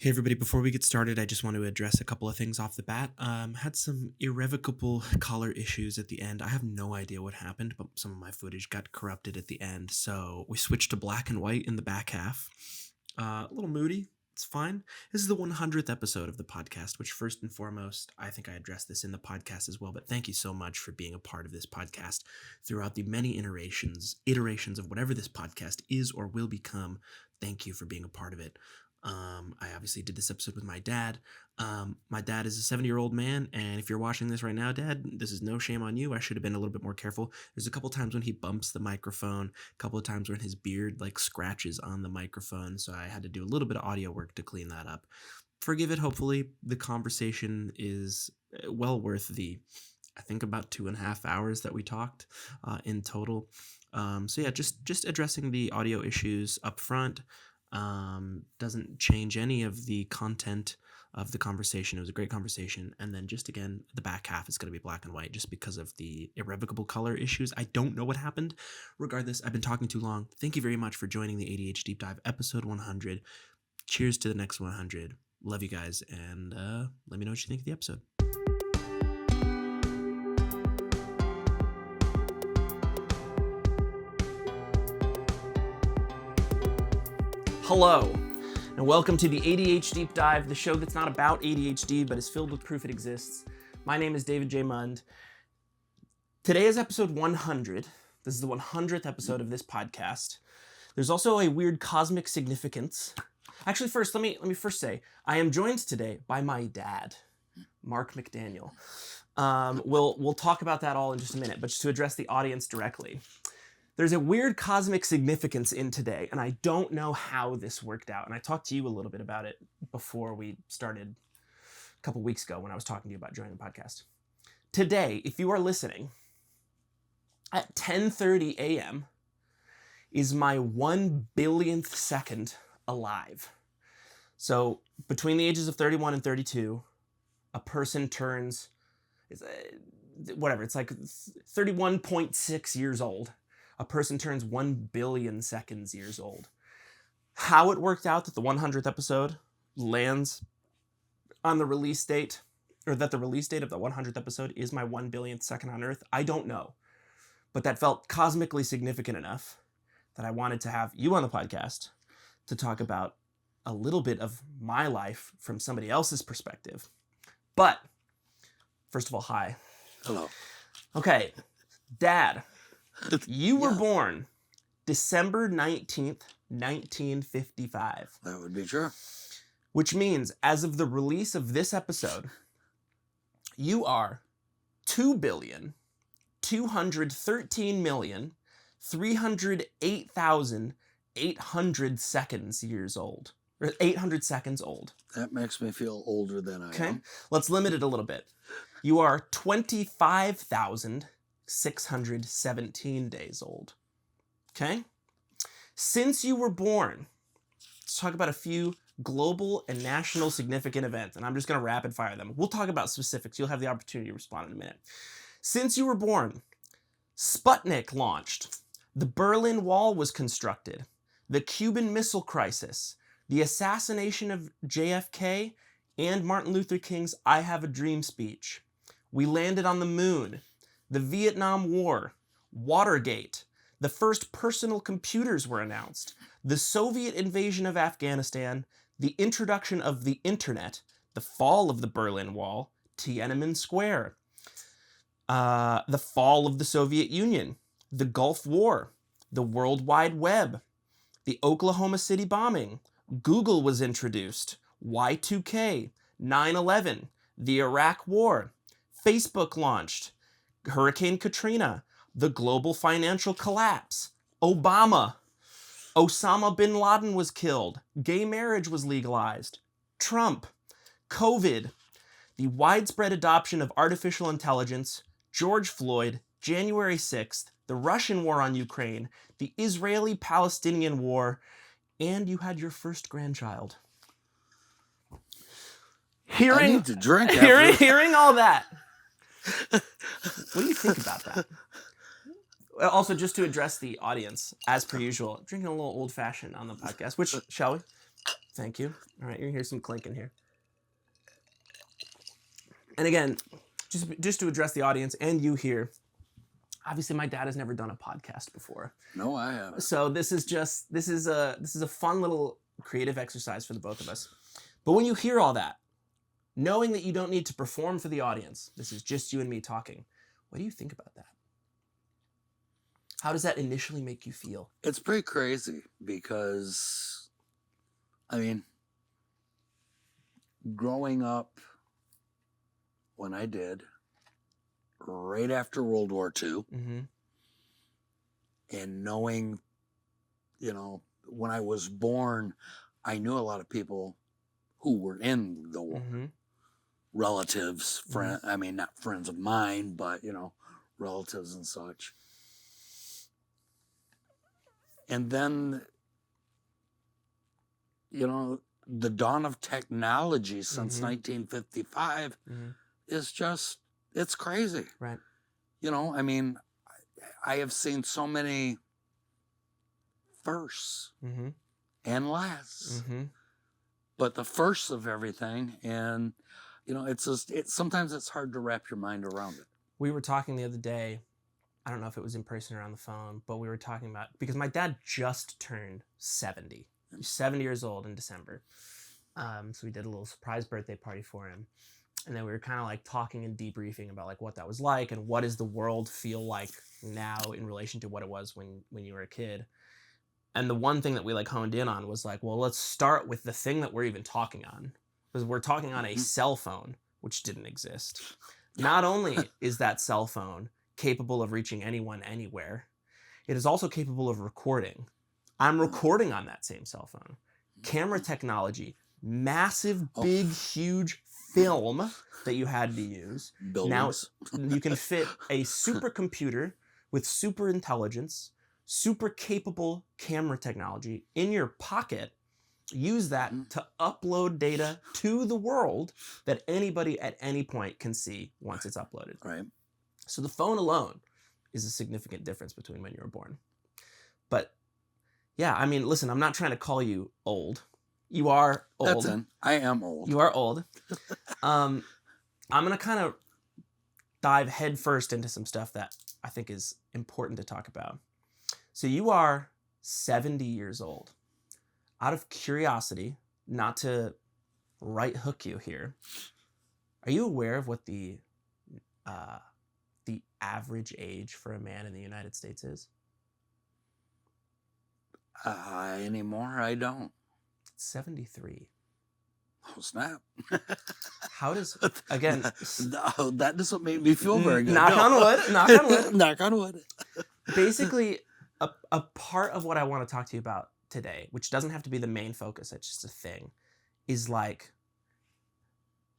Hey everybody, before we get started, I just want to address a couple of things off the bat. Had some irrevocable color issues at the end. I have no idea what happened, but some of my footage got corrupted at the end, so we switched to black and white in the back half. A little moody. It's fine. This is the 100th episode of the podcast, which first and foremost, I think I addressed this in the podcast as well, but thank you so much for being a part of this podcast throughout the many iterations of whatever this podcast is or will become. Thank you for being a part of it. I obviously did this episode with my dad. My dad is a 70-year-old man, and if you're watching this right now, Dad, this is no shame on you. I should have been a little bit more careful. There's a couple times when he bumps the microphone, a couple of times when his beard scratches on the microphone, so I had to do a little bit of audio work to clean that up. Forgive it. Hopefully the conversation is well worth the, I think, about 2.5 hours that we talked in total. So yeah, just addressing the audio issues up front. Doesn't change any of the content of the conversation. It was a great conversation. And then just again, the back half is going to be black and white just because of the irrevocable color issues. I don't know what happened. Regardless, I've been talking too long. Thank you very much for joining the A.D.H. Deep Dive episode 100. Cheers to the next 100. Love you guys. And let me know what you think of the episode. Hello, and welcome to the A.D.H. Deep-Dive, the show that's not about ADHD, but is filled with proof it exists. My name is David J. Mund. Today is episode 100. This is the 100th episode of this podcast. There's also a weird cosmic significance. Actually, first, let me first say, I am joined today by my dad, Mark McDaniel. We'll talk about that all in just a minute, but just to address the audience directly. There's a weird cosmic significance in today, and I don't know how this worked out. And I talked to you a little bit about it before we started a couple weeks ago when I was talking to you about joining the podcast. Today, if you are listening, at 10:30 a.m. is my 1 billionth second alive. So between the ages of 31 and 32, a person turns, it's like 31.6 years old. A person turns 1 billion seconds years old. How it worked out that the 100th episode lands on the release date, or that the release date of the 100th episode is my 1 billionth second on Earth, I don't know. But that felt cosmically significant enough that I wanted to have you on the podcast to talk about a little bit of my life from somebody else's perspective. But, first of all, hi. Hello. Okay, Dad. You were born December 19th, 1955. That would be true. Which means, as of the release of this episode, you are 2,213,308,800 seconds years old. Or 800 seconds old. That makes me feel older than I am. Okay, let's limit it a little bit. You are 25,617 days old. Okay? Since you were born, let's talk about a few global and national significant events, and I'm just going to rapid fire them. We'll talk about specifics. You'll have the opportunity to respond in a minute. Since you were born, Sputnik launched, the Berlin Wall was constructed, the Cuban Missile Crisis, the assassination of JFK, and Martin Luther King's I Have a Dream speech. We landed on the moon, the Vietnam War, Watergate, the first personal computers were announced, the Soviet invasion of Afghanistan, the introduction of the internet, the fall of the Berlin Wall, Tiananmen Square, the fall of the Soviet Union, the Gulf War, the World Wide Web, the Oklahoma City bombing, Google was introduced, Y2K, 9/11, the Iraq War, Facebook launched, Hurricane Katrina, the global financial collapse, Obama, Osama bin Laden was killed, gay marriage was legalized, Trump, COVID, the widespread adoption of artificial intelligence, George Floyd, January 6th, the Russian war on Ukraine, the Israeli-Palestinian war, and you had your first grandchild. I need to drink Hearing all that, what do you think about that? Also, just to address the audience, as per usual, drinking a little old-fashioned on the podcast, which, shall we? Thank you. All right, you're gonna hear some clinking here. And again, just to address the audience and you here, obviously my dad has never done a podcast before. No, I haven't. So this is a fun little creative exercise for the both of us. But when you hear all that, knowing that you don't need to perform for the audience, this is just you and me talking, what do you think about that? How does that initially make you feel? It's pretty crazy because, I mean, growing up when I did, right after World War II, Mm-hmm. and knowing, when I was born, I knew a lot of people who were in the war. Mm-hmm. Relatives, I mean, not friends of mine, but, relatives and such. And then, the dawn of technology since 1955 is just, it's crazy. Right. I mean, I have seen so many firsts and lasts, but the firsts of everything, and it's just sometimes it's hard to wrap your mind around it. We were talking the other day, I don't know if it was in person or on the phone, but we were talking about, because my dad just turned 70. He's 70 years old in December. So we did a little surprise birthday party for him. And then we were kind of like talking and debriefing about like what that was like and what does the world feel like now in relation to what it was when you were a kid. And the one thing that we like honed in on was like, well, let's start with the thing that we're even talking on. Because we're talking on a cell phone, which didn't exist. Not only is that cell phone capable of reaching anyone anywhere, it is also capable of recording. I'm recording on that same cell phone. Camera technology, massive, big, huge film that you had to use. Buildings. Now you can fit a supercomputer with super intelligence, super capable camera technology in your pocket. Use that to upload data to the world that anybody at any point can see once it's uploaded. Right. So the phone alone is a significant difference between when you were born. But yeah, I mean, listen, I'm not trying to call you old. You are old. That's in. I am old. You are old. I'm going to kind of dive headfirst into some stuff that I think is important to talk about. So you are 70 years old. Out of curiosity, not to right hook you here, are you aware of what the average age for a man in the United States is? Anymore, I don't. It's 73. Oh, snap. How does, again... No, that doesn't make me feel very good. Knock on wood. Knock on wood. Knock on wood. Basically, a part of what I want to talk to you about today, which doesn't have to be the main focus, it's just a thing, is like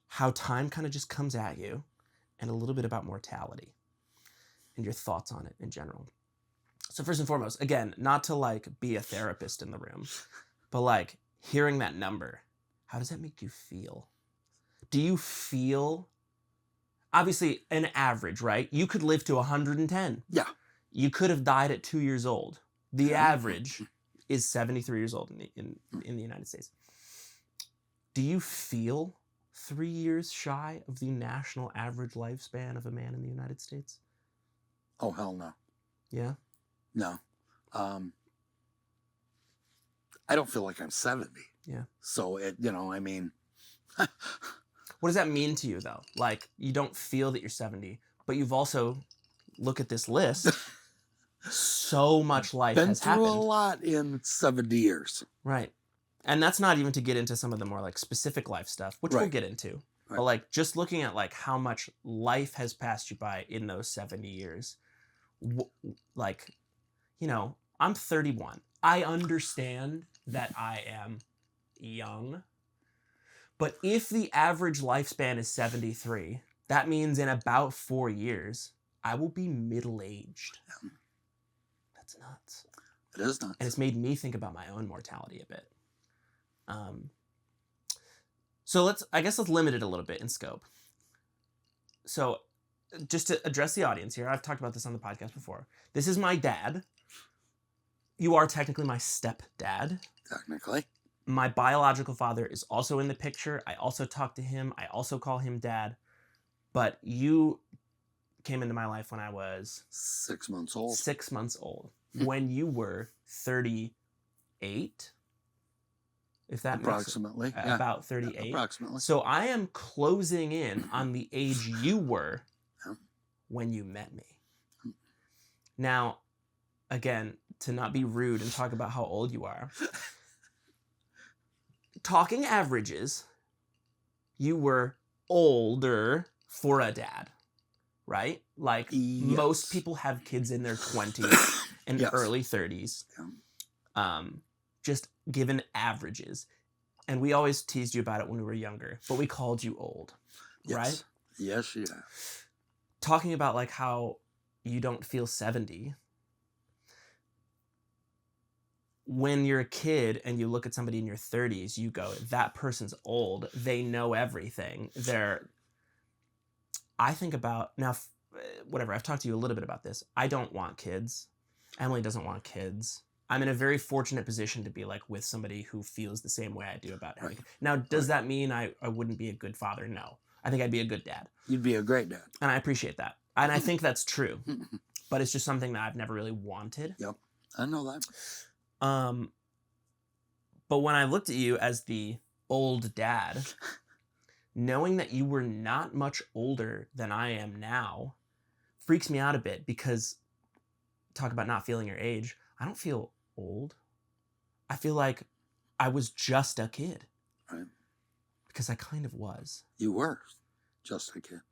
how time kind of just comes at you and a little bit about mortality and your thoughts on it in general. So first and foremost, again, not to like be a therapist in the room, but like hearing that number, how does that make you feel? Do you feel, obviously an average, right? You could live to 110. Yeah. You could have died at 2 years old. The average is 73 years old in the United States. Do you feel 3 years shy of the national average lifespan of a man in the United States? Oh, hell no. Yeah? No. I don't feel like I'm 70. Yeah. So, I mean... What does that mean to you, though? Like, you don't feel that you're 70, but you've also, look at this list, so much life has happened. Been through a lot in 70 years. Right. And that's not even to get into some of the more like specific life stuff, which we'll get into. Right. But like just looking at like how much life has passed you by in those 70 years, like, I'm 31. I understand that I am young, but if the average lifespan is 73, that means in about 4 years, I will be middle-aged. That's nuts. It is nuts. And it's made me think about my own mortality a bit. So let's limit it a little bit in scope. So just to address the audience here, I've talked about this on the podcast before. This is my dad. You are technically my stepdad. Technically. My biological father is also in the picture. I also talk to him. I also call him dad. But you came into my life when I was 6 months old. 6 months old. When you were 38, if that Approximately. makes Yeah. about 38. Approximately. So I am closing in on the age you were Yeah. when you met me. Now, again, to not be rude and talk about how old you are, talking averages, you were older for a dad, right? Like Yes. most people have kids in their 20s and Yes. early 30s. Yeah. Just given averages. And we always teased you about it when we were younger, but we called you old, Yes. right? Yes, yeah. Talking about like how you don't feel 70. When you're a kid and you look at somebody in your 30s, you go, that person's old. They know everything. I think about, now, whatever, I've talked to you a little bit about this. I don't want kids. Emily doesn't want kids. I'm in a very fortunate position to be like with somebody who feels the same way I do about having. Right. Now, does that mean I wouldn't be a good father? No. I think I'd be a good dad. You'd be a great dad. And I appreciate that. And I think that's true. But it's just something that I've never really wanted. Yep. I know that. But when I looked at you as the old dad, knowing that you were not much older than I am now freaks me out a bit, because talk about not feeling your age. I don't feel old. I feel like I was just a kid. Right. Because I kind of was. You were just a kid.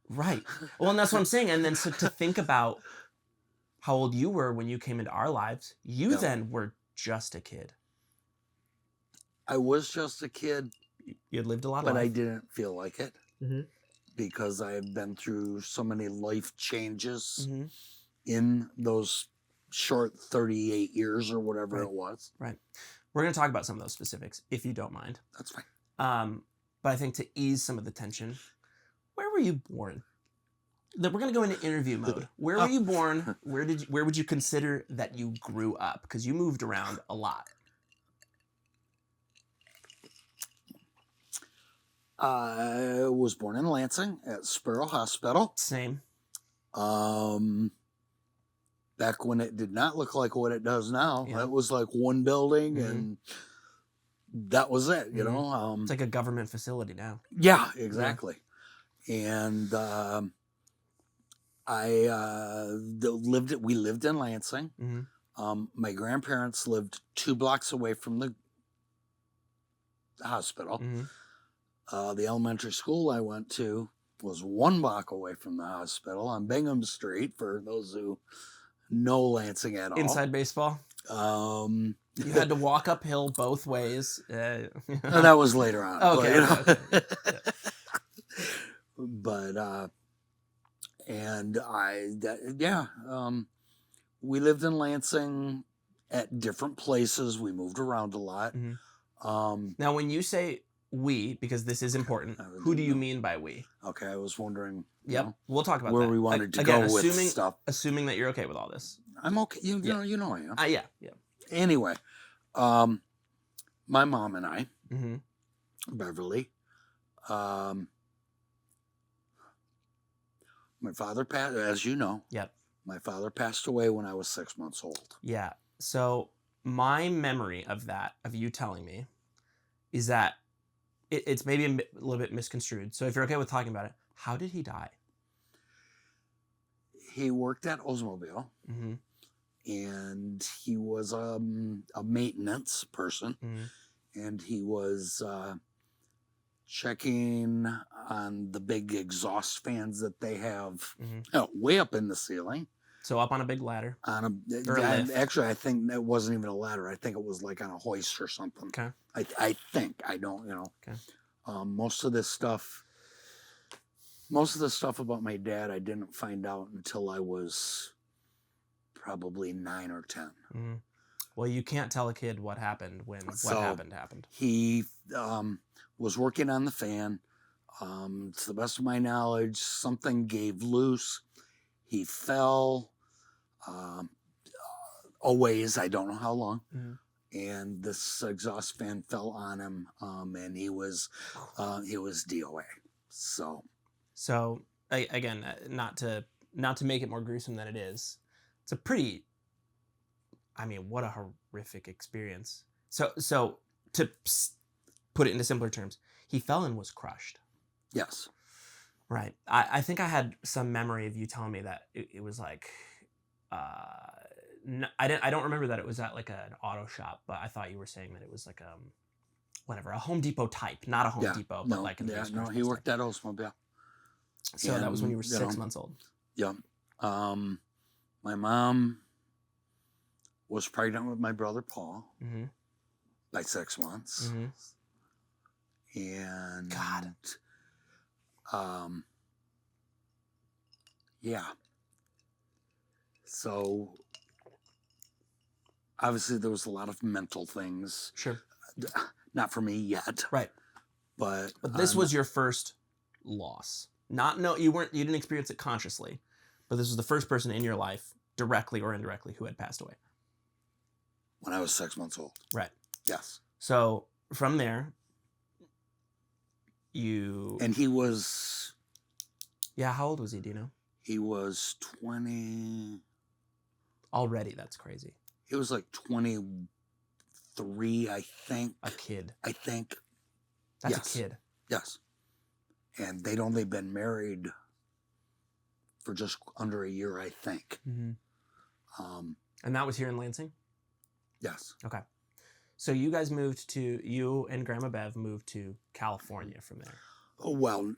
Right. Well, and that's what I'm saying. And then so to think about how old you were when you came into our lives, you then were just a kid. I was just a kid. You had lived a lot of life. But I life. didn't feel like it. Because I have been through so many life changes in those short 38 years or whatever it was. Right. We're going to talk about some of those specifics, if you don't mind. That's fine. But I think to ease some of the tension, where were you born? We're going to go into interview mode. Where were you born? Where would you consider that you grew up? Because you moved around a lot. I was born in Lansing at Sparrow Hospital. Same. Back when it did not look like what it does now. Yeah. It was like one building and that was it, you know. It's like a government facility now. Yeah, exactly. Yeah. And we lived in Lansing. My grandparents lived 2 blocks away from the hospital. The elementary school I went to was 1 block away from the hospital on Bingham Street, for those who know Lansing at all. Inside baseball? You had to walk uphill both ways. That was later on. Okay. But, we lived in Lansing at different places. We moved around a lot. Now, when you say we, because this is important, who do you mean by we? Okay, I was wondering. Yep, we'll talk about where that. we wanted to go with stuff. Assuming that you're okay with all this. I'm okay. You know I am. Yeah. Anyway, my mom and I, Beverly, my father passed, as you know. Yep. My father passed away when I was 6 months old. Yeah. So my memory of that, of you telling me, is that it's maybe a little bit misconstrued. So if you're okay with talking about it, how did he die? He worked at Oldsmobile, and he was a maintenance person, and he was checking on the big exhaust fans that they have way up in the ceiling. So up on a big ladder. Actually, I think it wasn't even a ladder. I think it was like on a hoist or something. Okay. I think. I don't, Okay. Most of the stuff about my dad I didn't find out until I was probably 9 or 10. Well, you can't tell a kid what happened when what happened. He was working on the fan. To the best of my knowledge, something gave loose. He fell a ways, I don't know how long, and this exhaust fan fell on him, and he was DOA. So again, not to make it more gruesome than it is, it's a pretty, I mean, what a horrific experience. So to put it into simpler terms, he fell and was crushed. Yes. Right. I think I had some memory of you telling me that it was like, I don't remember that it was at like an auto shop, but I thought you were saying that it was like a Home Depot type, not a Home Depot, but like he worked at Oldsmobile. So that was when you were 6 months old. Yeah. My mom was pregnant with my brother Paul by 6 months. And God. Yeah. So obviously there was a lot of mental things. Sure. Not for me yet. Right. But this was your first loss. You didn't experience it consciously, but this was the first person in your life, directly or indirectly, who had passed away. When I was 6 months old. Right. Yes. So from there, and he was... Yeah, how old was he, do you know? He was 20... Already, that's crazy. He was like 23, I think. A kid. I think. That's a kid. Yes. And they'd only been married for just under a year, I think. And that was here in Lansing? Yes. Okay. So you and Grandma Bev moved to California from there. Oh, well.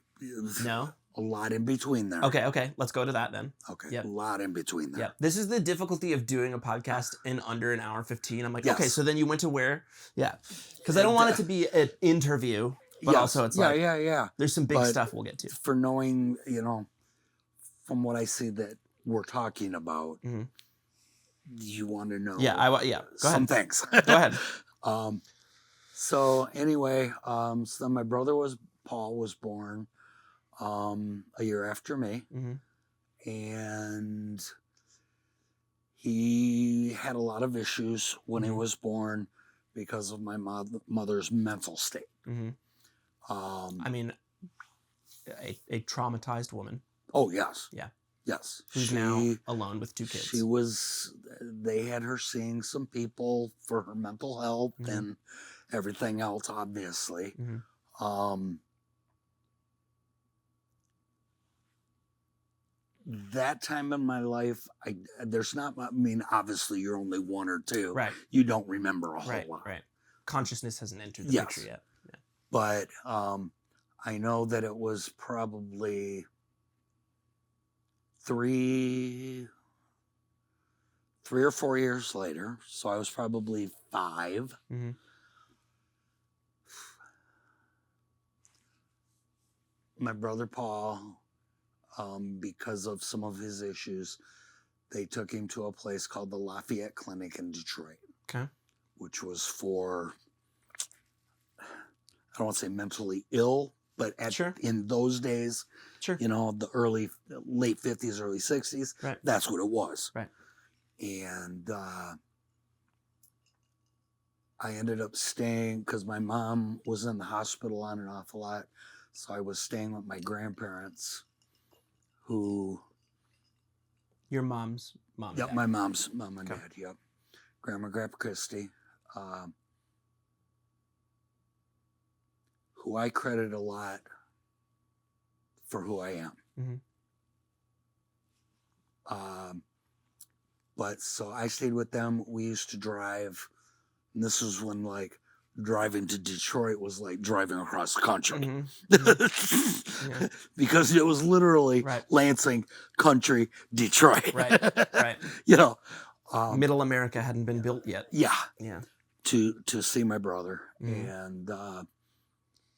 No? A lot in between there. Okay. Let's go to that then. Okay. Yep. A lot in between there. Yep. This is the difficulty of doing a podcast in under an hour 15. I'm like, okay, so then you went to where? Yeah. Because I don't want it to be an interview, but also it's yeah. There's some big stuff we'll get to. For knowing, from what I see that we're talking about, you want to know. Yeah, Go ahead. Some things. Go ahead. So anyway, so then my brother Paul was born a year after me, and he had a lot of issues when he was born because of my mother's mental state. I mean, a traumatized woman. Oh yes. Yeah. Yes. Who's now alone with 2 kids. They had her seeing some people for her mental health and everything else, obviously. That time in my life, obviously you're only 1 or 2. Right. You don't remember a whole lot. Right. Consciousness hasn't entered the picture yet. Yeah. But I know that it was probably 3 or 4 years later. So I was probably 5. My brother Paul, because of some of his issues, they took him to a place called the Lafayette Clinic in Detroit. Okay. Which was for, I don't want to say mentally ill, but in those days, the late 50s, early 60s, that's what it was. Right. And I ended up staying because my mom was in the hospital on and off a lot. So I was staying with my grandparents, who... Your mom's mom and dad. Yep, my mom's mom and dad, yep. Grandpa Christie, who I credit a lot for who I am. But so I stayed with them. We used to drive, and this was when driving to Detroit was like driving across the country. Because it was literally Lansing, country, Detroit. Right. Middle America hadn't been built yet. Yeah. To see my brother. And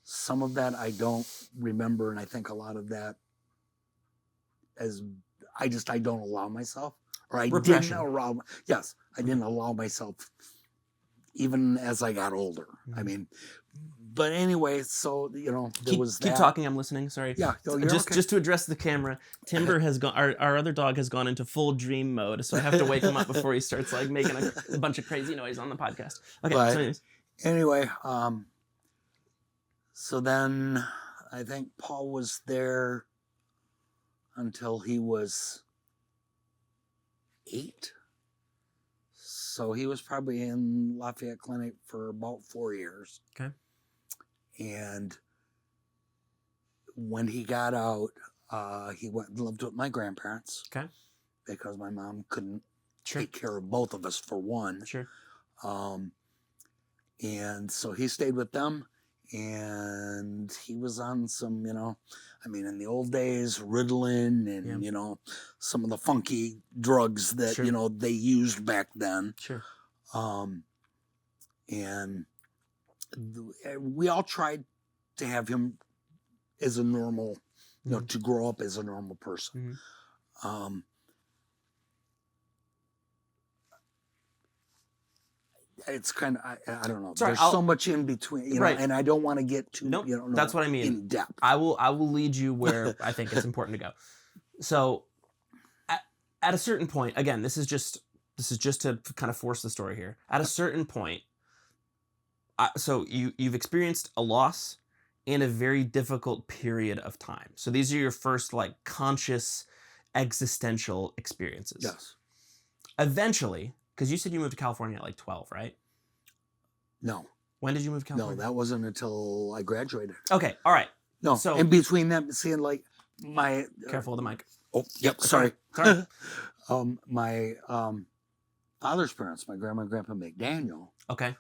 some of that I don't remember, and I think a lot of that I don't allow myself. Or I didn't allow... Yes, I didn't allow myself... even as I got older. I mean, but anyway, so there was that. Keep talking. I'm listening. Sorry. Yeah, you're just okay. just to address the camera. Timber has gone. Our other dog has gone into full dream mode, so I have to wake him up before he starts like making a bunch of crazy noise on the podcast. Okay. But so anyways. anyway, so then I think Paul was there until he was 8. So he was probably in Lafayette Clinic for about 4 years. Okay. And when he got out, he went and lived with my grandparents. Okay. Because my mom couldn't Sure. take care of both of us, for one. Sure. And so he stayed with them, and he was on some, in the old days, Ritalin and, some of the funky drugs that, Sure. they used back then. Sure. And we all tried to have him as a normal, to grow up as a normal person. Mm-hmm. It's kind of, I don't know. Sorry, There's so much in between, right. And I don't want to get too, nope, that's what I mean. In depth. I will lead you where I think it's important to go. So, at a certain point, again, this is just to kind of force the story here. At a certain point, so you've experienced a loss in a very difficult period of time. So these are your first like conscious existential experiences. Yes. Eventually, because you said you moved to California at like 12, right? No. When did you move to California? No, that wasn't until I graduated. Okay, all right. No, so in between them, seeing like my... careful of the mic. Oh, yep, sorry. Sorry. My father's parents, my grandma and grandpa McDaniel. Okay.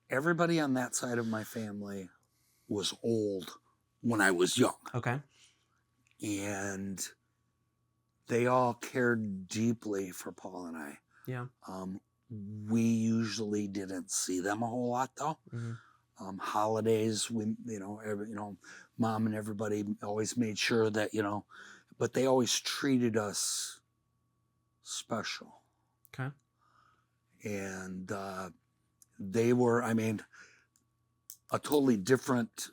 Everybody on that side of my family was old when I was young. Okay. And they all cared deeply for Paul and I. Yeah. We usually didn't see them a whole lot, though. Mm-hmm. Holidays, Mom and everybody always made sure that, but they always treated us special. Okay. And they were, a totally different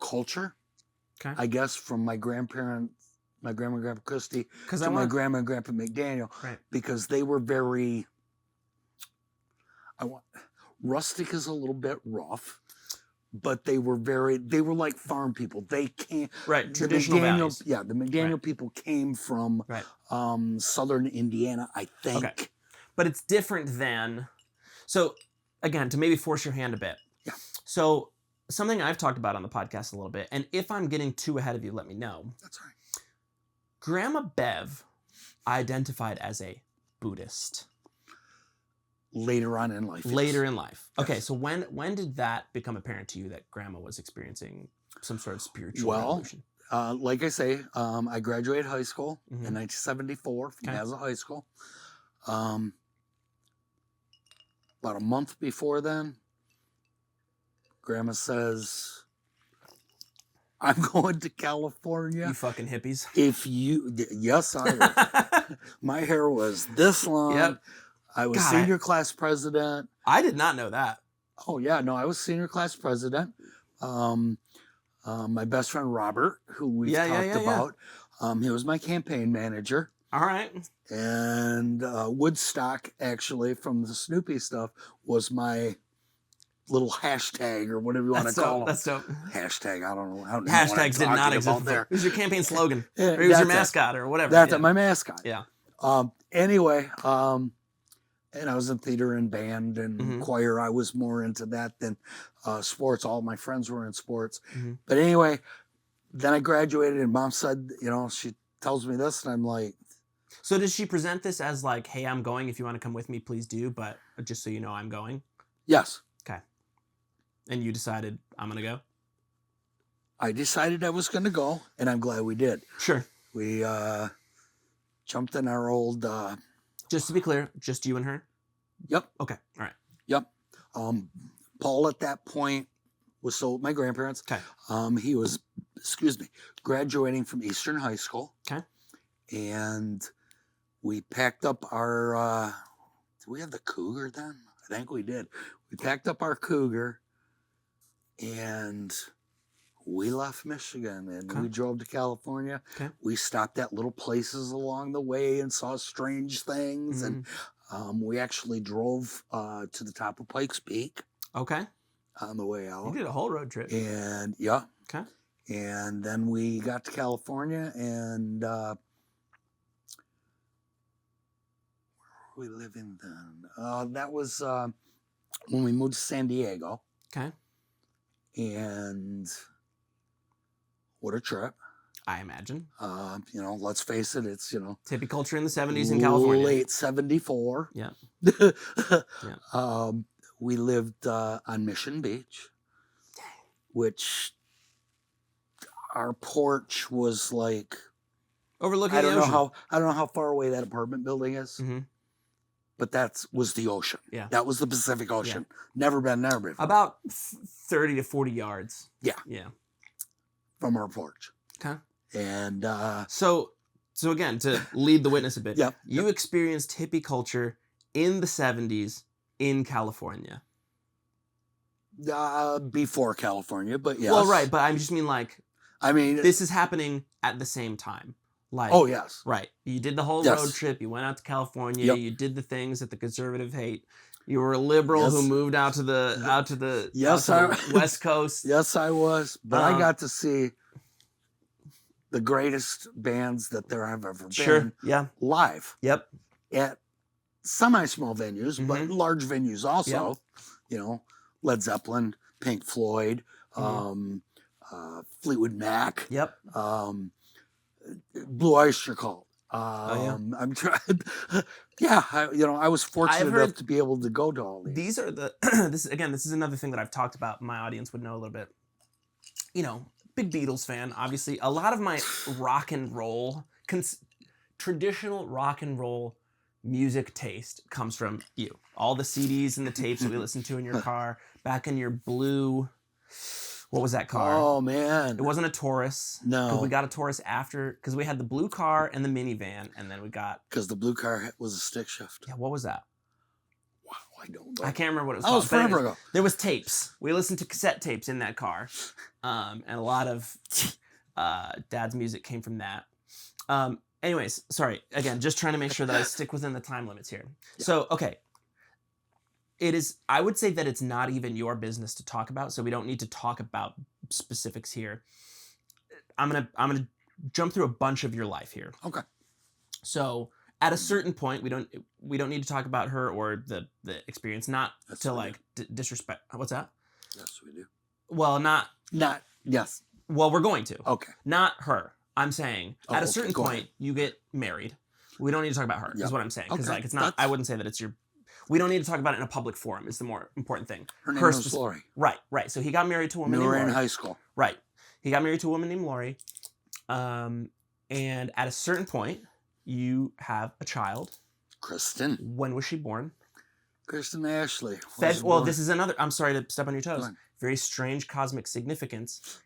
culture, okay. I guess, from my grandparents, my grandma and grandpa Christie, to my grandma and grandpa McDaniel, right. Because they were very, rustic is a little bit rough, but they were like farm people. They came, right, traditional values. Yeah, the McDaniel people came from southern Indiana, I think. Okay. But it's different than, so again, to maybe force your hand a bit. Yeah. So something I've talked about on the podcast a little bit, and if I'm getting too ahead of you, let me know. That's right. Grandma Bev identified as a Buddhist. Later on in life. Later in life. Yes. Okay, so when did that become apparent to you that Grandma was experiencing some sort of spiritual revolution? Like I say, I graduated high school in 1974 from Hazle High School. About a month before then, Grandma says, I'm going to California. You fucking hippies. Yes, I was. My hair was this long. Yep. I was senior class president. I did not know that. Oh, yeah. No, I was senior class president. My best friend, Robert, who we've talked about, he was my campaign manager. All right. And Woodstock, actually, from the Snoopy stuff, was my little hashtag or whatever you want to call it. That's dope. Hashtag, I don't know. Hashtags did not exist before. It was your campaign slogan. Or it was your mascot or whatever. That's my mascot. Yeah. Anyway, and I was in theater and band and choir. I was more into that than sports. All my friends were in sports. But anyway, then I graduated and Mom said, she tells me this and I'm like. So did she present this as like, hey, I'm going. If you want to come with me, please do. But just so you know, I'm going. Yes. Okay. And you decided I'm going to go? I decided I was going to go, and I'm glad we did. Sure. We jumped in our old... just to be clear, just you and her? Yep. Okay. All right. Yep. Paul at that point was still with my grandparents. Okay. He was, graduating from Eastern High School. Okay. And we packed up our... did we have the Cougar then? I think we did. We packed up our Cougar and we left Michigan and we drove to California. Okay. We stopped at little places along the way and saw strange things. And we actually drove to the top of Pikes Peak. Okay. On the way out. You did a whole road trip. And yeah. Okay. And then we got to California and where were we living then? That was when we moved to San Diego. Okay. And what a trip. I imagine. Let's face it, it's, hippie culture in the 70s in California. Late 74. Yeah. Yeah. We lived on Mission Beach, which our porch was like overlooking I the don't ocean. know how far away that apartment building is. Mm-hmm. But that was the ocean. Yeah. That was the Pacific Ocean. Yeah. Never been there before. About 30 to 40 yards. Yeah. Yeah. From our porch. Okay. And so again, to lead the witness a bit, yeah. You experienced hippie culture in the 70s in California. Before California, but yes. Well, right, but I just mean this is happening at the same time. Like, oh yes, right. You did the whole road trip. You went out to California. Yep. You did the things that the conservative hate. You were a liberal who moved out to the West Coast. Yes, I was. But I got to see the greatest bands that there have ever been. Yeah. Live. Yep. At semi-small venues, but large venues also. Yep. Led Zeppelin, Pink Floyd, Fleetwood Mac. Yep. Blue Oyster Cult. I'm trying. Yeah, I was fortunate enough to be able to go to all these. These are this is another thing that I've talked about. My audience would know a little bit. Big Beatles fan, obviously. A lot of my rock and roll, traditional rock and roll music taste comes from you. All the CDs and the tapes that we listened to in your car, back in your blue. What was that car? Oh, man. It wasn't a Taurus. No. We got a Taurus after, because we had the blue car and the minivan, and then we got... Because the blue car was a stick shift. Yeah, what was that? Wow, I don't know. I can't remember what it was called. That was forever ago. There was tapes. We listened to cassette tapes in that car, and a lot of Dad's music came from that. Anyways, sorry. Again, just trying to make sure that I stick within the time limits here. Yeah. So, okay. I would say that it's not even your business to talk about, so we don't need to talk about specifics here. I'm gonna jump through a bunch of your life here. Okay. So at a certain point, we don't need to talk about her or the experience, not yes, to disrespect. What's that? Yes, we do. Well, not yes. Well, we're going to. Okay. Not her. I'm saying at a certain point you get married. We don't need to talk about her. Yep. Is what I'm saying, because it's not. I wouldn't say that it's your. We don't need to talk about it in a public forum. Is the more important thing. Her name was Lori. Right. So he got married to a woman named Lori. in high school. Right. He got married to a woman named Lori. And at a certain point, you have a child. Kristen. When was she born? Kristen Ashley. This is another. I'm sorry to step on your toes. Very strange cosmic significance.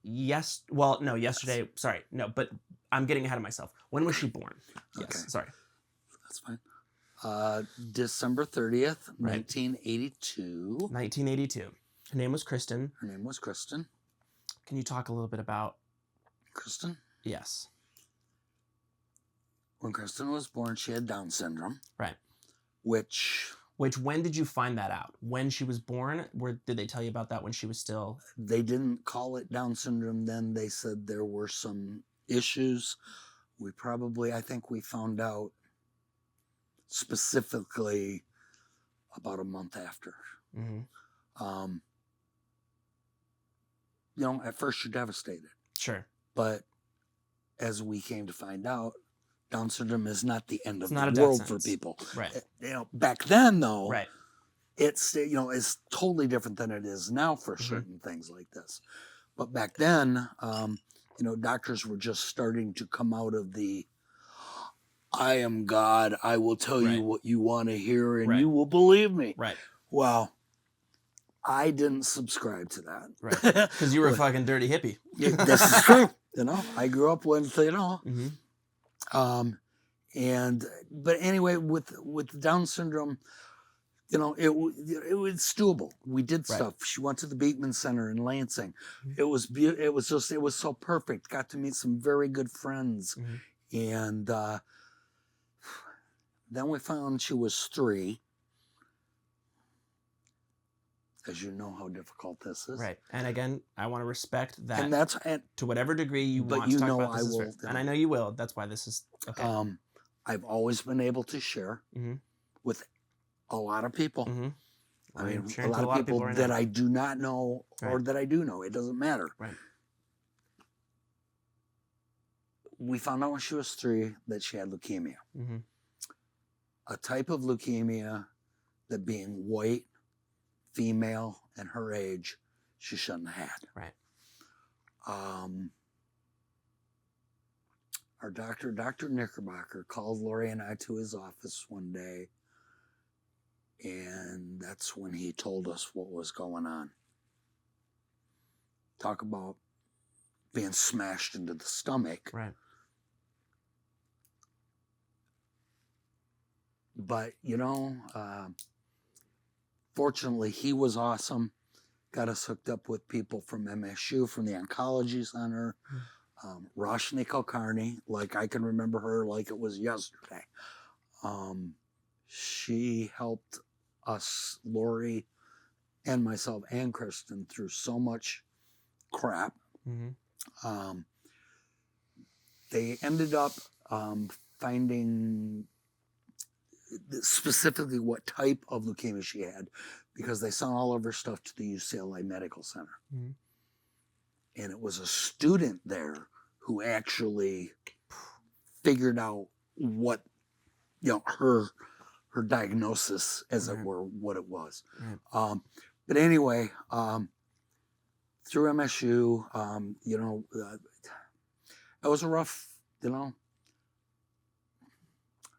Yes. Well, no. Yesterday. Sorry. No. But I'm getting ahead of myself. When was she born? Yes. Okay. Sorry. That's fine. December 30th, 1982. 1982. Her name was Kristen. Can you talk a little bit about Kristen? Yes. When Kristen was born, she had Down syndrome. Right. Which when did you find that out? When she was born? Did they tell you about that when she was still? They didn't call it Down syndrome then. They said there were some issues. I think we found out specifically about a month after. Mm-hmm. At first you're devastated. Sure. But as we came to find out, Down syndrome is not the end of the world for people. Right. Back then though, right. It's it's totally different than it is now for certain things like this. But back then, doctors were just starting to come out of the I am God, I will tell you what you want to hear and you will believe me. Right. Well, I didn't subscribe to that. Right. Because you were a fucking dirty hippie. This is true. I grew up with, Mm-hmm. But anyway, with Down syndrome, you know, it was doable. We did Right. stuff. She went to the Beekman Center in Lansing. Mhm. It was beautiful. It was so perfect. Got to meet some very good friends. And then we found she was 3. As you know how difficult this is. Right. And again, I want to respect that. And that's to whatever degree you but want you to talk know about this. I Is will, fair. And I know you will. That's why this is okay. I've always been able to share with a lot of people. I mean, a lot of people right that now. I do not know or that I do know. It doesn't matter. Right. We found out when she was 3 that she had leukemia. A type of leukemia that, being white, female, and her age, she shouldn't have had. Right. Our doctor, Dr. Knickerbocker, called Lori and I to his office one day, and that's when he told us what was going on. Talk about being smashed into the stomach. Right. But, you know, fortunately, he was awesome. Got us hooked up with people from MSU, from the Oncology Center. Roshni Kulkarni, like I can remember her like it was yesterday. She helped us, Lori and myself and Kristen, through so much crap. They ended up finding specifically what type of leukemia she had, because they sent all of her stuff to the UCLA Medical Center. And it was a student there who actually figured out what, you know, her diagnosis, as it were, what it was. But anyway, through MSU, you know, it was a rough, you know,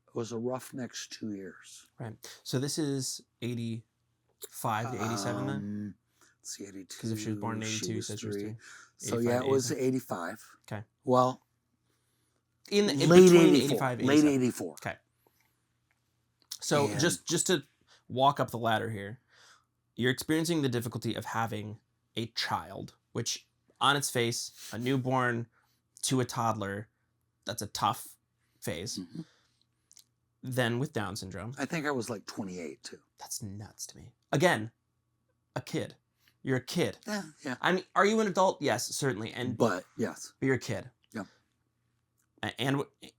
it was a rough next 2 years. Right. So this is 85 to 87 then? Let's see, 82. Because if she was born in 82, you said she was 3. So yeah, it was 85. Okay. Well, in late between 84. 85 late 84. Okay. So And just to walk up the ladder here, you're experiencing the difficulty of having a child, which on its face, a newborn to a toddler, that's a tough phase. Then with Down syndrome. I think I was like 28 too. That's nuts to me. Again, a kid. You're a kid. Yeah. I mean, are you an adult? Yes, certainly. But yes. But you're a kid. Yeah.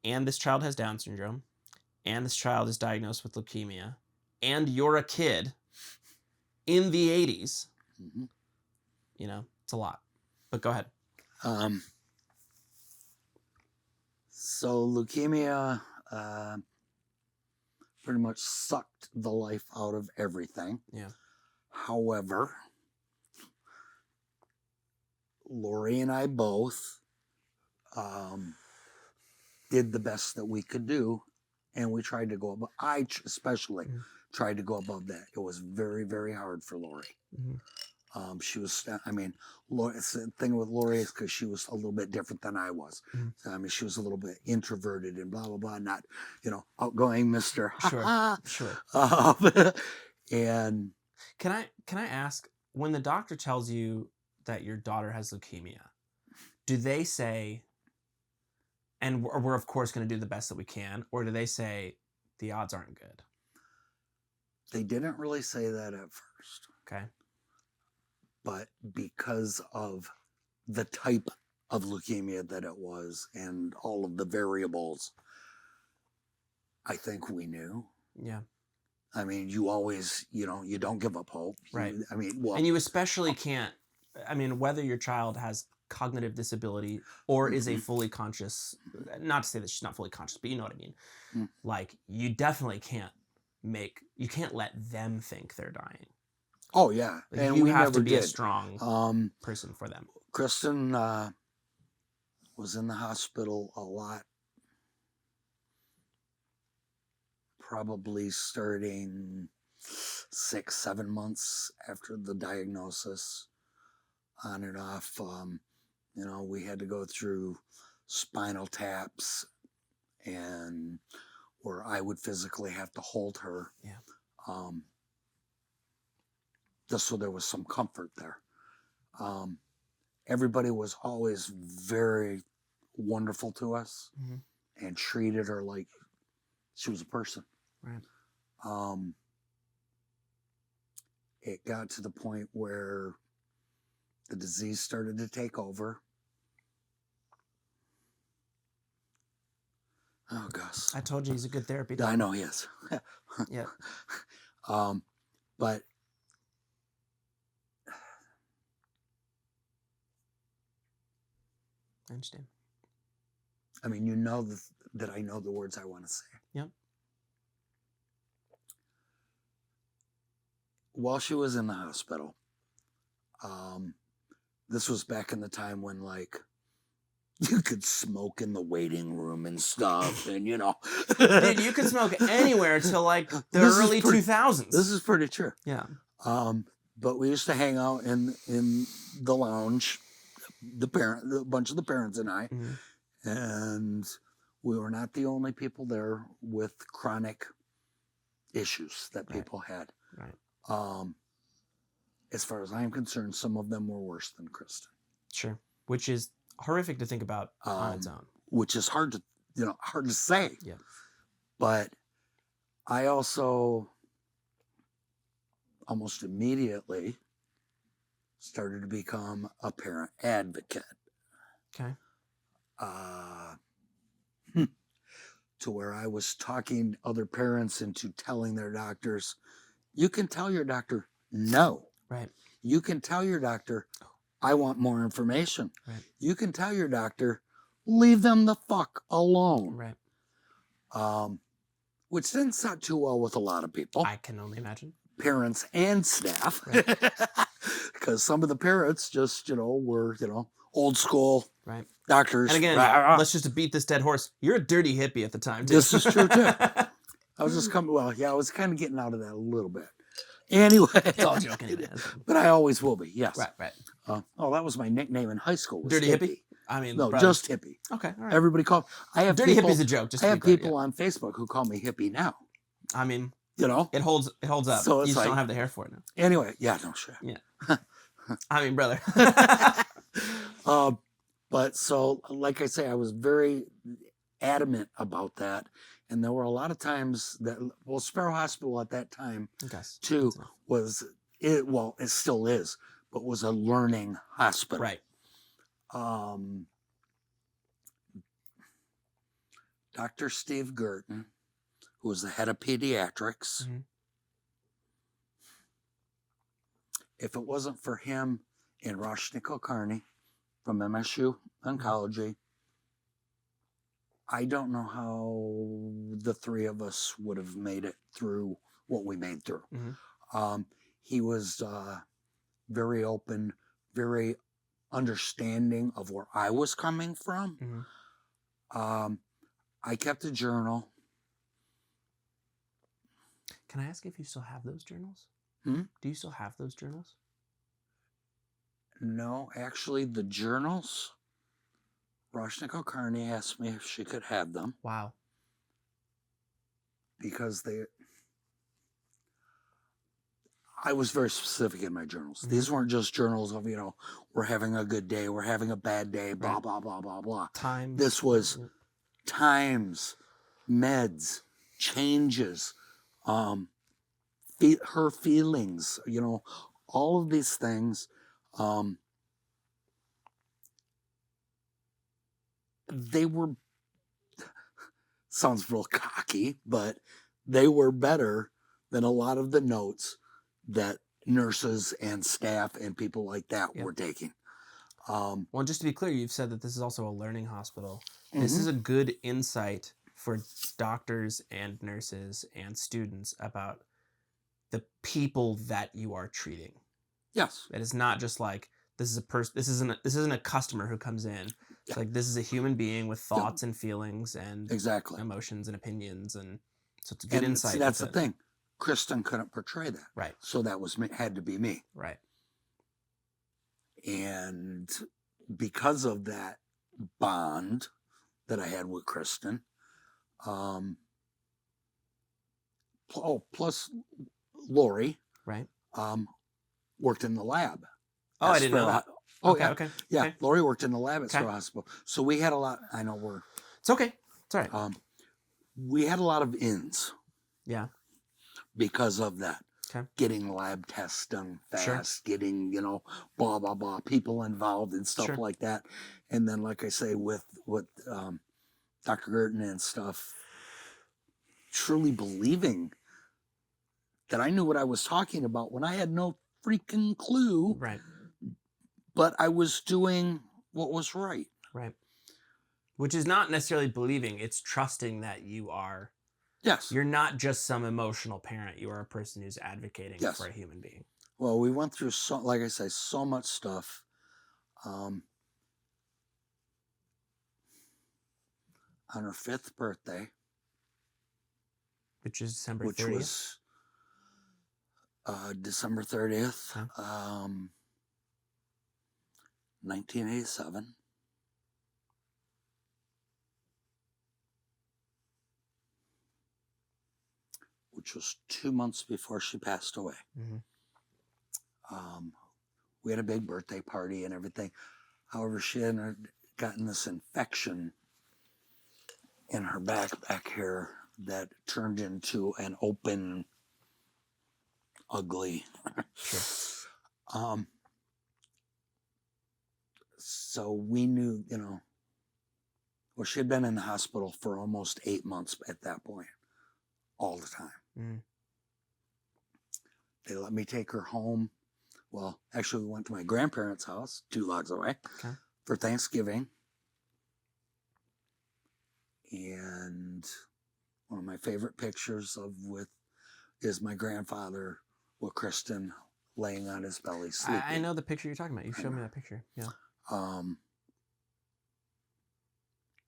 And this child has Down syndrome. And this child is diagnosed with leukemia. And you're a kid in the 80s. You know, it's a lot. But go ahead. So leukemia pretty much sucked the life out of everything. Yeah. However, Lori and I both did the best that we could do, and we tried to go above. I especially tried to go above that. It was very, very hard for Lori. She was, I mean, Lori, the thing with Lori is because she was a little bit different than I was. I mean, she was a little bit introverted and blah, blah, blah, not, you know, outgoing Mr. Sure. And can I ask, when the doctor tells you that your daughter has leukemia, do they say, and we're of course going to do the best that we can, or do they say the odds aren't good? They didn't really say that at first. Okay. But because of the type of leukemia that it was and all of the variables, I think we knew. Yeah. I mean, you always, you know, you don't give up hope. Right. I mean, well. And you especially can't, I mean, whether your child has cognitive disability or is a fully conscious, not to say that she's not fully conscious, but you know what I mean? Like, you definitely can't let them think they're dying. Oh, yeah. Like, and you we have never to be did. a strong person for them. Kristen was in the hospital a lot, probably starting 6-7 months after the diagnosis, on and off. You know, we had to go through spinal taps, and where I would physically have to hold her. Yeah. so there was some comfort there. Everybody was always very wonderful to us and treated her like she was a person. Right. It got to the point where the disease started to take over. Oh, Gus. I told you he's a good therapy dog. I know he is. Yeah. But I understand. I mean, you know that I know the words I want to say. Yep. While she was in the hospital, this was back in the time when, like, you could smoke in the waiting room and stuff, and you know. Dude, you could smoke anywhere till like the early 2000s. This is pretty true. Yeah. But we used to hang out in the lounge, a bunch of the parents and I, and we were not the only people there with chronic issues that people had. Right. As far as I'm concerned, some of them were worse than Kristen. Sure. Which is horrific to think about on its own. Which is hard to say. Yeah. But I also almost immediately started to become a parent advocate. Okay. To where I was talking other parents into telling their doctors, you can tell your doctor no. Right. You can tell your doctor, I want more information. Right. You can tell your doctor, leave them the fuck alone. Right. Which didn't sit too well with a lot of people. I can only imagine. Parents and staff. Right. Because some of the parents just, were, old school. Right. Doctors. And again, let's just beat this dead horse. You're a dirty hippie at the time, too. This is true, too. I was just I was kind of getting out of that a little bit. Anyway. It's all joking. But I always will be, yes. Right. That was my nickname in high school. Dirty hippie? I mean, no, just hippie. Okay, all right. Everybody called. Dirty hippie's a joke. Just I have people on Facebook who call me hippie now. I mean, it holds up. So you just don't have the hair for it now. Anyway, yeah, no shit. Yeah. I mean, brother. But so, like I say, I was very adamant about that. And there were a lot of times that, Sparrow Hospital at that time, too, it still is, but was a learning hospital. Right. Dr. Steve Gurton, who was the head of pediatrics, if it wasn't for him and Roshni Kulkarni from MSU Oncology, I don't know how the three of us would have made it through what we made through. He was very open, very understanding of where I was coming from. I kept a journal. Can I ask if you still have those journals? Do you still have those journals? No, actually, the journals, Roshni Kulkarni asked me if she could have them. Wow. Because I was very specific in my journals. These weren't just journals of, we're having a good day, we're having a bad day, blah, blah, blah, blah, blah. Times. This was times, meds, changes, her feelings, all of these things. They were, sounds real cocky, but they were better than a lot of the notes that nurses and staff and people like that were taking. Well, just to be clear, you've said that this is also a learning hospital. This is a good insight for doctors and nurses and students about the people that you are treating. Yes. It is not just like this is a person. This isn't a customer who comes in. It's like this is a human being with thoughts and feelings and emotions and opinions, and so it's a good insight. See, that's the thing. Kristen couldn't portray that. Right. So that had to be me. Right. And because of that bond that I had with Kristen, plus Lori. Right. worked in the lab. Oh, I didn't know that. Oh, okay, yeah. Okay. Yeah, Okay. Lori worked in the lab at Okay. Sparrow Hospital. So we had a lot. I know we're. It's okay. It's all right. We had a lot of ins. Yeah. Because of that. Okay. Getting lab tests done fast, Sure. getting, blah, blah, blah, people involved and stuff Sure. like that. And then, like I say, with Dr. Gerton and stuff, truly believing that I knew what I was talking about when I had no freaking clue. Right. But I was doing what was right. Right. Which is not necessarily believing, it's trusting that you are. Yes. You're not just some emotional parent. You are a person who's advocating for a human being. Well, we went through, like I say, so much stuff. On her 5th birthday. Which is December 30th? Which was December 30th, 1987. Which was 2 months before she passed away. Mm-hmm. We had a big birthday party and everything. However, she had gotten this infection in her back here that turned into an open, ugly. Sure. So we knew, well, she had been in the hospital for almost 8 months at that point, all the time. Mm. They let me take her home. Well, actually, we went to my grandparents' house, 2 logs away, for Thanksgiving. And one of my favorite pictures is my grandfather with Kristen laying on his belly sleeping. I know the picture you're talking about. You showed me that picture. Yeah.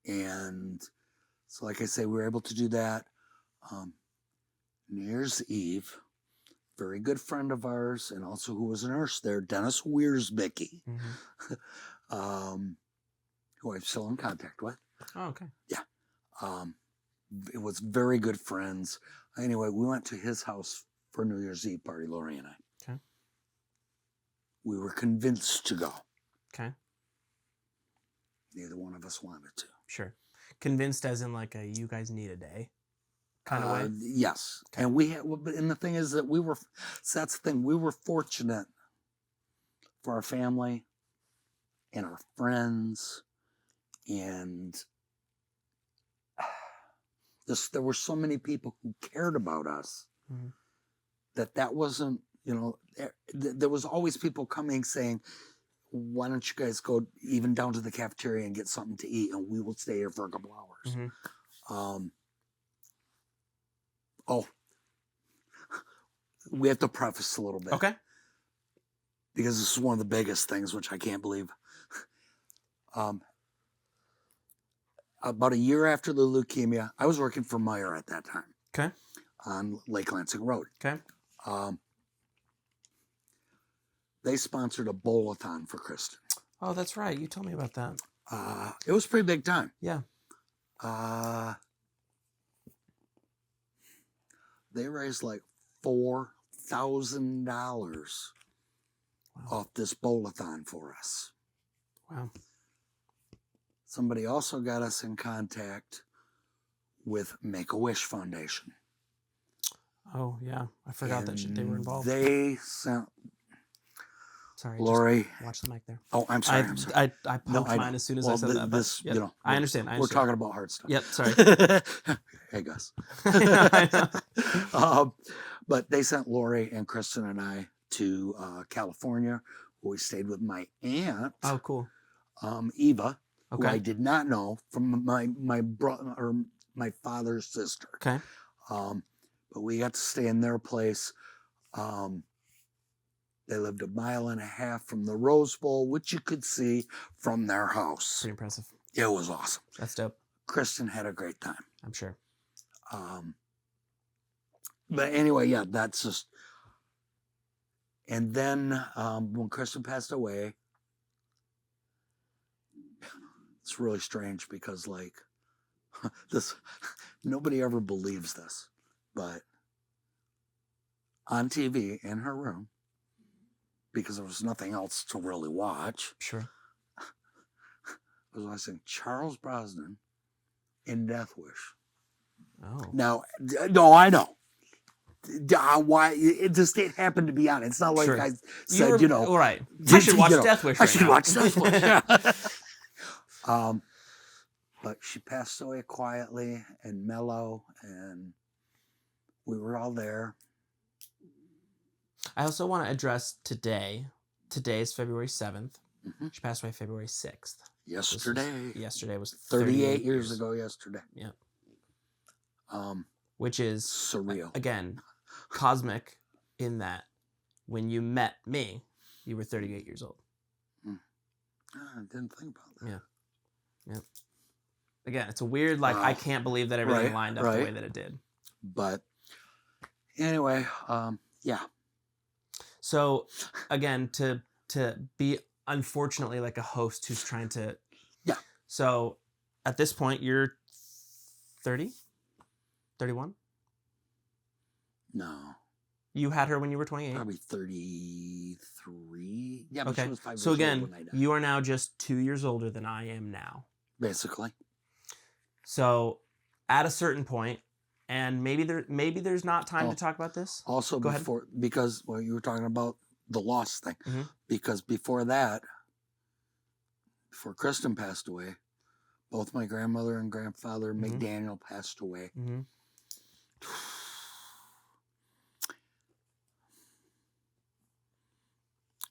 And so, like I say, we were able to do that. New Year's Eve, very good friend of ours, and also who was a nurse there, Dennis Wiersbicky, who I'm still in contact with. Oh, okay. Yeah. It was very good friends. Anyway, we went to his house for New Year's Eve party, Lori and I. Okay. We were convinced to go. Okay. Neither one of us wanted to. Sure. Convinced as in like a you guys need a day kind of way? Yes. Okay. And the thing is that that's the thing, we were fortunate for our family and our friends, and there were so many people who cared about us that wasn't, there was always people coming saying, why don't you guys go even down to the cafeteria and get something to eat, and we will stay here for a couple hours. We have to preface a little bit. Okay. Because this is one of the biggest things, which I can't believe. About a year after the leukemia, I was working for Meyer at that time. Okay. On Lake Lansing Road. Okay. They sponsored a bowl-a-thon for Kristen. Oh, that's right. You told me about that. It was pretty big time. Yeah. They raised like $4,000 off this bowl-a-thon for us. Wow. Somebody also got us in contact with Make-A-Wish Foundation. Oh, yeah. I forgot that they were involved. They sent... Sorry, Lori. Watch the mic there. Oh, I'm sorry. I poked mine as soon as I said that. But, yep, I understand. We're talking about hard stuff. Yep, sorry. Hey, Gus. I know. But they sent Lori and Kristen and I to California, where we stayed with my aunt. Oh, cool. Eva, okay. who I did not know from my brother or my father's sister. Okay. But we got to stay in their place. They lived 1.5 miles from the Rose Bowl, which you could see from their house. Pretty impressive. It was awesome. That's dope. Kristen had a great time. I'm sure. But anyway, yeah, that's just... And then when Kristen passed away, it's really strange because, like, nobody ever believes this, but on TV in her room, because there was nothing else to really watch, Sure. was watching Charles Brosnan in Death Wish. Oh. Now, no, I know. Why it just it happened to be on. It's not like Sure. I said, you know, all right. I should watch Death Wish. I right should now. watch Death Wish. But she passed away quietly and mellow, and we were all there. I also want to address today. Today is February 7th. Mm-hmm. She passed away February 6th. Yesterday was 38 years ago yesterday. Yeah. Which is surreal. Again, cosmic in that when you met me, you were 38 years old. I didn't think about that. Yeah. Again, it's a weird, like, I can't believe that everything lined up the way that it did. But anyway, yeah. So again, to be unfortunately like a host who's trying to... Yeah. So at this point, you're 30? 31? No. You had her when you were 28? Probably 33. Yeah, but okay. She was 5 years so again, old when I died. You are now just 2 years older than I am now. Basically. So at a certain point, and maybe there's not time to talk about this. Also, because you were talking about the loss thing. Mm-hmm. Because before that, before Kristen passed away, both my grandmother and grandfather McDaniel passed away. Mm-hmm.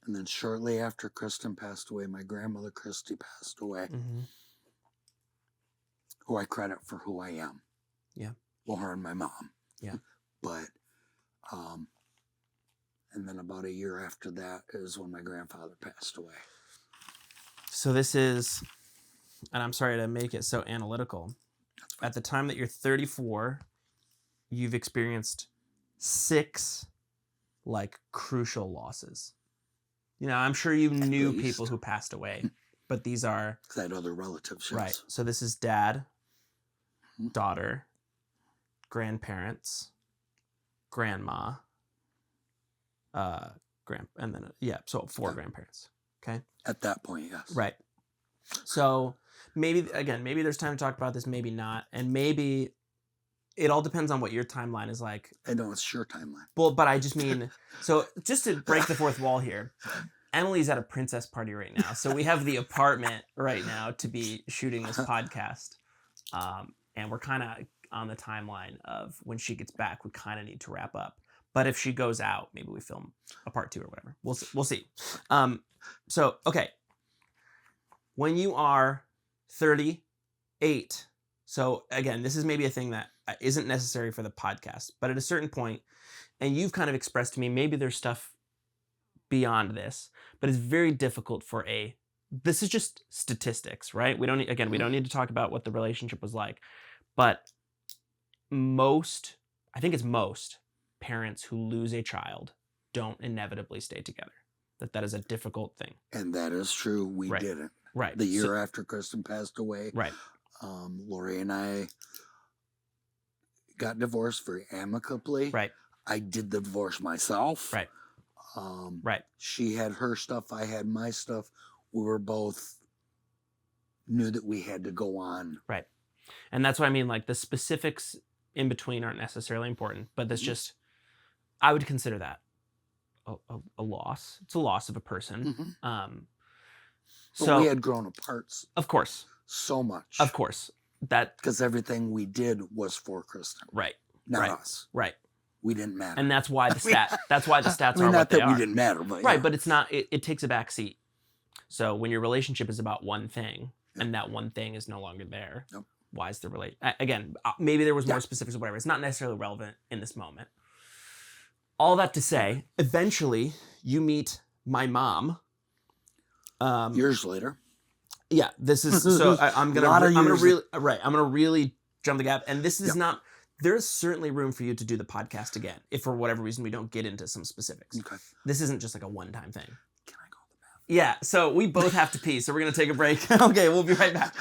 And then shortly after Kristen passed away, my grandmother Christy passed away. Mm-hmm. Who I credit for who I am. Yeah. Well, her and my mom. Yeah. But, and then about a year after that is when my grandfather passed away. So this is, and I'm sorry to make it so analytical. At the time that you're 34, you've experienced 6 like crucial losses. You know, I'm sure you knew people who passed away, but these are... Because I had other relatives. Yes. Right. So this is dad, daughter, grandparents, grandma, and then, so 4 grandparents. Okay. At that point, yes. Right. So maybe there's time to talk about this, maybe not. And maybe it all depends on what your timeline is like. I know it's your timeline. Well, but I just mean, so just to break the fourth wall here, Emily's at a princess party right now. So we have the apartment right now to be shooting this podcast. And we're kind of on the timeline of when she gets back, we kind of need to wrap up. But if she goes out, maybe we film a part 2 or whatever. We'll see. So, okay. When you are 38, so again, this is maybe a thing that isn't necessary for the podcast, but at a certain point, and you've kind of expressed to me, maybe there's stuff beyond this, but it's very difficult for this is just statistics, right? We don't need to talk about what the relationship was like, but most parents who lose a child don't inevitably stay together. That is a difficult thing. And that is true. We didn't. Right. The year after Kristen passed away. Right. Lori and I got divorced very amicably. Right. I did the divorce myself. Right. Right. She had her stuff. I had my stuff. We were both knew that we had to go on. Right. And that's what I mean. Like the specifics in between aren't necessarily important, but that's just, I would consider that a loss. It's a loss of a person. So we had grown apart. Of course. So much. Of course. That because everything we did was for Kristen. Right. Not us. Right. We didn't matter. And that's why the stats are not what they that are. We didn't matter, but right, but it's not it takes a back seat. So when your relationship is about one thing and that one thing is no longer there, why is the again, maybe there was more specifics or whatever. It's not necessarily relevant in this moment. All that to say, eventually you meet my mom. Years later. Yeah, this is so I'm gonna really jump the gap, and this is not. There's certainly room for you to do the podcast again, if for whatever reason we don't get into some specifics. Okay. This isn't just like a one-time thing. Can I go to the bathroom? Yeah, so we both have to pee, so we're gonna take a break. Okay, we'll be right back.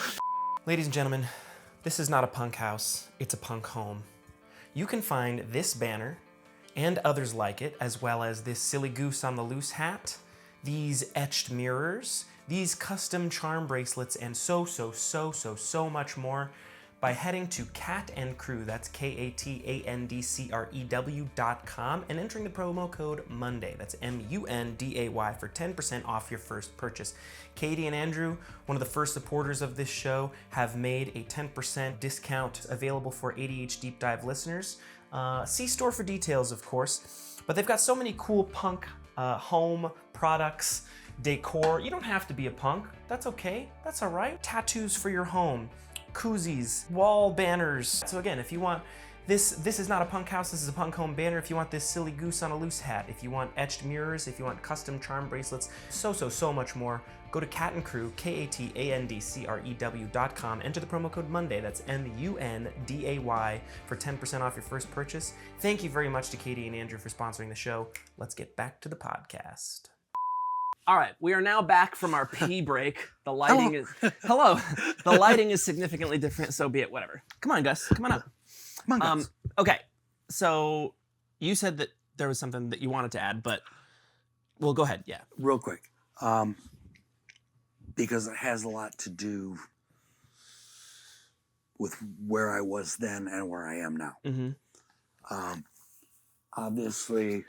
Ladies and gentlemen, this is not a punk house, it's a punk home. You can find this banner and others like it, as well as this Silly Goose on the Loose hat, these etched mirrors, these custom charm bracelets, and so much more by heading to Cat and Crew, that's KATANDCREW.com, and entering the promo code Monday, that's MUNDAY, for 10% off your first purchase. Katie and Andrew, one of the first supporters of this show, have made a 10% discount available for A.D.H.Deep-Dive listeners. See store for details, of course, but they've got so many cool punk home products, decor. You don't have to be a punk. That's okay. That's all right. Tattoos for your home, koozies, wall banners. So again, if you want this is not a punk house, this is a punk home banner. If you want this silly goose on a loose hat, if you want etched mirrors, if you want custom charm bracelets, so much more, go to Cat and Crew, KATANDCREW.com, enter the promo code Monday, that's MUNDAY, for 10% off your first purchase. Thank you very much to Katie and Andrew for sponsoring the show. Let's get back to the podcast. All right, we are now back from our pee break. The lighting is... Hello. The lighting is significantly different, so be it, whatever. Come on, Gus. Come on up. Come on, Gus. Okay, so you said that there was something that you wanted to add, but... Well, go ahead, yeah. Real quick. Because it has a lot to do with where I was then and where I am now. Mm-hmm. Obviously,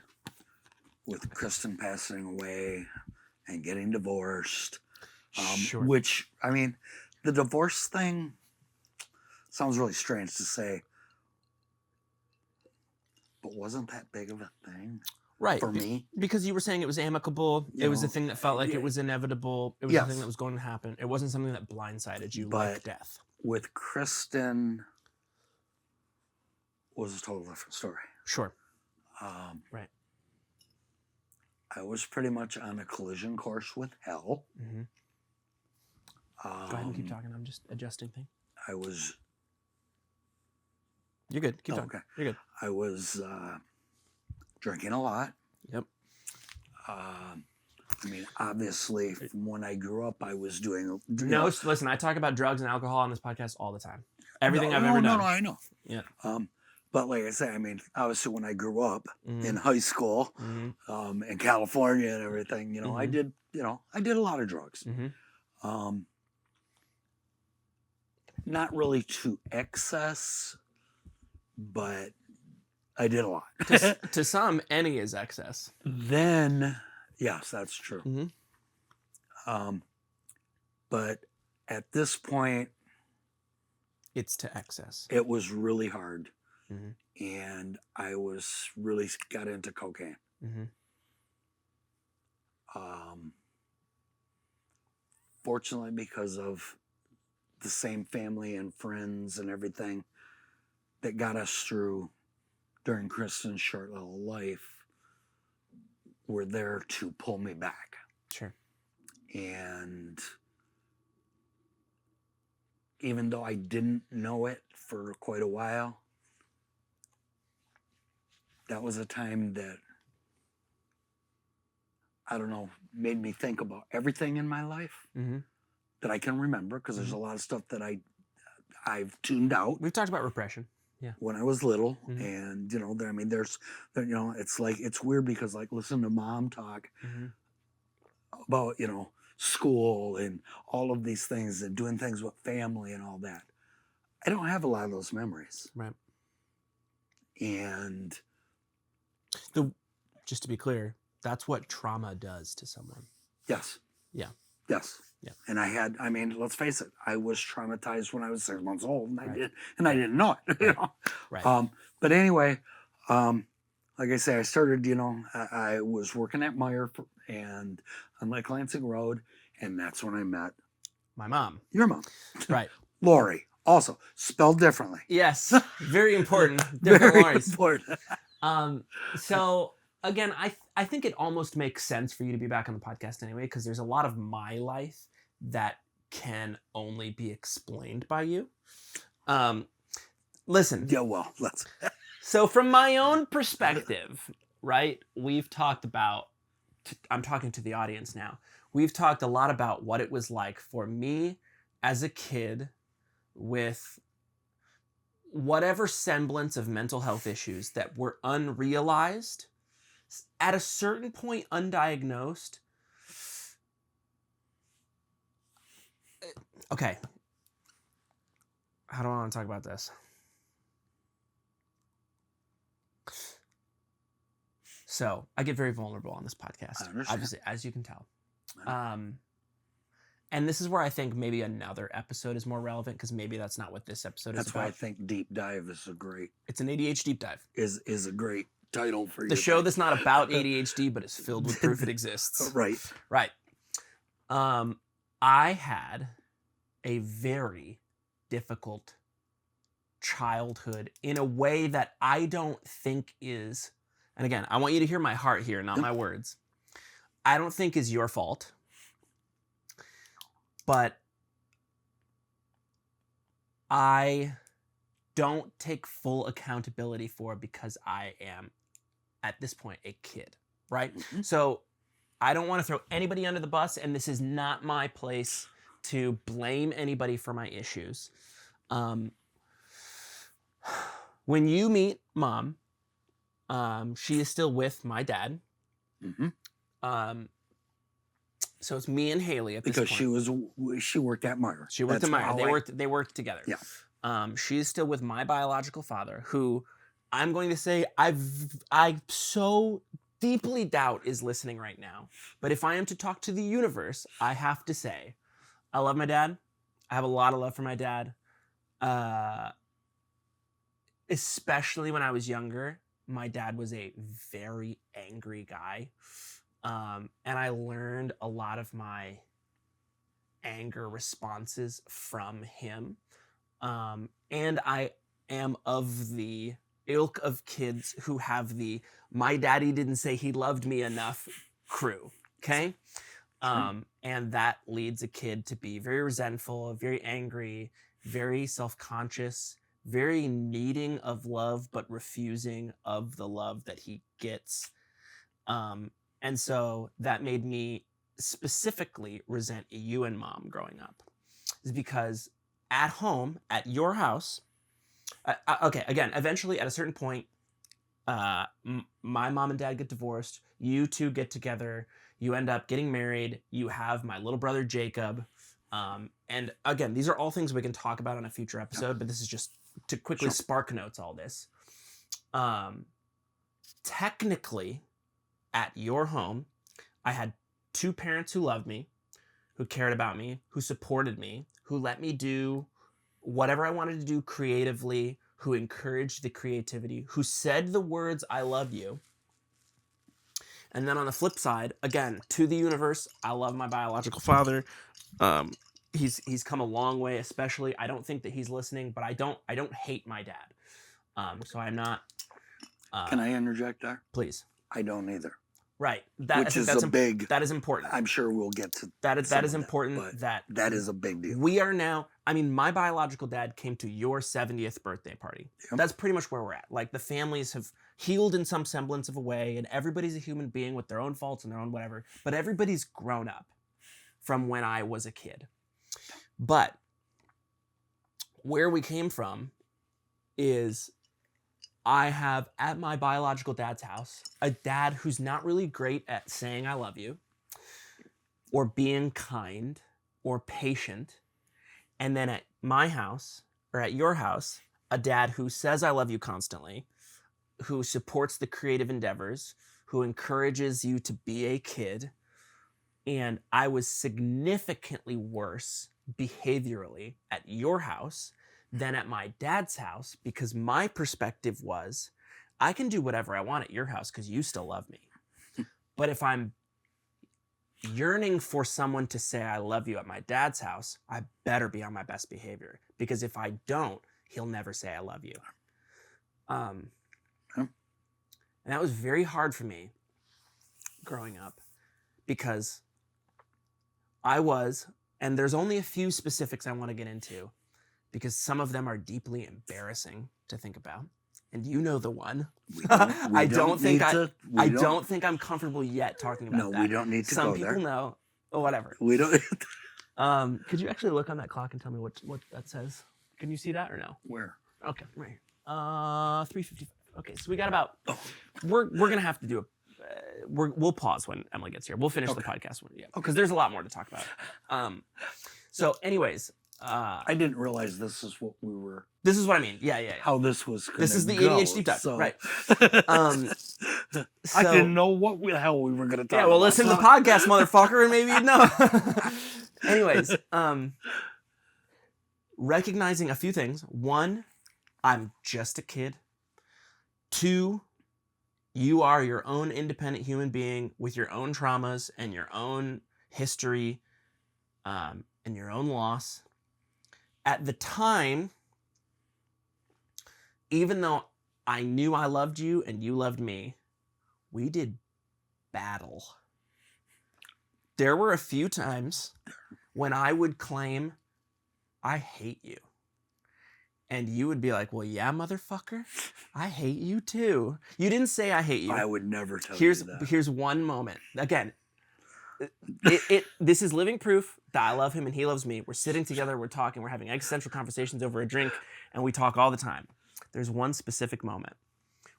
with Kristen passing away and getting divorced, Sure. which, I mean, the divorce thing sounds really strange to say, but wasn't that big of a thing? Right. For me. Because you were saying it was amicable. It was a thing that felt like it was inevitable. It was a thing that was going to happen. It wasn't something that blindsided you like death. With Kristen, was a total different story. Sure. Right. I was pretty much on a collision course with hell. Mm-hmm. Go ahead and keep talking. I'm just adjusting things. I was... You're good. Keep talking. Okay. You're good. I was drinking a lot. Yep. I mean, obviously, from when I grew up, I was doing... No, listen, I talk about drugs and alcohol on this podcast all the time. Everything I've ever done. No, I know. Yeah. But like I say, I mean, obviously, when I grew up in high school, in California and everything, I did a lot of drugs. Not really to excess, but I did a lot. To some, any is excess. Then, yes, that's true. But at this point, it's to excess. It was really hard. And I was really got into cocaine. Fortunately, because of the same family and friends and everything that got us through during Kristen's short little life, were there to pull me back. Sure. And even though I didn't know it for quite a while, that was a time that, I don't know, made me think about everything in my life that I can remember, because there's a lot of stuff that I've tuned out. We've talked about repression. Yeah. When I was little, and I mean, it's like, it's weird because, like, listen to Mom talk about school and all of these things and doing things with family and all that. I don't have a lot of those memories. Right. And just to be clear, that's what trauma does to someone. Yes. Yeah. Yes. Yeah. And I mean, let's face it, I was traumatized when I was 6 months old, and I didn't know it. Right. But anyway, like I say, I started. I was working at Meyer and on Lake Lansing Road, and that's when I met my mom. Your mom. Right. Lori, also spelled differently. Yes. Very important. Different Very Loris. important. So again, I think it almost makes sense for you to be back on the podcast anyway, because there's a lot of my life that can only be explained by you. Listen. Yeah, well, let's. So from my own perspective, right, we've talked about, I'm talking to the audience now, we've talked a lot about what it was like for me as a kid with whatever semblance of mental health issues that were unrealized, at a certain point undiagnosed, Okay. How do I want to talk about this? So I get very vulnerable on this podcast, obviously, as you can tell. And this is where I think maybe another episode is more relevant, because maybe that's not what this episode is about. That's why I think Deep Dive is a great... It's an ADH Deep Dive. Is a great title for the show that's not about ADHD, but is filled with proof it exists. Right. Right. I had a very difficult childhood in a way that I don't think is, and again, I want you to hear my heart here, not my words. I don't think is your fault, but I don't take full accountability for it because I am, at this point, a kid, right? Mm-hmm. So I don't want to throw anybody under the bus, and this is not my place to blame anybody for my issues. When you meet Mom, she is still with my dad. Mm-hmm. So it's me and Haley at this point. Because she worked at Meyer. She worked at Meyer. They worked together. Yeah. She is still with my biological father, who I'm going to say I so deeply doubt is listening right now. But if I am to talk to the universe, I have to say, I love my dad. I have a lot of love for my dad. Especially when I was younger, my dad was a very angry guy. And I learned a lot of my anger responses from him. And I am of the ilk of kids who have the "my daddy didn't say he loved me enough" crew, okay? And that leads a kid to be very resentful, very angry, very self-conscious, very needing of love, but refusing of the love that he gets. And so that made me specifically resent you and Mom growing up. Is because at home, at your house, okay, again, eventually at a certain point, my mom and dad get divorced. You two get together. You end up getting married. You have my little brother, Jacob. And again, these are all things we can talk about on a future episode, but this is just to quickly spark notes all this. Technically, at your home, I had two parents who loved me, who cared about me, who supported me, who let me do whatever I wanted to do creatively, who encouraged the creativity, who said the words, "I love you." And then on the flip side, again, to the universe, I love my biological father. He's come a long way, especially. I don't think that he's listening, but I don't hate my dad. So I'm not. Can I interject there? Please. I don't either. Right. That is important. I'm sure we'll get to that is important. That is a big deal. We are now. I mean, my biological dad came to your 70th birthday party. Yep. That's pretty much where we're at. Like, the families have healed in some semblance of a way, and everybody's a human being with their own faults and their own whatever. But everybody's grown up from when I was a kid. But where we came from is, I have at my biological dad's house a dad who's not really great at saying "I love you" or being kind or patient. And then at my house, or at your house, a dad who says "I love you" constantly, who supports the creative endeavors, who encourages you to be a kid. And I was significantly worse behaviorally at your house than at my dad's house, because my perspective was, I can do whatever I want at your house because you still love me. But if I'm yearning for someone to say "I love you" at my dad's house, I better be on my best behavior, because if I don't, he'll never say "I love you." And that was very hard for me growing up, because I was, and there's only a few specifics I want to get into, because some of them are deeply embarrassing to think about. And you know the one. I don't think I'm comfortable yet talking about that. No, we don't need to go there. Some people know. Oh, whatever. We don't. Could you actually look on that clock and tell me what that says? Can you see that or no? Where? Okay, right here. 3:55. Okay, so we got about. We're gonna have to do a. We'll pause when Emily gets here. We'll finish the podcast. Yeah, because there's a lot more to talk about. So, anyways, I didn't realize this is what we were. This is what I mean. Yeah. How this was going to This is the go. A.D.H. Deep-Dive, So. right. I didn't know what the hell we were going to talk about. Yeah, well, listen to the podcast, motherfucker, and maybe you'd know. Anyways, recognizing a few things. One, I'm just a kid. Two, you are your own independent human being with your own traumas and your own history and your own loss. At the time, even though I knew I loved you and you loved me, we did battle. There were a few times when I would claim, I hate you. And you would be like, well, yeah, motherfucker, I hate you too. You didn't say I hate you. I would never tell you that. Here's one moment. Again, this is living proof that I love him and he loves me. We're sitting together, we're talking, we're having existential conversations over a drink, and we talk all the time. There's one specific moment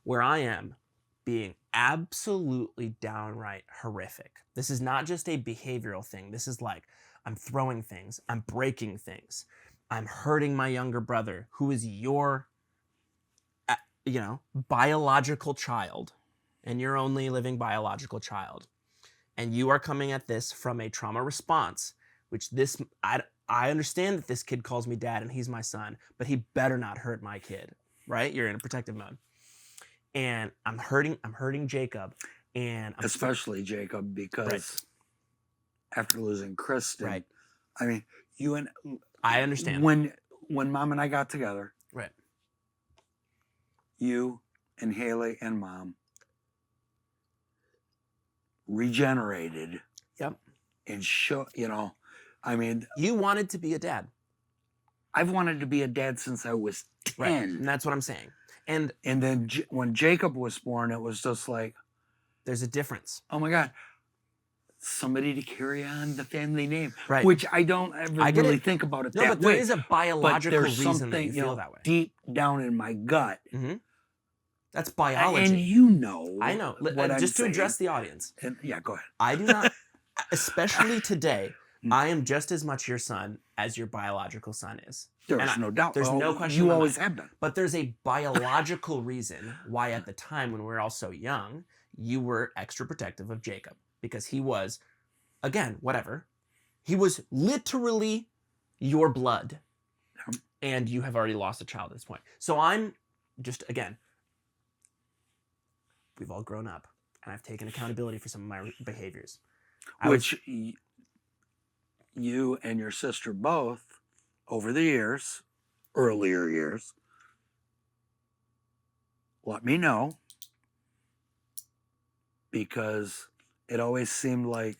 where I am being absolutely downright horrific. This is not just a behavioral thing. This is like, I'm throwing things, I'm breaking things, I'm hurting my younger brother, who is your, biological child, and your only living biological child. And you are coming at this from a trauma response, which I understand that this kid calls me dad and he's my son, but he better not hurt my kid, right? You're in a protective mode. And I'm hurting Jacob. And especially Jacob, because after losing Kristen, I mean, you and I understand. When Mom and I got together, right? You and Haley and Mom regenerated. Yep. And I mean, you wanted to be a dad. I've wanted to be a dad since I was 10. Right. And that's what I'm saying. And then when Jacob was born, it was just like, there's a difference. Oh my God. Somebody to carry on the family name. Right. Which I don't ever really think about it that way. No, but there is a biological reason that you feel that way. Deep down in my gut. Mm-hmm. That's biology. And you know. I know. Just to address the audience. And, yeah, go ahead. I do not, especially today, I am just as much your son as your biological son is. There's no doubt. There's no question. You always have been. But there's a biological reason why at the time when we were all so young, you were extra protective of Jacob. Because he was, again, whatever. He was literally your blood. And you have already lost a child at this point. So I'm just, again, we've all grown up. And I've taken accountability for some of my behaviors. You and your sister both, over the years, earlier years, let me know. Because it always seemed like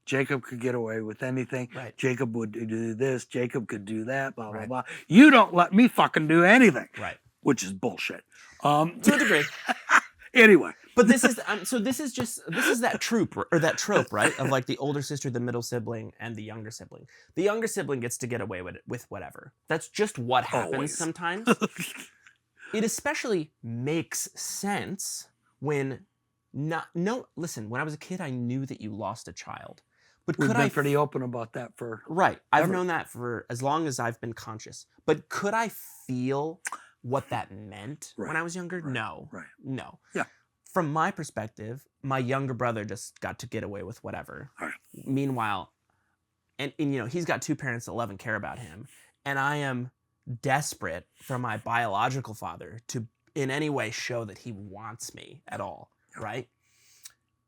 Jacob could get away with anything. Right. Jacob would do this. Jacob could do that. Blah, blah, blah. You don't let me fucking do anything. Right. Which is bullshit. To a degree. Anyway. But this is that trope, right? Of like the older sister, the middle sibling, and the younger sibling. The younger sibling gets to get away with whatever. That's just what happens sometimes. It especially makes sense when listen, when I was a kid, I knew that you lost a child. But We've been pretty open about that for I've known that for as long as I've been conscious. But could I feel what that meant when I was younger? No. Right. No. Yeah. From my perspective, my younger brother just got to get away with whatever. All right. Meanwhile, and he's got two parents that love and care about him. And I am desperate for my biological father to in any way show that he wants me at all. Right?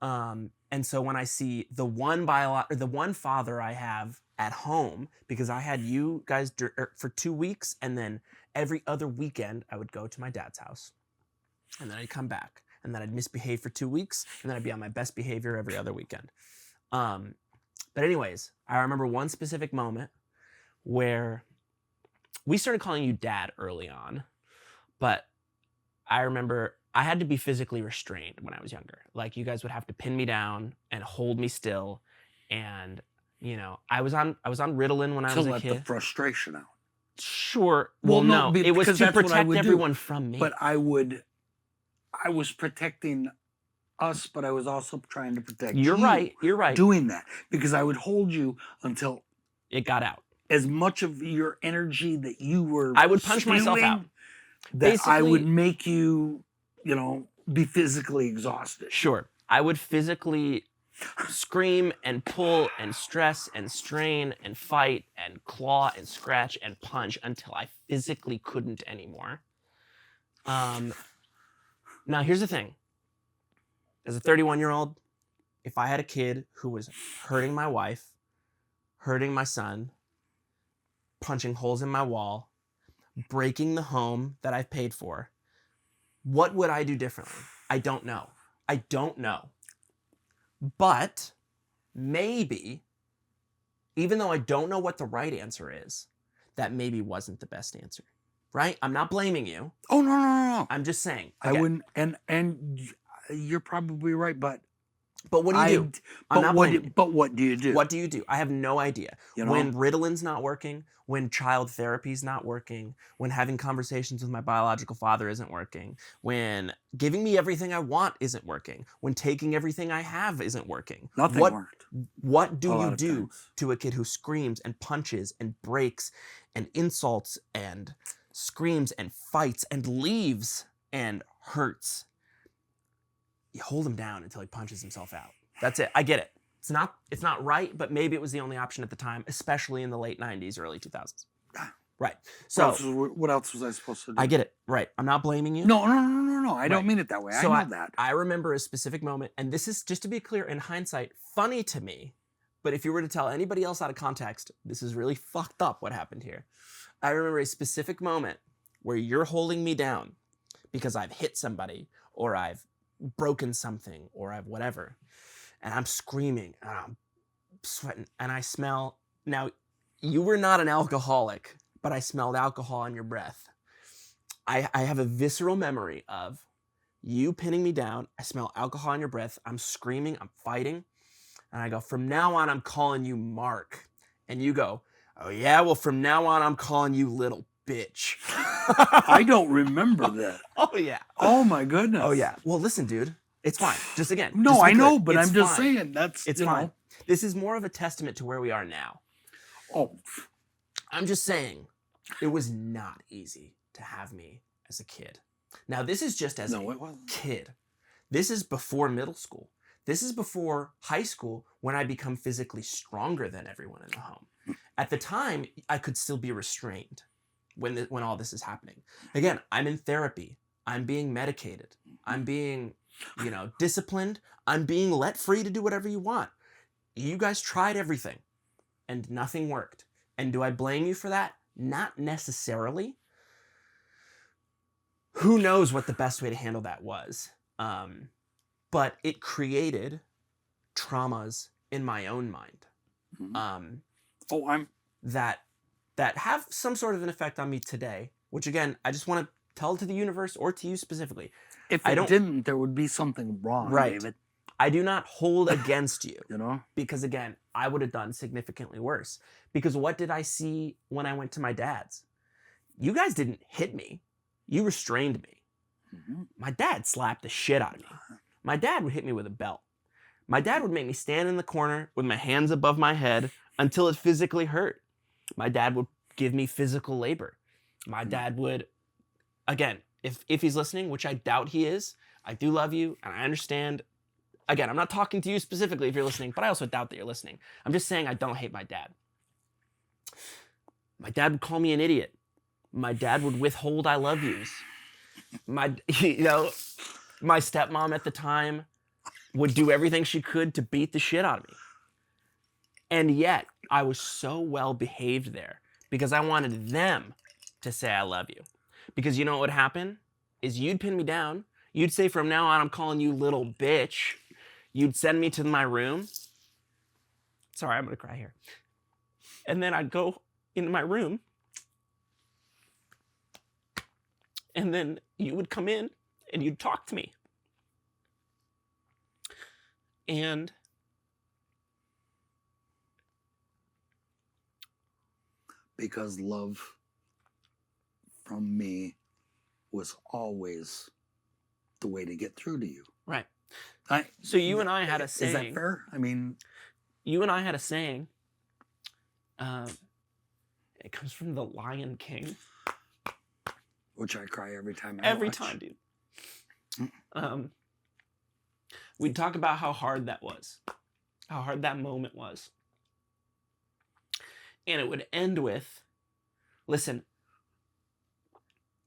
And so when I see the one father I have at home, because I had you guys for 2 weeks, and then every other weekend I would go to my dad's house, and then I'd come back, and then I'd misbehave for 2 weeks, and then I'd be on my best behavior every other weekend. But anyways, I remember one specific moment where we started calling you dad early on, but I remember I had to be physically restrained when I was younger. Like, you guys would have to pin me down and hold me still. And, I was on Ritalin when I was a kid. To let the frustration out. Sure. Well, no, it was to protect everyone from me. But I was protecting us, but I was also trying to protect you. You're right. Doing that. Because I would hold you until it got out. as much of your energy that you were I would punch myself out. That I would make you, be physically exhausted. Sure. I would physically scream and pull and stress and strain and fight and claw and scratch and punch until I physically couldn't anymore. Now, here's the thing. As a 31-year-old, if I had a kid who was hurting my wife, hurting my son, punching holes in my wall, breaking the home that I've paid for, what would I do differently? I don't know. I don't know. But maybe, even though I don't know what the right answer is, that maybe wasn't the best answer. Right? I'm not blaming you. Oh, no. I'm just saying. Again, I wouldn't, and you're probably right, but what do you do? I'm not blaming you. But what do you do? What do you do? I have no idea. When Ritalin's not working, when child therapy's not working, when having conversations with my biological father isn't working, when giving me everything I want isn't working, when taking everything I have isn't working. Nothing worked. What do you do to a kid who screams and punches and breaks and insults and screams and fights and leaves and hurts? You hold him down until he punches himself out. That's it. I get it. It's not right, but maybe it was the only option at the time, especially in the late 90s, early 2000s. Right. So what else was I supposed to do? I get it. Right. I'm not blaming you. No. I don't mean it that way. So I know that. I remember a specific moment, and this is, just to be clear, in hindsight, funny to me, but if you were to tell anybody else out of context, this is really fucked up what happened here. I remember a specific moment where you're holding me down because I've hit somebody or I've broken something or I've whatever, and I'm screaming and I'm sweating and I smell. Now, you were not an alcoholic, but I smelled alcohol on your breath. I have a visceral memory of you pinning me down. I smell alcohol on your breath. I'm screaming, I'm fighting, and I go, from now on, I'm calling you Mark. And you go, oh yeah, well, from now on, I'm calling you little bitch. I don't remember that. Oh, yeah. Oh, my goodness. Oh, yeah. Well, listen, dude. It's fine. Just again. No, just I know, clear. but It's I'm just fine. saying It's fine. This is more of a testament to where we are now. Oh. I'm just saying, it was not easy to have me as a kid. Now, this is just as a kid. This is before middle school. This is before high school, when I become physically stronger than everyone in the home. At the time, I could still be restrained when all this is happening. Again, I'm in therapy. I'm being medicated. I'm being, disciplined. I'm being let free to do whatever you want. You guys tried everything, and nothing worked. And do I blame you for that? Not necessarily. Who knows what the best way to handle that was? But it created traumas in my own mind. That have some sort of an effect on me today, which again, I just want to tell to the universe or to you specifically. If it didn't, there would be something wrong, right. David. I do not hold against you. You Because again, I would have done significantly worse. Because what did I see when I went to my dad's? You guys didn't hit me. You restrained me. Mm-hmm. My dad slapped the shit out of me. My dad would hit me with a belt. My dad would make me stand in the corner with my hands above my head until it physically hurt. My dad would give me physical labor. My dad would, again, if he's listening, which I doubt he is, I do love you and I understand. Again, I'm not talking to you specifically if you're listening, but I also doubt that you're listening. I'm just saying I don't hate my dad. My dad would call me an idiot. My dad would withhold I love yous. My stepmom at the time would do everything she could to beat the shit out of me. And yet, I was so well behaved there because I wanted them to say I love you. Because you know what would happen? Is you'd pin me down. You'd say, from now on, I'm calling you little bitch. You'd send me to my room. Sorry, I'm going to cry here. And then I'd go into my room. And then you would come in and you'd talk to me. And because love from me was always the way to get through to you. Right. So you and I had a saying. Is that fair? I mean, you and I had a saying. It comes from The Lion King. Which I cry every time Every time, dude. We'd talk about how hard that was. How hard that moment was. And it would end with, listen,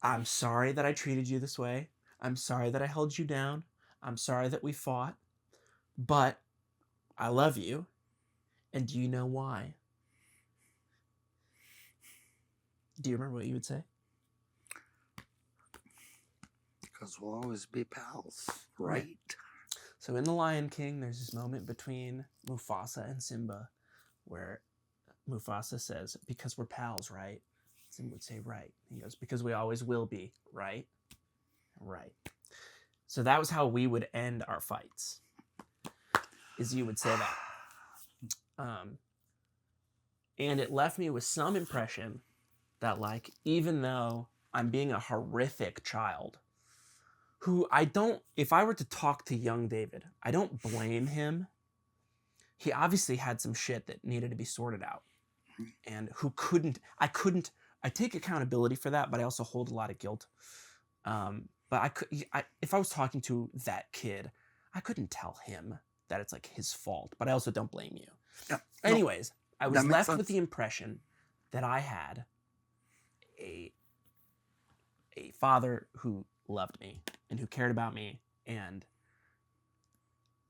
I'm sorry that I treated you this way. I'm sorry that I held you down. I'm sorry that we fought. But I love you. And do you know why? Do you remember what you would say? Because we'll always be pals, right? So in The Lion King, there's this moment between Mufasa and Simba where Mufasa says, because we're pals, right? Simba would say, right. He goes, because we always will be, right? Right. So that was how we would end our fights, is you would say that. And it left me with some impression that, like, even though I'm being a horrific child, who if I were to talk to young David, I don't blame him. He obviously had some shit that needed to be sorted out. And I take accountability for that, but I also hold a lot of guilt. But if I was talking to that kid, I couldn't tell him that it's like his fault, but I also don't blame you. Yeah, Anyways, I was left sense. with the impression that I had a father who loved me and who cared about me, and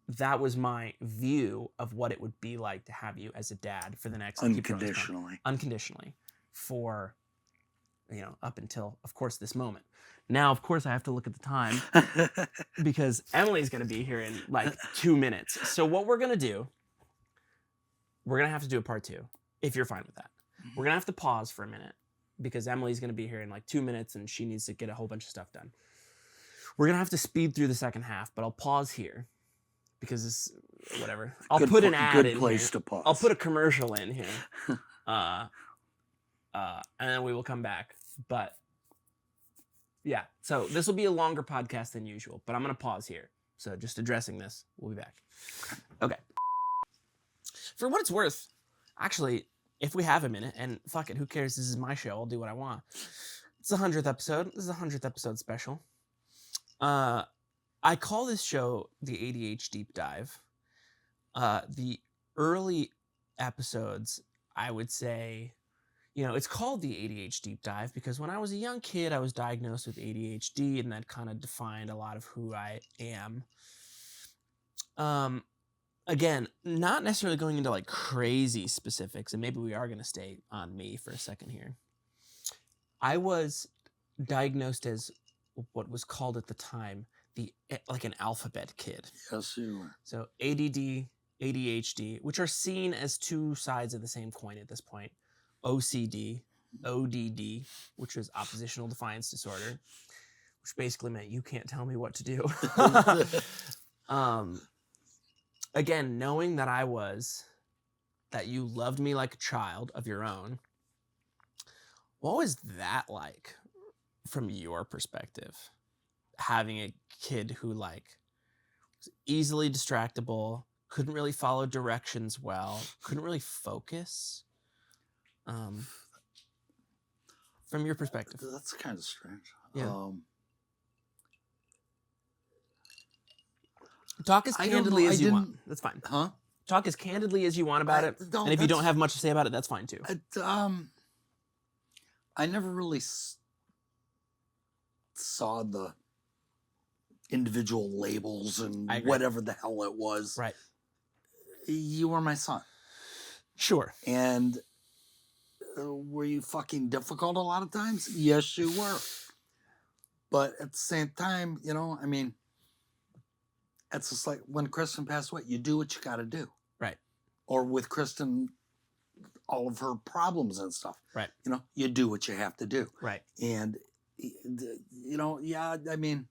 that was my view of what it would be like to have you as a dad for the next unconditionally for up until, of course, this moment. Now, of course, I have to look at the time because Emily's going to be here in like 2 minutes. So what we're going to do, we're going to have to do a part 2 if you're fine with that. We're going to have to pause for a minute because Emily's going to be here in like 2 minutes and she needs to get a whole bunch of stuff done. We're going to have to speed through the second half, but I'll pause here because this, whatever. I'll put an ad in here. To pause. I'll put a commercial in here. And then we will come back. But yeah, so this will be a longer podcast than usual, but I'm going to pause here. So just addressing this. We'll be back. Okay. For what it's worth, actually, if we have a minute, and fuck it, who cares? This is my show. I'll do what I want. It's the 100th episode. This is the 100th episode special. I call this show the A.D.H.Deep-Dive. The early episodes, I would say, it's called the A.D.H.Deep-Dive because when I was a young kid, I was diagnosed with ADHD, and that kind of defined a lot of who I am. Again, not necessarily going into like crazy specifics, and maybe we are going to stay on me for a second here. I was diagnosed as what was called at the time like an alphabet kid. Yes, you were. So ADD, ADHD, which are seen as two sides of the same coin at this point. OCD, ODD, which was oppositional defiance disorder, which basically meant you can't tell me what to do. Again, knowing that you loved me like a child of your own, what was that like from your perspective? Having a kid who like was easily distractible, couldn't really follow directions well, couldn't really focus. From your perspective. That's kind of strange. Yeah. Talk as candidly as you want. That's fine. Huh? Talk as candidly as you want about it. And if you don't have much to say about it, that's fine too. I never really saw the individual labels and whatever the hell it was. Right. You were my son. Sure. And were you fucking difficult a lot of times? Yes, you were. But at the same time, I mean, it's just like when Kristen passed away, you do what you got to do. Right. Or with Kristen, all of her problems and stuff. Right. You do what you have to do. Right. And, yeah, I mean,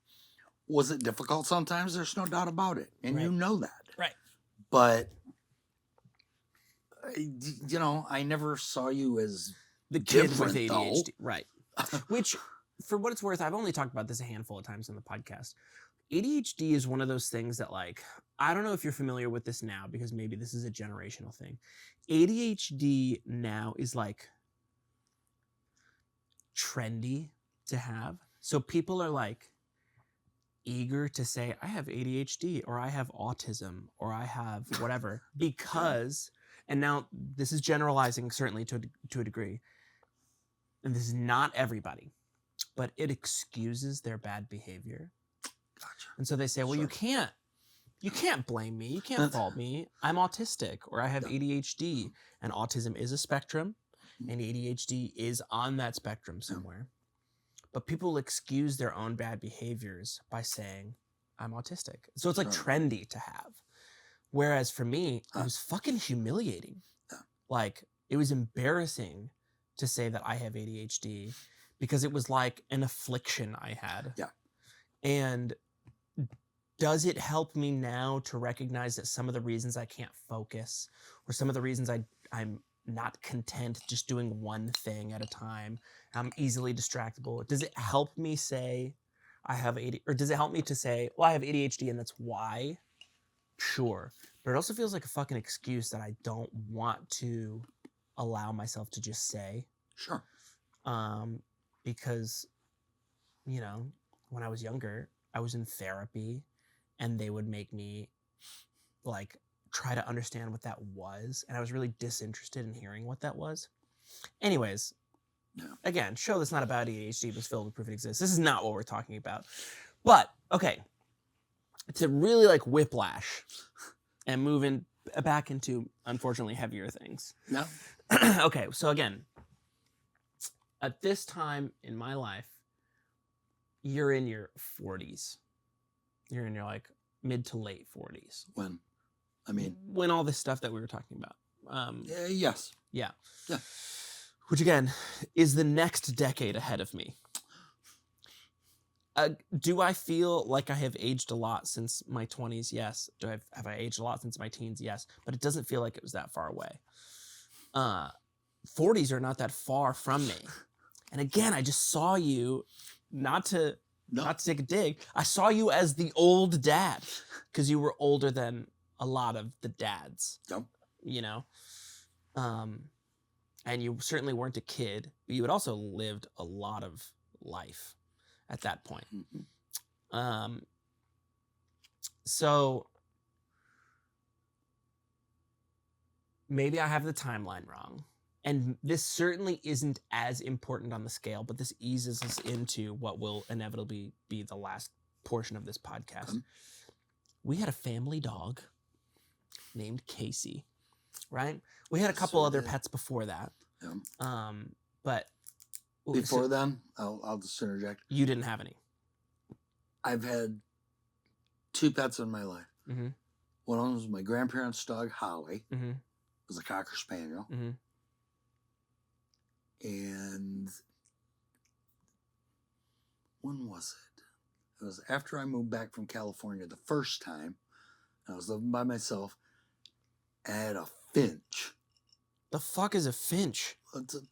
was it difficult sometimes? There's no doubt about it. And you know that. Right. But, I never saw you as the kid with ADHD. Though. Right. Which, for what it's worth, I've only talked about this a handful of times on the podcast. ADHD is one of those things that, like, I don't know if you're familiar with this now because maybe this is a generational thing. ADHD now is like trendy to have. So people are like eager to say, I have ADHD or I have autism or I have whatever, because, and now this is generalizing certainly to a degree, and this is not everybody, but it excuses their bad behavior. Gotcha. And so they say, well, you can't blame me. You can't fault me. I'm autistic or I have ADHD, and autism is a spectrum and ADHD is on that spectrum somewhere. But people excuse their own bad behaviors by saying, I'm autistic. So it's like trendy to have. Whereas for me, it was fucking humiliating. Like, it was embarrassing to say that I have ADHD because it was like an affliction I had. Yeah. And does it help me now to recognize that some of the reasons I can't focus, or some of the reasons I'm not content just doing one thing at a time, I'm easily distractible, does it help me say I have ADHD, or does it help me to say, well, I have ADHD and that's why? Sure. But it also feels like a fucking excuse that I don't want to allow myself to just say. Sure. Because, you know, when I was younger, I was in therapy and they would make me like try to understand what that was. And I was really disinterested in hearing what that was. Anyways, again, show that's not about ADHD, but filled with proof it exists. This is not what we're talking about. But, okay, to really like whiplash and move in back into, unfortunately, heavier things. No. Okay, so again, at this time in my life, you're in your 40s. You're in your like mid to late 40s. When? I mean, when all this stuff that we were talking about. Yes. Yeah. Yeah. Which again is the next decade ahead of me. Do I feel like I have aged a lot since my 20s? Yes. Have I aged a lot since my teens? Yes. But it doesn't feel like it was that far away. 40s are not that far from me. And again, I just saw you, not to take a dig, I saw you as the old dad because you were older than a lot of the dads. Yep. You know? And you certainly weren't a kid, but you had also lived a lot of life at that point. Mm-hmm. So maybe I have the timeline wrong. And this certainly isn't as important on the scale, but this eases us into what will inevitably be the last portion of this podcast. Okay. We had a family dog named Casey, right? We had a couple other pets before that. Yeah. But before then, I'll just interject. You didn't have any. I've had 2 pets in my life. Mm-hmm. One of them was my grandparents' dog, Holly. Mm-hmm. It was a Cocker Spaniel. Mm-hmm. And when was it? It was after I moved back from California the first time. I was living by myself. I had a finch. The fuck is a finch?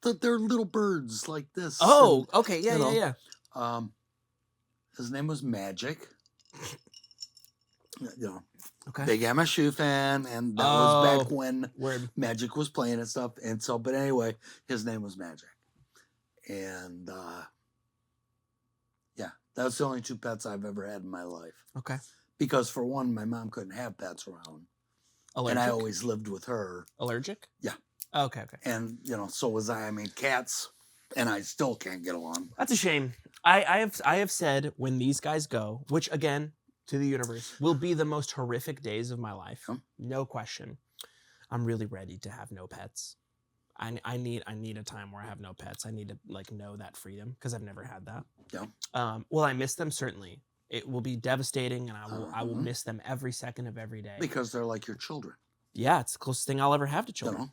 They're little birds like this. Oh, and, okay. Yeah. His name was Magic. You know, okay. Big MSU fan, and that was back when Magic was playing and stuff. And so, but anyway, his name was Magic. And yeah, that's the only 2 pets I've ever had in my life. Okay. Because for one, my mom couldn't have pets around. Allergic? And I always lived with her. Allergic? Yeah. Okay. And, you know, so was I. I mean, cats and I still can't get along. That's a shame. I have said when these guys go, which again, to the universe, will be the most horrific days of my life. Huh? No question. I'm really ready to have no pets. I need a time where I have no pets. I need to like know that freedom because I've never had that. Yeah. Will I miss them? Certainly. It will be devastating, and I will miss them every second of every day. Because they're like your children. Yeah, it's the closest thing I'll ever have to children. You know?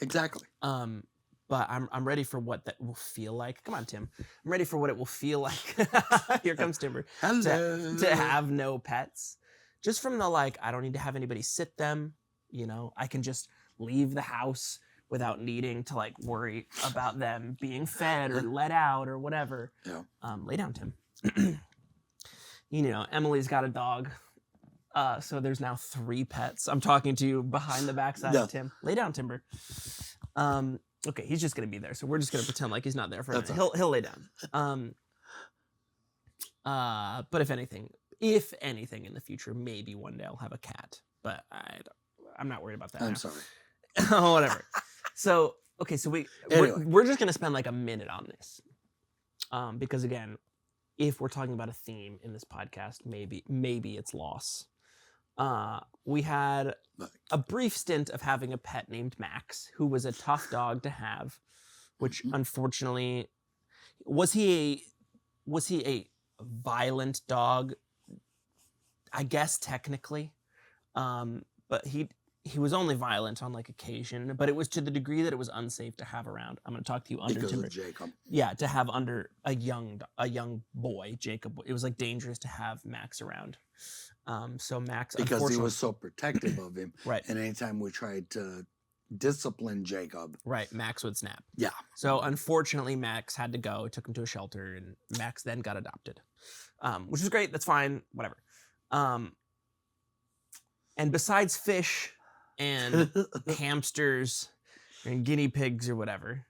Exactly. But I'm ready for what that will feel like. Come on, Tim. I'm ready for what it will feel like. Here comes Timber. Hello. To have no pets. Just from the like, I don't need to have anybody sit them. You know, I can just leave the house without needing to like worry about them being fed or let out or whatever. Yeah. Lay down, Tim. You know, Emily's got a dog. So there's now 3 pets. I'm talking to you behind the backside of Tim. Lay down, Timber. Okay, he's just gonna be there, so we're just gonna pretend like he's not there for a That's minute. He'll lay down. But if anything in the future, maybe one day I'll have a cat. But I'm not worried about that. I'm now. sorry. Oh, whatever. So okay, so Anyway. we're just gonna spend like a minute on this, because again, if we're talking about a theme in this podcast, maybe it's loss. We had a brief stint of having a pet named Max, who was a tough dog to have, which unfortunately, was he a violent dog? I guess technically, but he was only violent on like occasion, but it was to the degree that it was unsafe to have around. I'm going to talk to you under because timber. of Jacob. Yeah, to have under a young boy, Jacob. It was like dangerous to have Max around. So Max, because he was so protective of him, right? And anytime we tried to discipline Jacob, right, Max would snap. Yeah. So unfortunately, Max had to go. Took him to a shelter, and Max then got adopted, which is great. That's fine. Whatever. And besides fish and hamsters and guinea pigs or whatever,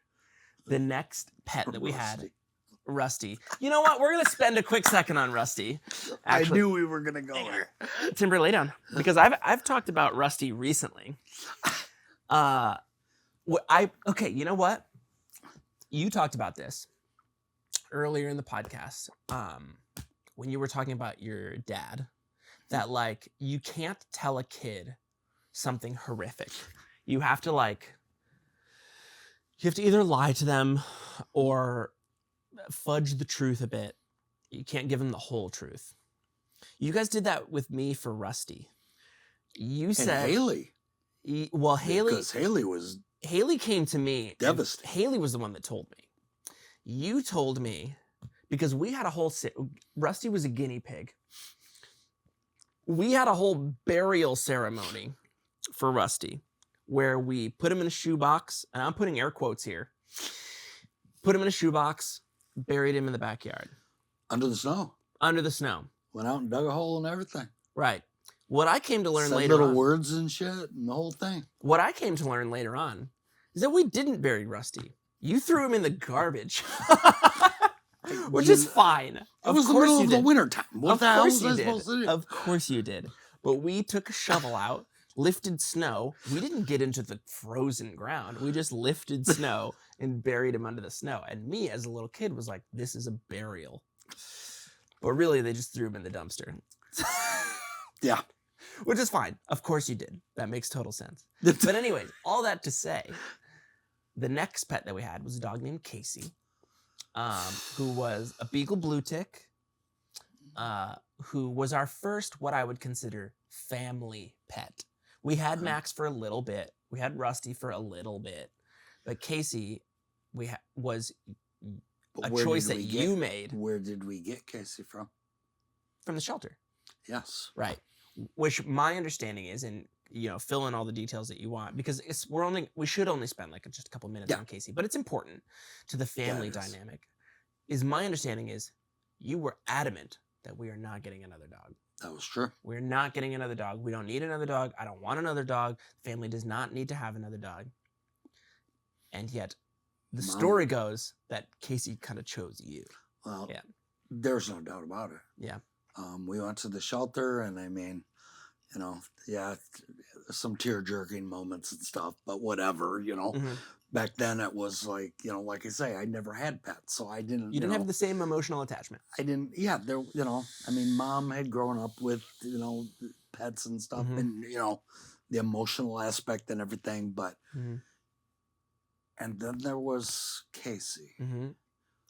the next pet that we had, Rusty. You know what? We're going to spend a quick second on Rusty. Actually, I knew we were going to go there. Timber, lay down. Because I've talked about Rusty recently. Okay, you know what? You talked about this earlier in the podcast, when you were talking about your dad, that like you can't tell a kid something horrific. You have to either lie to them or fudge the truth a bit. You can't give them the whole truth. You guys did that with me for Rusty. You said Haley. Well, Haley, because Haley came to me. Devastated. Haley was the one that told me. You told me because we had a whole Rusty was a guinea pig. We had a whole burial ceremony for Rusty where we put him in a shoebox, and I'm putting air quotes here. Put him in a shoebox, buried him in the backyard. Under the snow. Under the snow. Went out and dug a hole and everything. Right. What I came to learn Said later little on, words and shit and the whole thing. What I came to learn later on is that we didn't bury Rusty. You threw him in the garbage. Which is fine. It was the middle of the winter time. What the hell was I supposed to do? Of course you did. But we took a shovel out, lifted snow. We didn't get into the frozen ground. We just lifted snow and buried him under the snow. And me, as a little kid, was like, this is a burial. But really, they just threw him in the dumpster. Yeah. Which is fine. Of course you did. That makes total sense. But anyways, all that to say, the next pet that we had was a dog named Casey, who was a Beagle Blue Tick, who was our first, what I would consider, family pet. We had Max for a little bit. We had Rusty for a little bit. But Casey was a choice that you made. Where did we get Casey from? From the shelter. Yes. Right. Which my understanding is, and fill in all the details that you want, because we should only spend like just a couple minutes on Casey, but it's important to the family dynamic. Is my understanding is you were adamant that we are not getting another dog. That was true. We're not getting another dog. We don't need another dog. I don't want another dog. The family does not need to have another dog. And yet, the story goes that Casey kind of chose you. Well, there's no doubt about it. Yeah. We went to the shelter, and I mean, some tear-jerking moments and stuff, but whatever, Mm-hmm. Back then it was like, like I say, I never had pets, so I didn't. You didn't have the same emotional attachment. I didn't. Yeah, I mean, Mom had grown up with, pets and stuff, and the emotional aspect and everything, but. Mm-hmm. And then there was Casey, who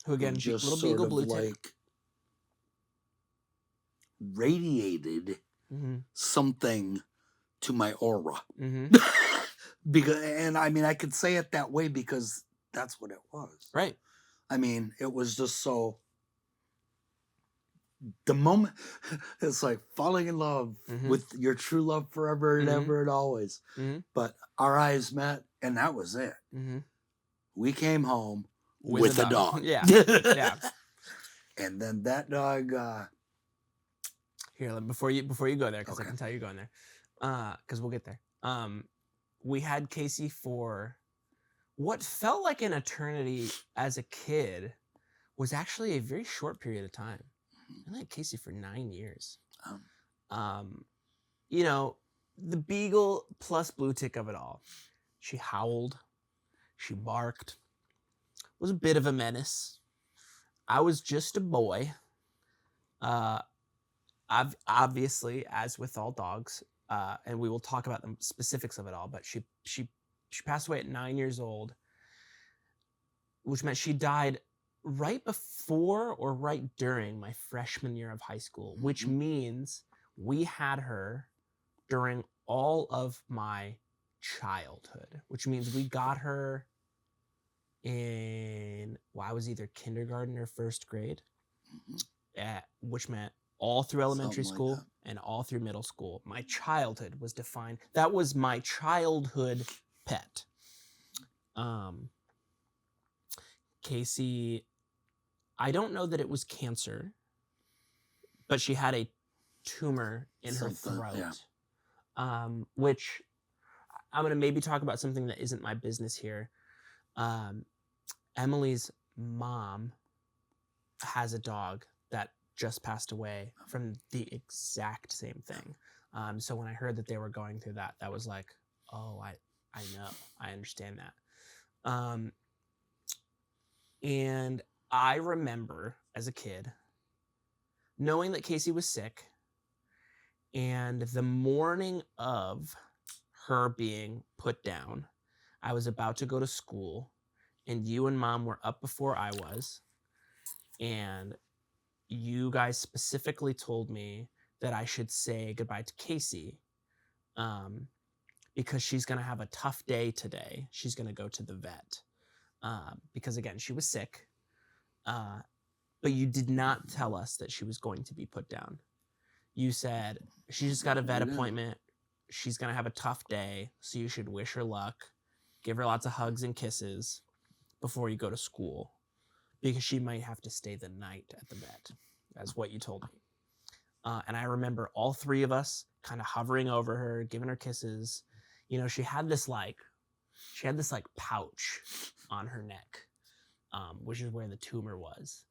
again, just little sort Beagle of Blue Tick. like radiated something to my aura. Because, I mean, I could say it that way because that's what it was. Right. I mean, it was just so. The moment, it's like falling in love with your true love forever and ever and always. But our eyes met, and that was it. We came home with a dog. Yeah. Yeah. And then that dog. Here, before you go there, because I can tell you're going there, because we'll get there. We had Casey for what felt like an eternity as a kid was actually a very short period of time. I had Casey for 9 years. You know, the beagle plus blue tick of it all. She howled. She barked. Was a bit of a menace. I was just a boy. Obviously, as with all dogs, and we will talk about the specifics of it all, but she passed away at 9 years old, which meant she died right before or right during my freshman year of high school, which means we had her during all of my childhood, which means we got her in, well, I was either kindergarten or first grade, which meant all through elementary school and all through middle school. My childhood was defined. That was my childhood pet. Casey, I don't know that it was cancer, but she had a tumor in her throat, which I'm going to maybe talk about something that isn't my business here. Emily's mom has a dog that just passed away from the exact same thing. So when I heard that they were going through that, that was like, oh, I know, I understand that. And I remember as a kid knowing that Casey was sick, and the morning of her being put down, I was about to go to school, and you and Mom were up before I was, and you guys specifically told me that I should say goodbye to Casey, because she's going to have a tough day today. She's going to go to the vet, because, again, she was sick, but you did not tell us that she was going to be put down. You said, she just got a vet appointment. She's going to have a tough day, so you should wish her luck, give her lots of hugs and kisses before you go to school, because she might have to stay the night at the vet. That's what you told me. And I remember all three of us kind of hovering over her, giving her kisses. You know, she had this pouch on her neck, which is where the tumor was.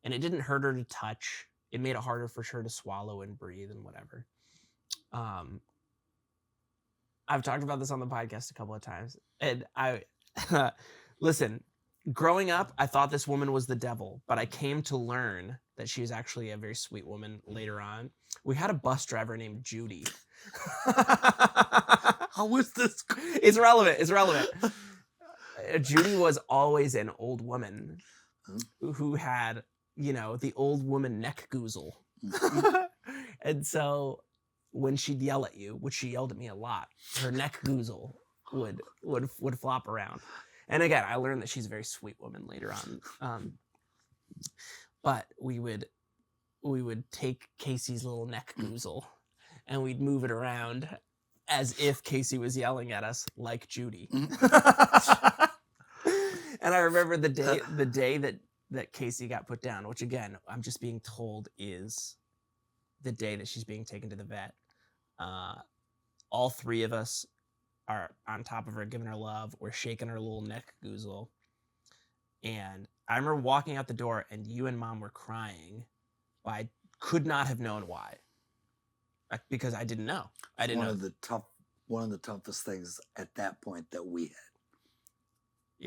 And it didn't hurt her to touch. It made it harder for her to swallow and breathe and whatever. I've talked about this on the podcast a couple of times. And listen, growing up, I thought this woman was the devil, but I came to learn that she was actually a very sweet woman later on. We had a bus driver named Judy. How was this? It's relevant. Judy was always an old woman who had, you know, the old woman neck goozle. And so when she'd yell at you, which she yelled at me a lot, her neck goozle would flop around. And again, I learned that she's a very sweet woman later on. But we would take Casey's little neck goozle and we'd move it around as if Casey was yelling at us like Judy. And I remember the day that Casey got put down, which again, I'm just being told is the day that she's being taken to the vet. All three of us are on top of her, giving her love. We're shaking her little neck goozle. And I remember walking out the door and you and Mom were crying, but I could not have known why. Because I didn't know. I didn't know. One of the toughest things at that point that we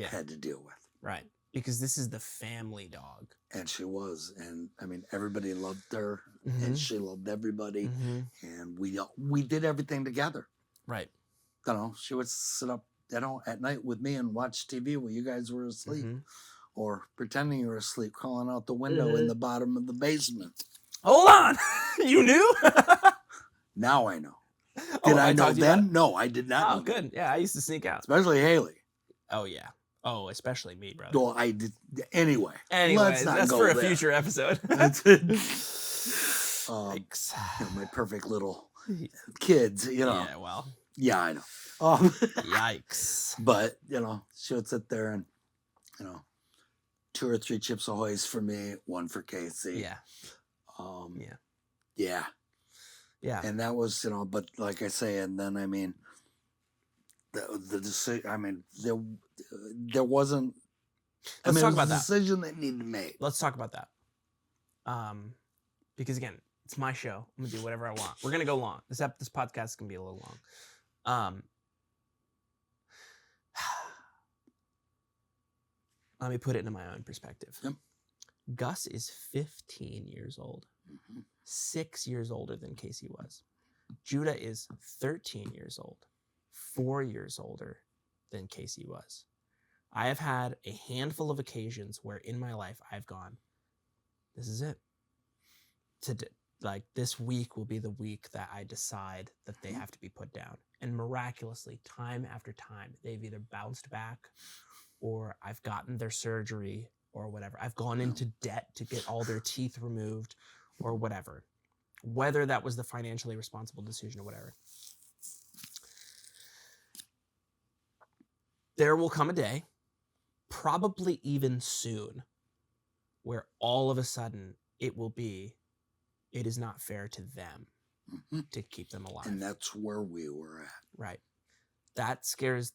had to deal with. Right. Because this is the family dog. And she was. And I mean, everybody loved her and she loved everybody. And we did everything together. Right. You know, she would sit up, you know, at night with me and watch TV while you guys were asleep. Or pretending you were asleep, crawling out the window in the bottom of the basement. Hold on. You knew? Now I know. Did I know then? No, I did not know. Oh, good. Yeah, I used to sneak out. Especially Haley. Oh, yeah. Oh, especially me, brother. Well, I did. Anyway. Let's not that's go for a future episode. That's it. Yikes. You know, my perfect little kids, you know. Yeah, well. Yeah, I know. Yikes. But, you know, she would sit there and, you know, 2 or 3 Chips Ahoy's for me, 1 for Casey. Yeah. Yeah. And that was, you know, but like I say, and then, I mean, the decision. I mean, there wasn't. Let's it talk was about a that. decision that needed to be made. Let's talk about that. Because again, it's my show. I'm gonna do whatever I want. We're gonna go long. This podcast is gonna be a little long. Let me put it into my own perspective. Yep. Gus is 15 years old, 6 years older than Casey was. Judah is 13 years old, 4 years older than Casey was. I have had a handful of occasions where in my life I've gone, this is it. Like this week will be the week that I decide that they have to be put down. And miraculously, time after time, they've either bounced back or I've gotten their surgery or whatever. I've gone into debt to get all their teeth removed or whatever. Whether that was the financially responsible decision or whatever. There will come a day, probably even soon, where all of a sudden it is not fair to them to keep them alive. And that's where we were at. Right. That scares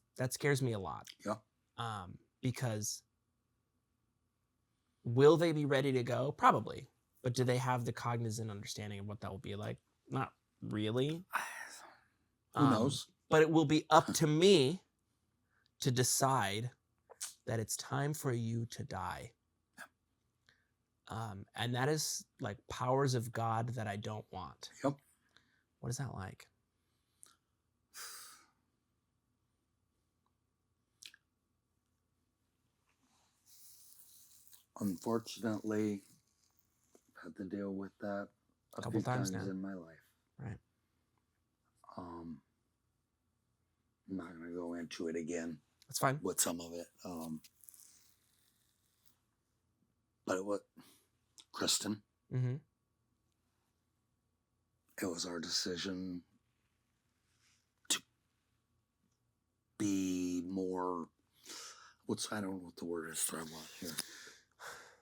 me a lot. Yep. Because will they be ready to go? Probably. But do they have the cognizant understanding of what that will be like? Not really. Who knows? But it will be up to me to decide that it's time for you to die. And that is like powers of God that I don't want. Yep. What is that like? Unfortunately, I've had to deal with that a couple few times times now. in my life. Right. I'm not going to go into it again. That's fine. With some of it. But it was Kristen. Mm-hmm. It was our decision to be more, I don't know what the word is that I want here.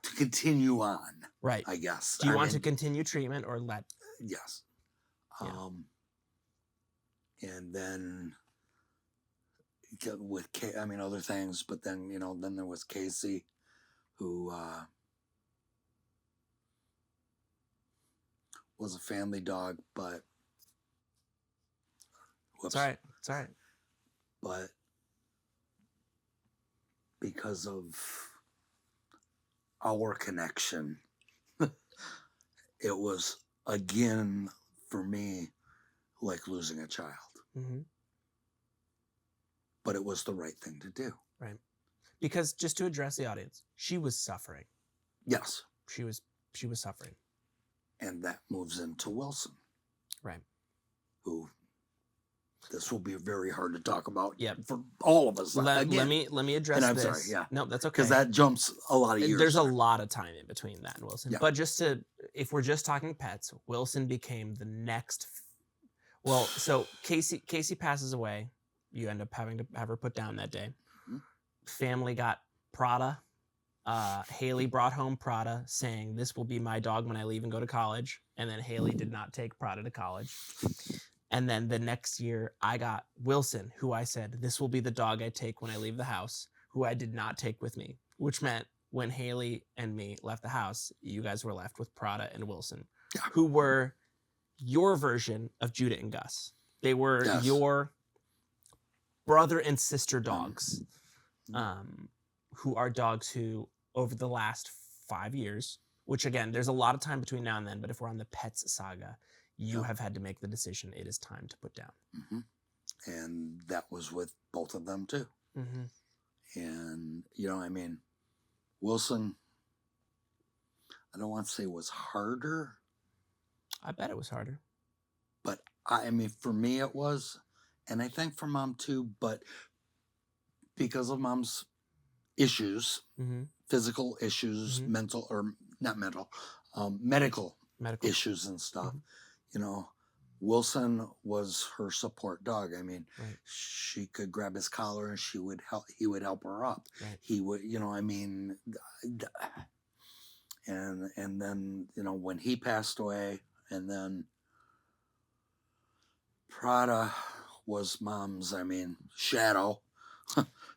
To continue on. Right. I guess. Do you want to continue treatment or let? Yes. Yeah. And then with other things, but then, then there was Casey, who was a family dog, but whoops. It's all right. But because of our connection, it was again for me like losing a child. Mm-hmm. But it was the right thing to do. Right. Because just to address the audience, she was suffering. Yes. She was suffering. And that moves into Wilson. Right. Who this will be very hard to talk about for all of us. Let me address and I'm this. Sorry, yeah. No, that's okay. Because that jumps a lot of years. There's a lot of time in between that and Wilson. Yeah. But if we're just talking pets, Wilson became the next. Well, so Casey passes away. You end up having to have her put down that day. Mm-hmm. Family got Prada. Haley brought home Prada, saying, "This will be my dog when I leave and go to college." And then Haley did not take Prada to college. And then the next year, I got Wilson, who I said, "This will be the dog I take when I leave the house," who I did not take with me, which meant when Haley and me left the house, you guys were left with Prada and Wilson, who were your version of Judah and Gus. They were your brother and sister dogs, who are dogs who, over the last 5 years, which again, there's a lot of time between now and then, but if we're on the pets saga, you have had to make the decision it is time to put down. Mm-hmm. And that was with both of them too. Mm-hmm. And, Wilson, I don't want to say was harder. I bet it was harder. But, for me it was, and I think for Mom too, but because of Mom's issues, physical issues, mental, or not mental, medical issues and stuff, Wilson was her support dog. She could grab his collar and he would help her up. Right. He would, and then, when he passed away, and then Prada was Mom's, shadow.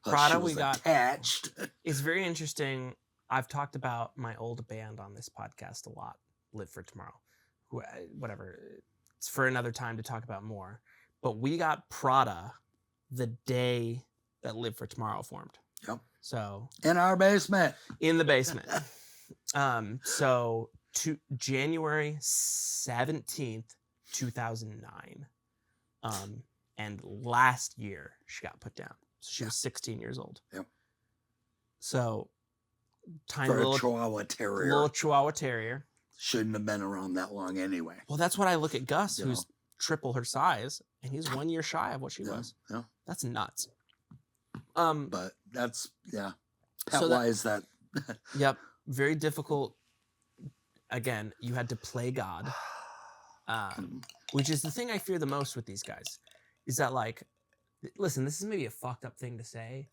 Prada, she was we got attached. It's very interesting. I've talked about my old band on this podcast a lot, Live for Tomorrow. Whatever. It's for another time to talk about more. But we got Prada the day that Live for Tomorrow formed. Yep. So in our basement. In the basement. So to January 17th, 2009. And last year she got put down. So she was 16 years old. Yep. So tiny For little Chihuahua Terrier. Shouldn't have been around that long anyway. Well, that's what I look at Gus, who's triple her size, and he's 1 year shy of what she was. Yeah. That's nuts. But that's pet-wise that. Yep. Very difficult. Again, you had to play God, which is the thing I fear the most with these guys. Is that like, listen, this is maybe a fucked up thing to say.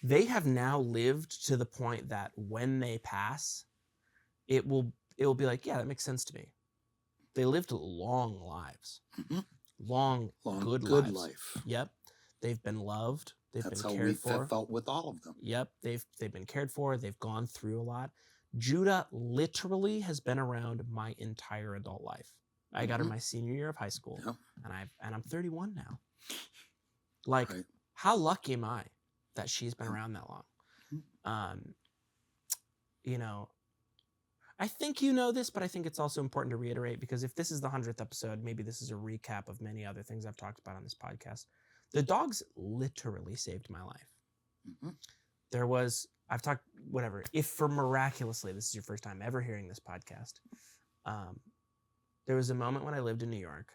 They have now lived to the point that when they pass, it will be like, yeah, that makes sense to me. They lived long lives. Mm-hmm. Long, good lives. Life. Yep. They've been loved. They've That's been how cared for. Felt with all of them. Yep. They've been cared for. They've gone through a lot. Judah literally has been around my entire adult life. I got her my senior year of high school, and I'm 31 now. Like, how lucky am I that she's been around that long? You know, I think you know this, but I think it's also important to reiterate, because if this is the 100th episode, maybe this is a recap of many other things I've talked about on this podcast. The dogs literally saved my life. Mm-hmm. I've talked, whatever, if for miraculously this is your first time ever hearing this podcast, there was a moment when I lived in New York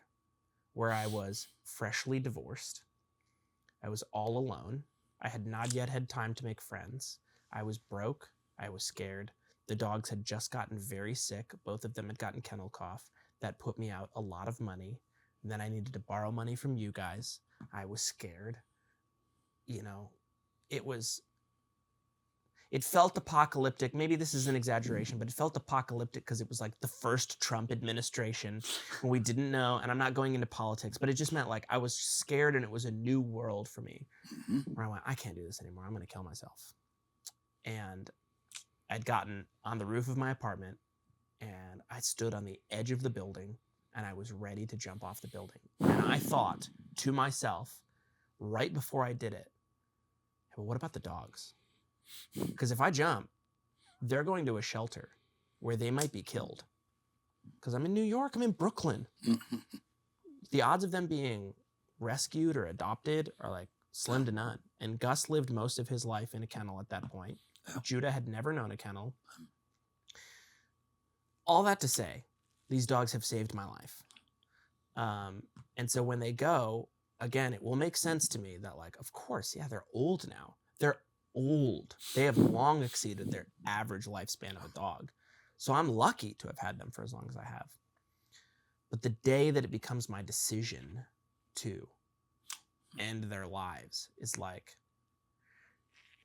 where I was freshly divorced. I was all alone. I had not yet had time to make friends. I was broke. I was scared. The dogs had just gotten very sick. Both of them had gotten kennel cough. That put me out a lot of money. And then I needed to borrow money from you guys. I was scared. You know, it felt apocalyptic. Maybe this is an exaggeration, but it felt apocalyptic because it was like the first Trump administration when we didn't know. And I'm not going into politics, but it just meant like I was scared and it was a new world for me, where I went, I can't do this anymore. I'm going to kill myself. And I'd gotten on the roof of my apartment and I stood on the edge of the building and I was ready to jump off the building. And I thought to myself, right before I did it, well, what about the dogs? Because if I jump, they're going to a shelter where they might be killed. Because I'm in New York, I'm in Brooklyn. The odds of them being rescued or adopted are like slim to none. And Gus lived most of his life in a kennel at that point. Judah had never known a kennel. All that to say, these dogs have saved my life. And so when they go, again, it will make sense to me that, like, of course, yeah, they're old now. They're old. They have long exceeded their average lifespan of a dog. So I'm lucky to have had them for as long as I have. But the day that it becomes my decision to end their lives is like,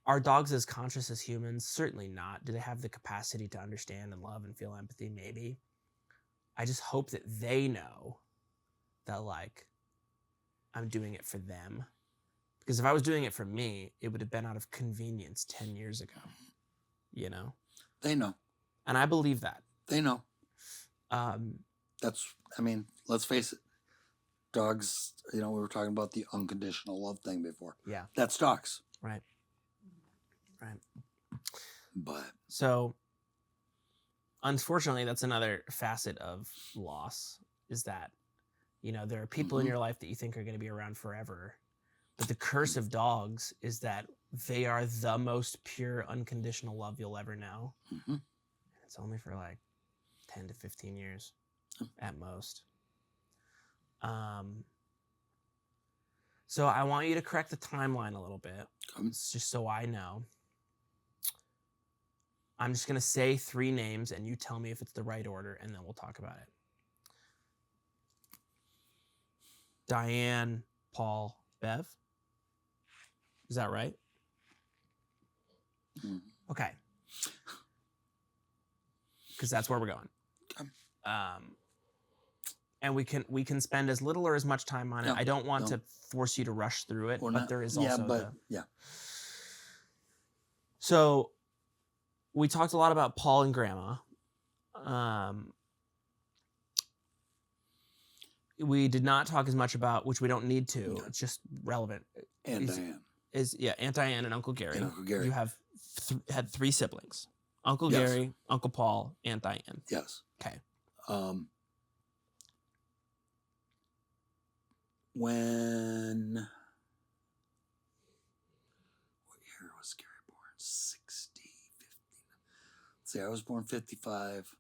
are dogs as conscious as humans? Certainly not. Do they have the capacity to understand and love and feel empathy? Maybe. I just hope that they know that, like, I'm doing it for them. Because if I was doing it for me, it would have been out of convenience 10 years ago. You know? They know. And I believe that. They know. Let's face it. Dogs, we were talking about the unconditional love thing before. Yeah. That's dogs. Right. But. So, unfortunately, that's another facet of loss, is that, there are people in your life that you think are going to be around forever. But the curse of dogs is that they are the most pure, unconditional love you'll ever know. Mm-hmm. It's only for like 10 to 15 years at most. So I want you to correct the timeline a little bit. It's just so I know. I'm just going to say 3 names and you tell me if it's the right order and then we'll talk about it. Diane, Paul, Bev. Is that right? Okay. Because that's where we're going. and we can spend as little or as much time on it. Yeah, I don't want no. to force you to rush through it, Or but not. there is Yeah, also but yeah. So we talked a lot about Paul and Grandma. We did not talk as much about, which we don't need to. Yeah. It's just relevant. And Diane. Aunt Diane and Uncle Gary. And Uncle Gary. You have had 3 siblings: Uncle Yes. Gary, Uncle Paul, Aunt Diane. Yes. Okay. When what year was Gary born? 60, 50. Let's see, I was born 55.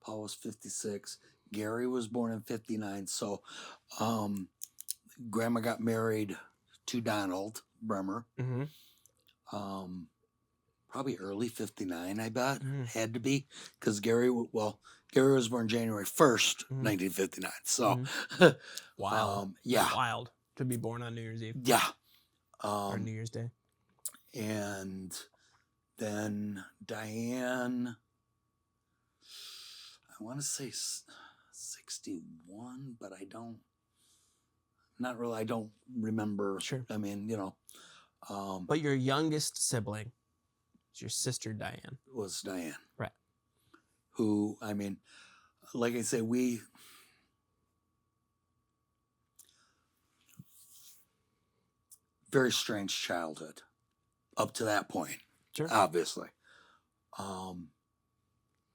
Paul was 56. Gary was born in 59. So Grandma got married to Donald Bremer. Mm-hmm. Probably early 59, I bet. Had to be. Because Gary was born January 1st, 1959. So, wild. Yeah. Wild to be born on New Year's Eve. Yeah. Or New Year's Day. And then Diane, I want to say 61, but I don't remember. Sure. I mean, but your youngest sibling is your sister Diane. Was Diane. Right. Who, I mean, like I say, very strange childhood up to that point. Sure. Obviously.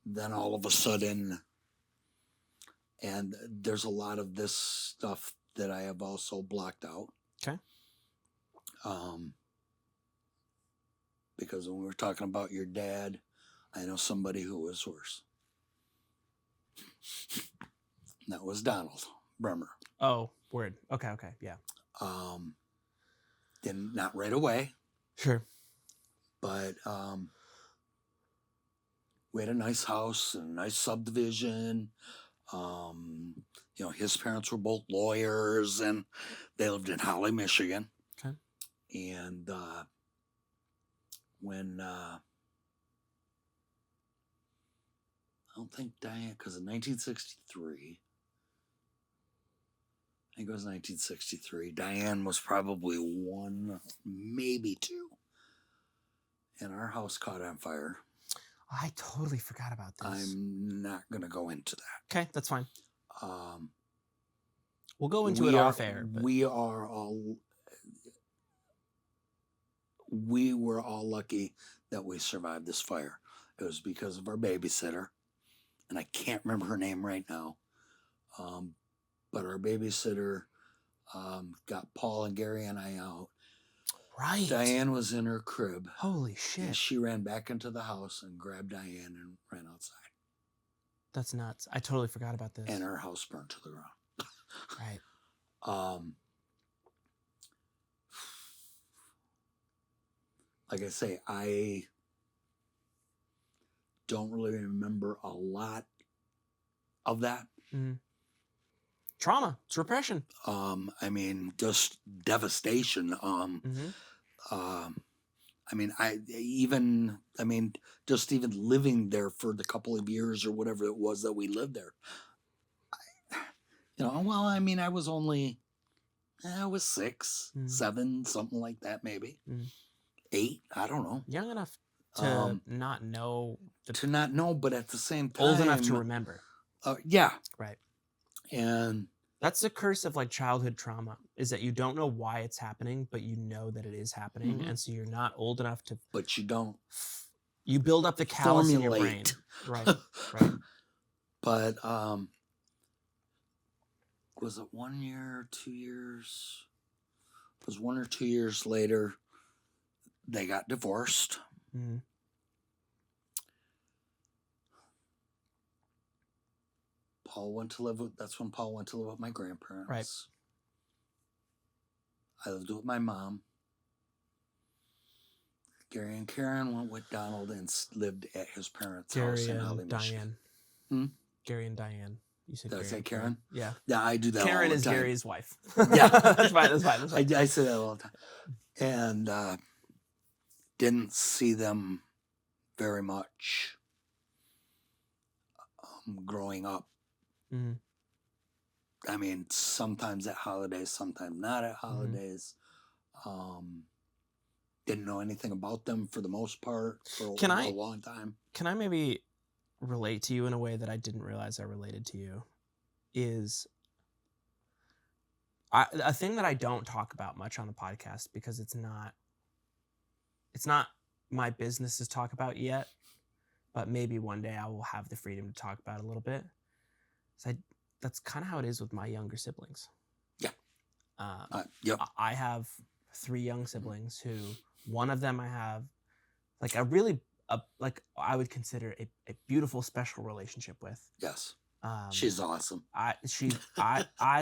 Then all of a sudden, and there's a lot of this stuff that I have also blocked out. Okay. Because when we were talking about your dad, I know somebody who was worse. That was Donald Bremer. Oh, word. Okay, yeah. Not right away. Sure. But we had a nice house and a nice subdivision. His parents were both lawyers, and they lived in Holly, Michigan. Okay. And when I don't think Diane, because in 1963, I think it was 1963, Diane was probably 1, maybe 2. And our house caught on fire. I totally forgot about this. I'm not going to go into that. Okay, that's fine. We'll go into it off air. But... We were all lucky that we survived this fire. It was because of our babysitter, and I can't remember her name right now. But our babysitter got Paul and Gary and I out. Right. Diane was in her crib. Holy shit. And she ran back into the house and grabbed Diane and ran outside. That's nuts. I totally forgot about this. And her house burned to the ground. Right. Like I say, I don't really remember a lot of that. Mm-hmm. Trauma. It's repression. I mean, just devastation. Just even living there for the couple of years or whatever it was that we lived there. I was 6, 7, something like that, maybe 8. I don't know. Young enough to not know. To not know, but at the same time, old enough to remember. Yeah. Right. And that's the curse of like childhood trauma, is that you don't know why it's happening, but you know that it is happening. And so you're not old enough to. But you don't. You build up the callus in your brain. Right. Right. But was it 1 year, 2 years? It was 1 or 2 years later, they got divorced. Mm-hmm. That's when Paul went to live with my grandparents. Right. I lived with my mom. Gary and Karen went with Donald and lived at his parents' house in Holly, Michigan. Gary and Diane. You said Did Gary I say Karen? Yeah. Yeah, I do that all the time. Karen is Gary's wife. Yeah. That's fine. I say that all the time. And didn't see them very much growing up. Mm-hmm. I mean, sometimes at holidays, sometimes not at holidays. Didn't know anything about them for the most part for a long time. Can I maybe relate to you in a way that I didn't realize I related to you? Is a thing that I don't talk about much on the podcast because it's not my business to talk about yet, but maybe one day I will have the freedom to talk about it a little bit. So that's kind of how it is with my younger siblings. Yeah. Yep. I have 3 young siblings who one of them I have like I would consider a beautiful, special relationship with. Yes. She's awesome. I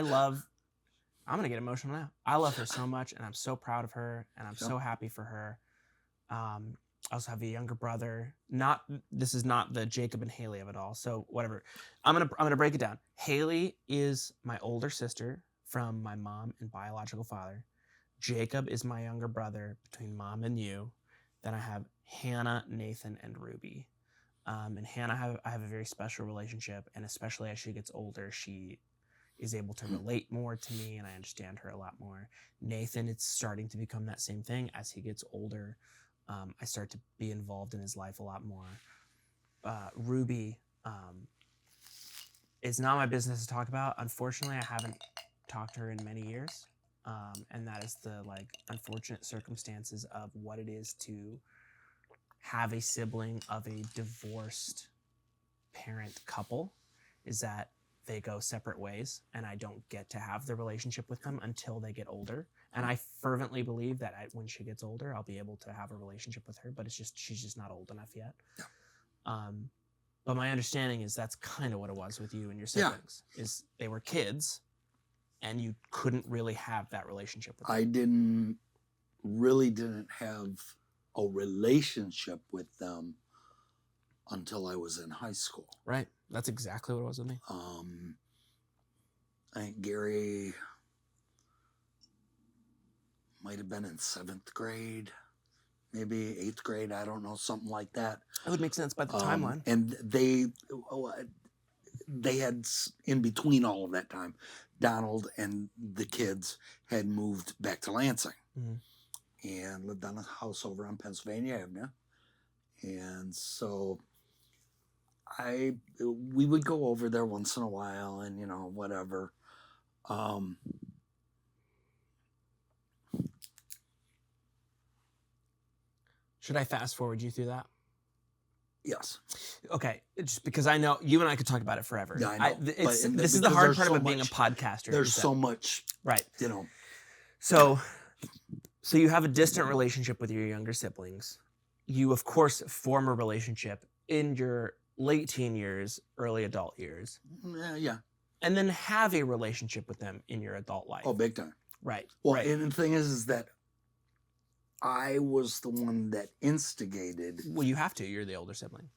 love, I'm going to get emotional now. I love her so much and I'm so proud of her and I'm so happy for her. I also have a younger brother. This is not the Jacob and Haley of it all. So whatever. I'm gonna break it down. Haley is my older sister from my mom and biological father. Jacob is my younger brother between mom and you. Then I have Hannah, Nathan, and Ruby. And Hannah, I have a very special relationship, and especially as she gets older, she is able to relate more to me, and I understand her a lot more. Nathan, it's starting to become that same thing as he gets older. I start to be involved in his life a lot more. Ruby is not my business to talk about. Unfortunately, I haven't talked to her in many years. And that is the unfortunate circumstances of what it is to have a sibling of a divorced parent couple, is that they go separate ways and I don't get to have the relationship with them until they get older. And I fervently believe that when she gets older, I'll be able to have a relationship with her, but she's just not old enough yet. Yeah. But my understanding is that's kind of what it was with you and your siblings, is they were kids and you couldn't really have that relationship with them. I didn't have a relationship with them until I was in high school. Right. That's exactly what it was with me. I think Gary might have been in 7th grade, maybe 8th grade. I don't know, something like that. It would make sense by the timeline. And they had, in between all of that time, Donald and the kids had moved back to Lansing and lived on a house over on Pennsylvania Avenue. And so we would go over there once in a while and, whatever. Should I fast forward you through that? Yes. Okay. Just because I know you and I could talk about it forever. Yeah, I know. This is the hard part about being a podcaster. There's so much. Right. So you have a distant relationship with your younger siblings. You, of course, form a relationship in your late teen years, early adult years. Yeah. And then have a relationship with them in your adult life. Oh, big time. Right. Well, right. And the thing is that I was the one that instigated. Well, you have to. You're the older sibling.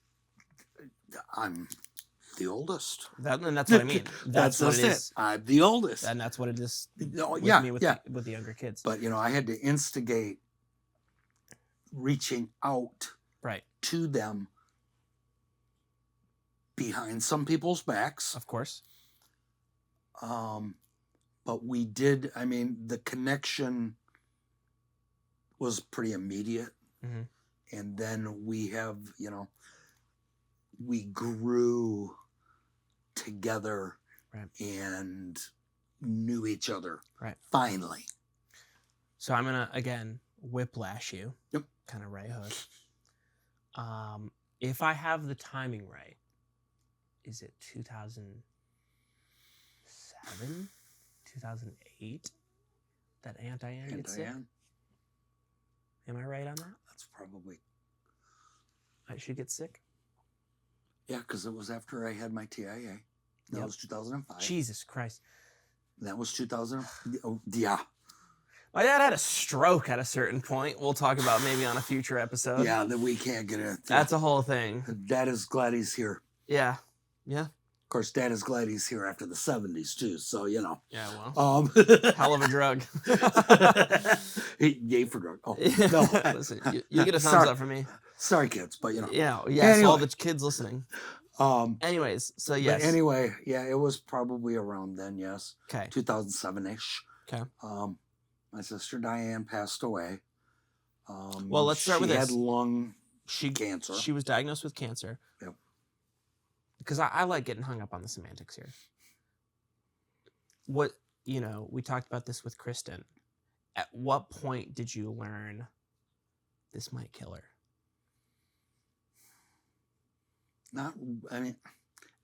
I'm the oldest. And that's what I mean. That's what it is. I'm the oldest. And that's what it is with the younger kids. But, I had to instigate reaching out to them behind some people's backs. Of course. But we did, the connection was pretty immediate. Mm-hmm. And then we have, we grew together and knew each other. Right. Finally. So I'm going to, again, whiplash you. Yep. Kind of right hook. If I have the timing right, is it 2007, 2008 that Aunt Diane gets sick? Am I right on that? That's probably. She gets sick? Yeah, because it was after I had my TIA. That was 2005. Jesus Christ. That was 2000. Oh, yeah. My dad had a stroke at a certain point. We'll talk about maybe on a future episode. Yeah, that we can't get into. That's a whole thing. Dad is glad he's here. Yeah. Yeah. Of course, Dad is glad he's here after the 70s, too. So, Yeah, well. Hell of a drug. Yay for drug. Oh, no. Listen, you get a thumbs up from me. Sorry, kids, but, Yeah, anyway. all the kids listening. Anyways, so yes. But anyway, yeah, it was probably around then, yes. Okay. 2007-ish. Okay. My sister Diane passed away. Well, let's start with this. She had lung cancer. She was diagnosed with cancer. Yep. Because I like getting hung up on the semantics here. What, we talked about this with Kristen. At what point did you learn this might kill her?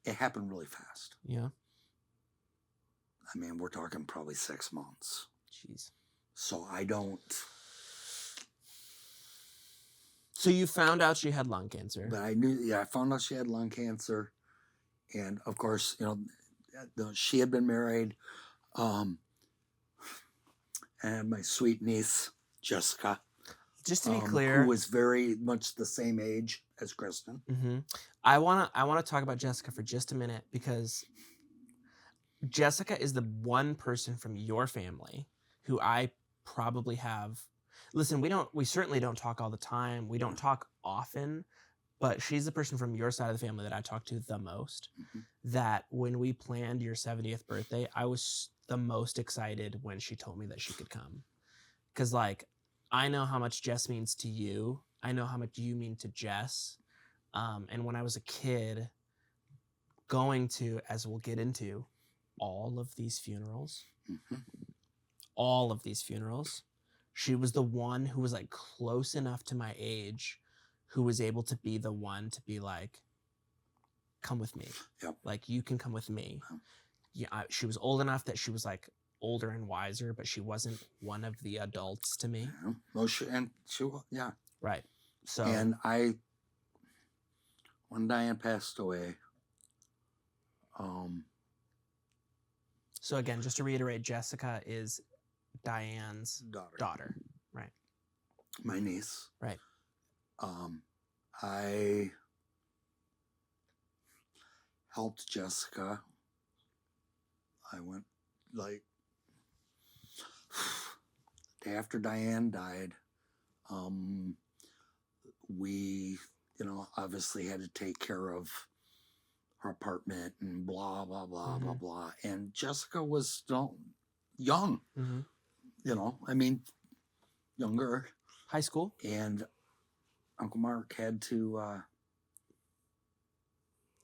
It happened really fast. Yeah. We're talking probably 6 months. Jeez. So I don't. So you found out she had lung cancer. But I knew, I found out she had lung cancer. And of course, she had been married. And my sweet niece, Jessica. Just to be clear. Who was very much the same age as Kristen. Mm-hmm. I wanna talk about Jessica for just a minute because Jessica is the one person from your family who I probably have. Listen, we certainly don't talk all the time. We don't talk often, but she's the person from your side of the family that I talk to the most. Mm-hmm. That when we planned your 70th birthday, I was the most excited when she told me that she could come. Because, I know how much Jess means to you. I know how much you mean to Jess. And when I was a kid, going to, as we'll get into, all of these funerals, she was the one who was close enough to my age, who was able to be the one to be come with me. Yep. You can come with me. Yeah, she was old enough that she was older and wiser, but she wasn't one of the adults to me. Yeah. Well, yeah. Right. So. And when Diane passed away. So again, just to reiterate, Jessica is Diane's daughter. Right. My niece. Right. I helped Jessica. I went day after Diane died. We, obviously had to take care of her apartment and blah, blah, blah, blah, blah. And Jessica was still young, younger. High school. And Uncle Mark had to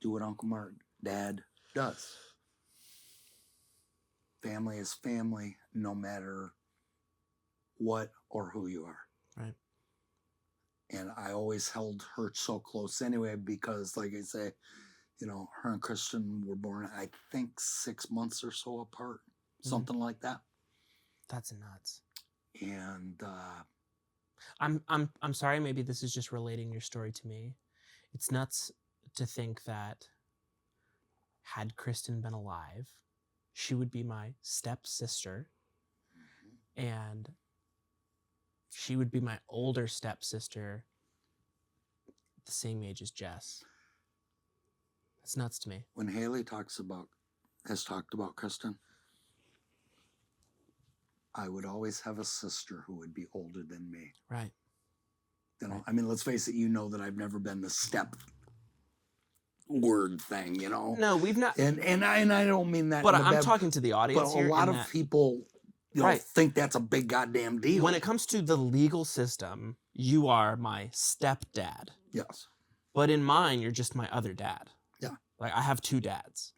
do what Uncle Mark, Dad, does. Family is family, no matter what or who you are. Right. And I always held her so close anyway because, like I say, her and Kristen were born, I think, 6 months or so apart, something like that. That's nuts. And I'm sorry. Maybe this is just relating your story to me. It's nuts to think that had Kristen been alive, she would be my stepsister, and she would be my older stepsister, the same age as Jess. That's nuts to me. When Haley has talked about Kristen, I would always have a sister who would be older than me. Right. Let's face it, that I've never been the step word thing, No, we've not. And I don't mean that. But I'm talking to the audience here. But a lot of people, think that's a big goddamn deal. When it comes to the legal system, you are my stepdad. Yes. But in mine, you're just my other dad. Yeah. I have two dads.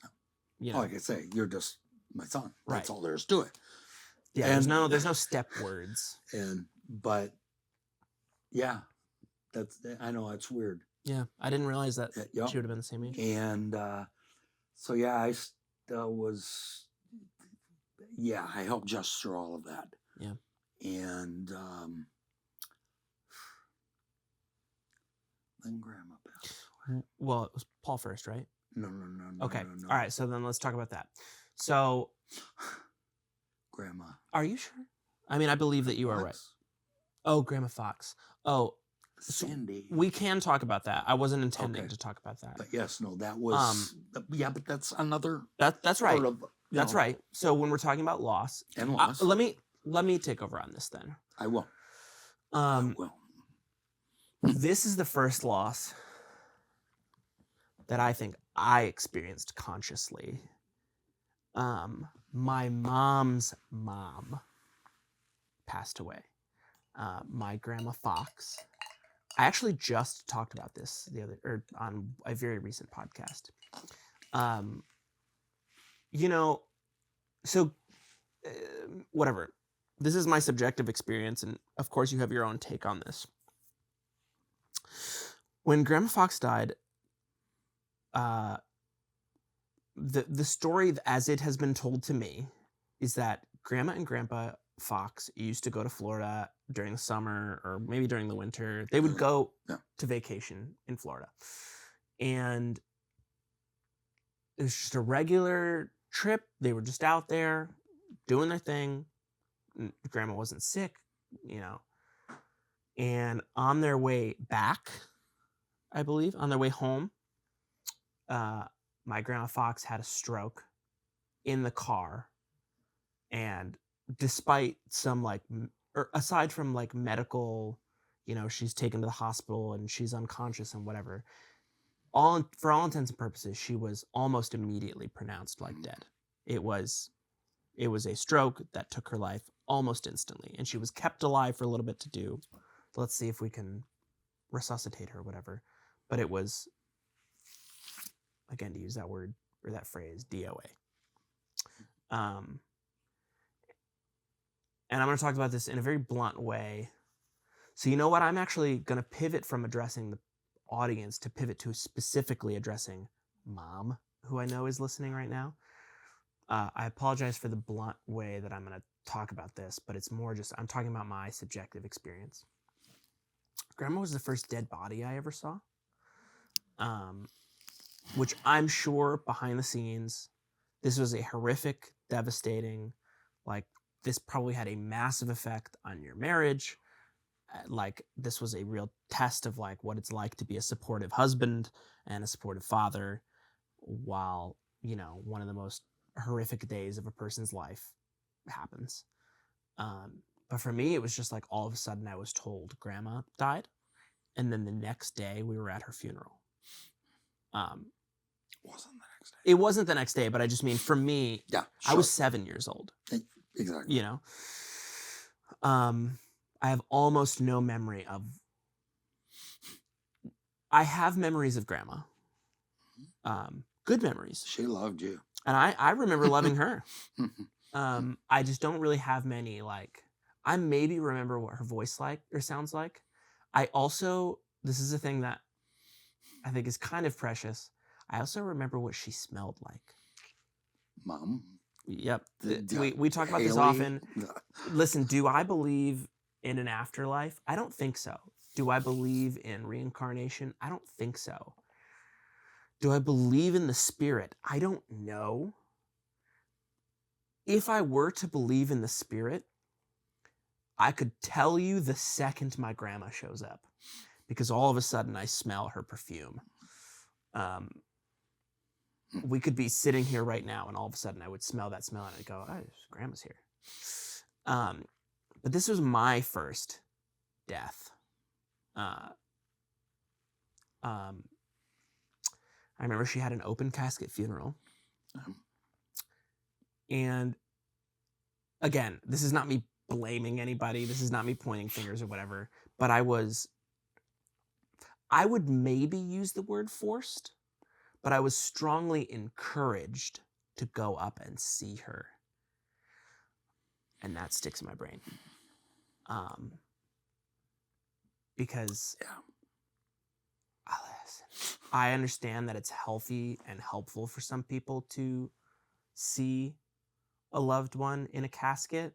Like I say, you're just my son. That's right. all there is to it. Yeah. There's no step words. But yeah, I know it's weird. Yeah, I didn't realize that she would have been the same age. And so yeah, I was. Yeah, I helped Jess through all of that. Yeah. And then Grandma passed away. Well, it was Paul first, right? No. Okay. No. All right. So then let's talk about that. So. Grandma. Are you sure? I believe that you are right. Oh, Grandma Fox. Oh. Sandy. We can talk about that. I wasn't intending to talk about that. But yes, no, that was. But that's another. That's right. That's right. So when we're talking about loss, and loss, let me take over on this then. I will. This is the first loss that I think I experienced consciously. My mom's mom passed away. My grandma Fox. I actually just talked about this on a very recent podcast. So whatever. This is my subjective experience, and of course you have your own take on this. When Grandma Fox died, the story as it has been told to me is that Grandma and Grandpa Fox used to go to Florida during the summer or maybe during the winter. They would go to vacation in Florida. And it was just a regular trip. They were just out there doing their thing. Grandma wasn't sick, And on their way back, I believe, on their way home, my Grandma Fox had a stroke in the car. And despite some aside from medical, she's taken to the hospital and she's unconscious and whatever, for all intents and purposes, she was almost immediately pronounced dead. It was a stroke that took her life almost instantly, and she was kept alive for a little bit to do. Let's see if we can resuscitate her or whatever. But it was, again, to use that word or that phrase, DOA. And I'm going to talk about this in a very blunt way. So you know what? I'm actually going to pivot from addressing the audience to pivot to specifically addressing Mom, who I know is listening right now. I apologize for the blunt way that I'm going to talk about this, but it's more just I'm talking about my subjective experience. Grandma was the first dead body I ever saw, which I'm sure behind the scenes, this was a horrific, devastating, this probably had a massive effect on your marriage. This was a real test of what it's like to be a supportive husband and a supportive father while, one of the most horrific days of a person's life happens. But for me, it was just all of a sudden I was told Grandma died. And then the next day we were at her funeral. Wasn't the next day. It wasn't the next day, but I just mean for me, yeah, sure. I was 7 years old. Exactly. I have almost no memory of. I have memories of Grandma. Good memories. She loved you. And I remember loving her. I just don't really have many, I maybe remember what her voice sounds like. I also, this is a thing that I think is kind of precious. I also remember what she smelled like. Mom? Yep. We talk about this often. Listen, do I believe in an afterlife? I don't think so. Do I believe in reincarnation? I don't think so. Do I believe in the spirit? I don't know. If I were to believe in the spirit, I could tell you the second my grandma shows up, because all of a sudden I smell her perfume. We could be sitting here right now and all of a sudden I would smell that smell and I'd go, oh, Grandma's here. But this was my first death. I remember she had an open casket funeral. And again, this is not me blaming anybody. This is not me pointing fingers or whatever. But I would maybe use the word forced, but I was strongly encouraged to go up and see her. And that sticks in my brain. Because I understand that it's healthy and helpful for some people to see a loved one in a casket.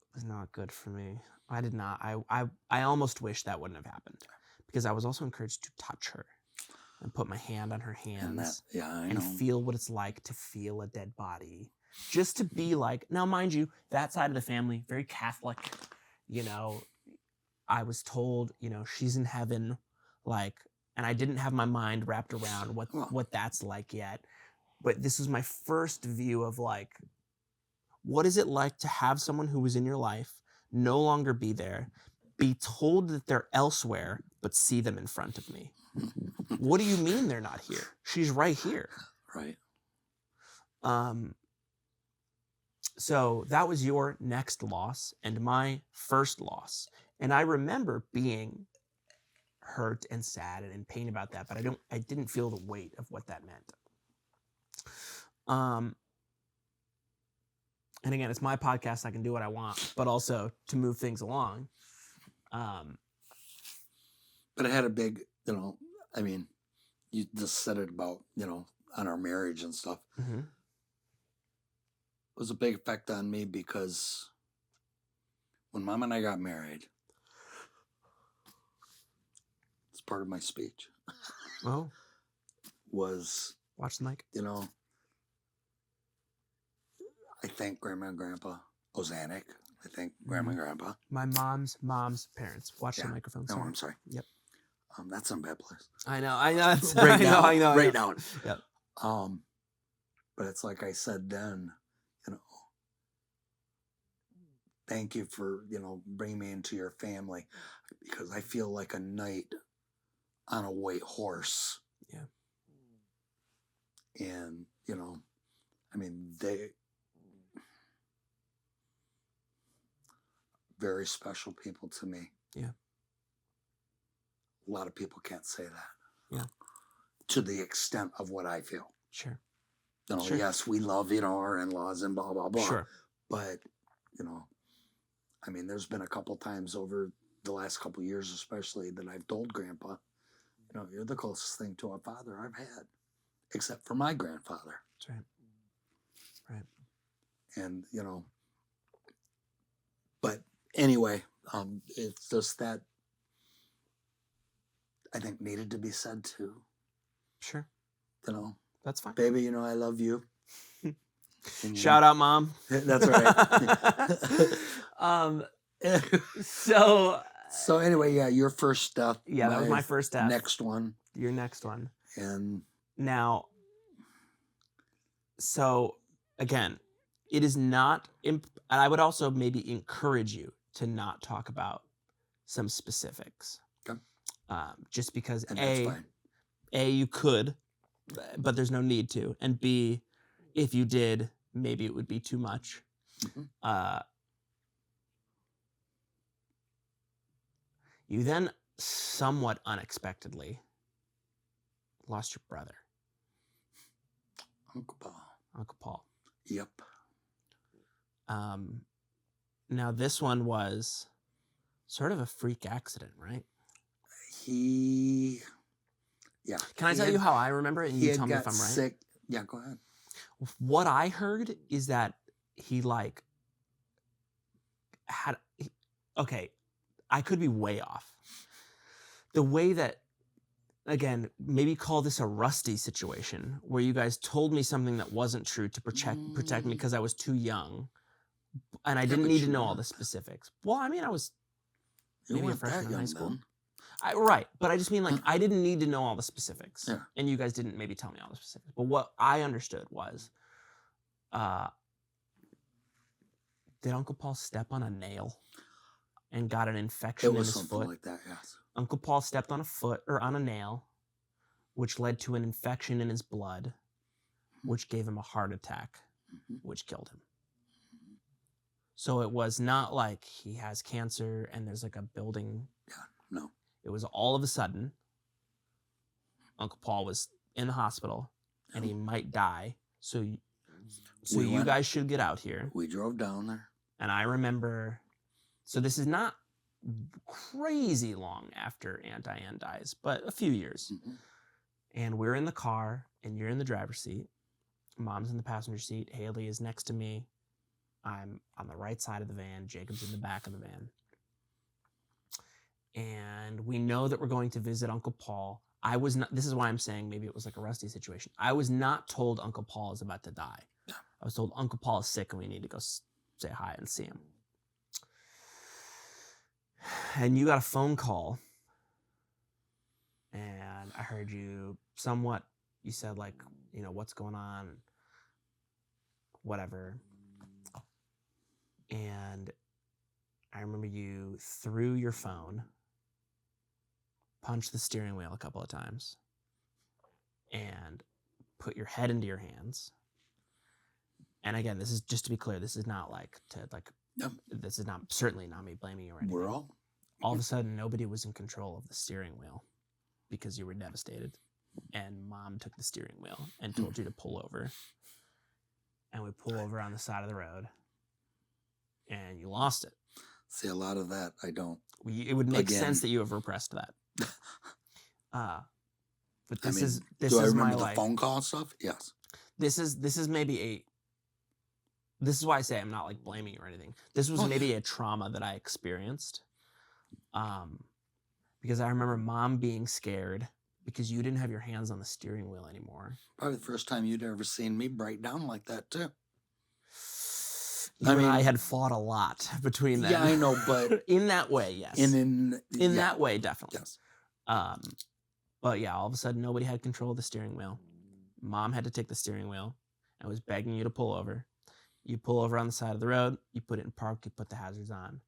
It was not good for me. I did not. I almost wish that wouldn't have happened, because I was also encouraged to touch her and put my hand on her hands and feel what it's like to feel a dead body. Just to be now mind you, that side of the family, very Catholic, I was told, she's in heaven, and I didn't have my mind wrapped around what that's like yet. But this was my first view of what is it like to have someone who was in your life no longer be there, be told that they're elsewhere, but see them in front of me. What do you mean they're not here? She's right here. Right. So that was your next loss and my first loss. And I remember being hurt and sad and in pain about that, but I didn't feel the weight of what that meant. And again, it's my podcast. I can do what I want, but also to move things along. But it had a big, I mean, you just said it about, on our marriage and stuff. Mm-hmm. It was a big effect on me because when Mom and I got married, it's part of my speech. Oh. Was, watch the mic. I thank Grandma and Grandpa Ozanek. I thank Grandma and Grandpa. My mom's parents. Watch the microphone. No, I'm sorry. Yep. That's some bad place. I know. Right now. I know. Right now. Yep. But it's like I said then, thank you for, bringing me into your family, because I feel like a knight on a white horse. Yeah. And, I mean, they very special people to me. Yeah. A lot of people can't say that. Yeah. To the extent of what I feel. Sure. Sure. Yes, we love, our in-laws and blah, blah, blah. Sure. But, I mean, there's been a couple times over the last couple of years, especially, that I've told Grandpa, you're the closest thing to a father I've had, except for my grandfather. That's right. Right. And, but anyway, it's just that I think needed to be said too. Sure. That's fine. Baby, I love you. Shout out, Mom. That's right. So anyway, yeah, your first death. Yeah, that was my first death. Next one. Your next one. And now, so again, it is not, and I would also maybe encourage you to not talk about some specifics. Okay. Just because and that's fine. A, you could, but there's no need to. And B, if you did, maybe it would be too much. Mm-hmm. You then somewhat unexpectedly lost your brother. Uncle Paul. Uncle Paul. Yep. Now this one was sort of a freak accident, right? Yeah. Can I tell you how I remember it and you tell me if I'm right? Sick. Yeah, go ahead. What I heard is that he okay, I could be way off. The way that, again, maybe call this a Rusty situation, where you guys told me something that wasn't true to protect me because I was too young, and I didn't need to know all the specifics. Well, I mean, I was maybe a freshman in high school. Right, but I just mean I didn't need to know all the specifics, and you guys didn't maybe tell me all the specifics. But what I understood was, did Uncle Paul step on a nail and got an infection in his foot? It was something like that, yes. Uncle Paul stepped on a foot or on a nail, which led to an infection in his blood, which gave him a heart attack, which killed him. So it was not like he has cancer and there's like a building. Yeah, no. It was all of a sudden, Uncle Paul was in the hospital and he might die. So you guys should get out here. We drove down there. And I remember, so this is not crazy long after Aunt Diane dies, but a few years. And we're in the car and you're in the driver's seat. Mom's in the passenger seat. Haley is next to me. I'm on the right side of the van. Jacob's in the back of the van. And we know that we're going to visit Uncle Paul. I was not, this is why I'm saying maybe it was like a Rusty situation. I was not told Uncle Paul is about to die. I was told Uncle Paul is sick and we need to go say hi and see him. And you got a phone call. And I heard you said like, what's going on? Whatever. And I remember you threw your phone punch the steering wheel a couple of times, and put your head into your hands. And again, this is just to be clear, this is not No. This is certainly not me blaming you or anything. All of a sudden, nobody was in control of the steering wheel because you were devastated. And Mom took the steering wheel and told you to pull over. And we pull over on the side of the road. And you lost it. See, a lot of that I don't. It would make sense that you have repressed that. But this is do I remember my the life. phone call stuff? Yes. This is maybe this is why I say I'm not like blaming you or anything. This was maybe a trauma that I experienced. Because I remember Mom being scared because you didn't have your hands on the steering wheel anymore. Probably the first time you'd ever seen me break down like that too. I had fought a lot between them. Yeah, I know, but in that way, yes. In that way, definitely. Yes. But yeah, all of a sudden nobody had control of the steering wheel. Mom had to take the steering wheel and was begging you to pull over. You pull over on the side of the road, you put it in park, you put the hazards on.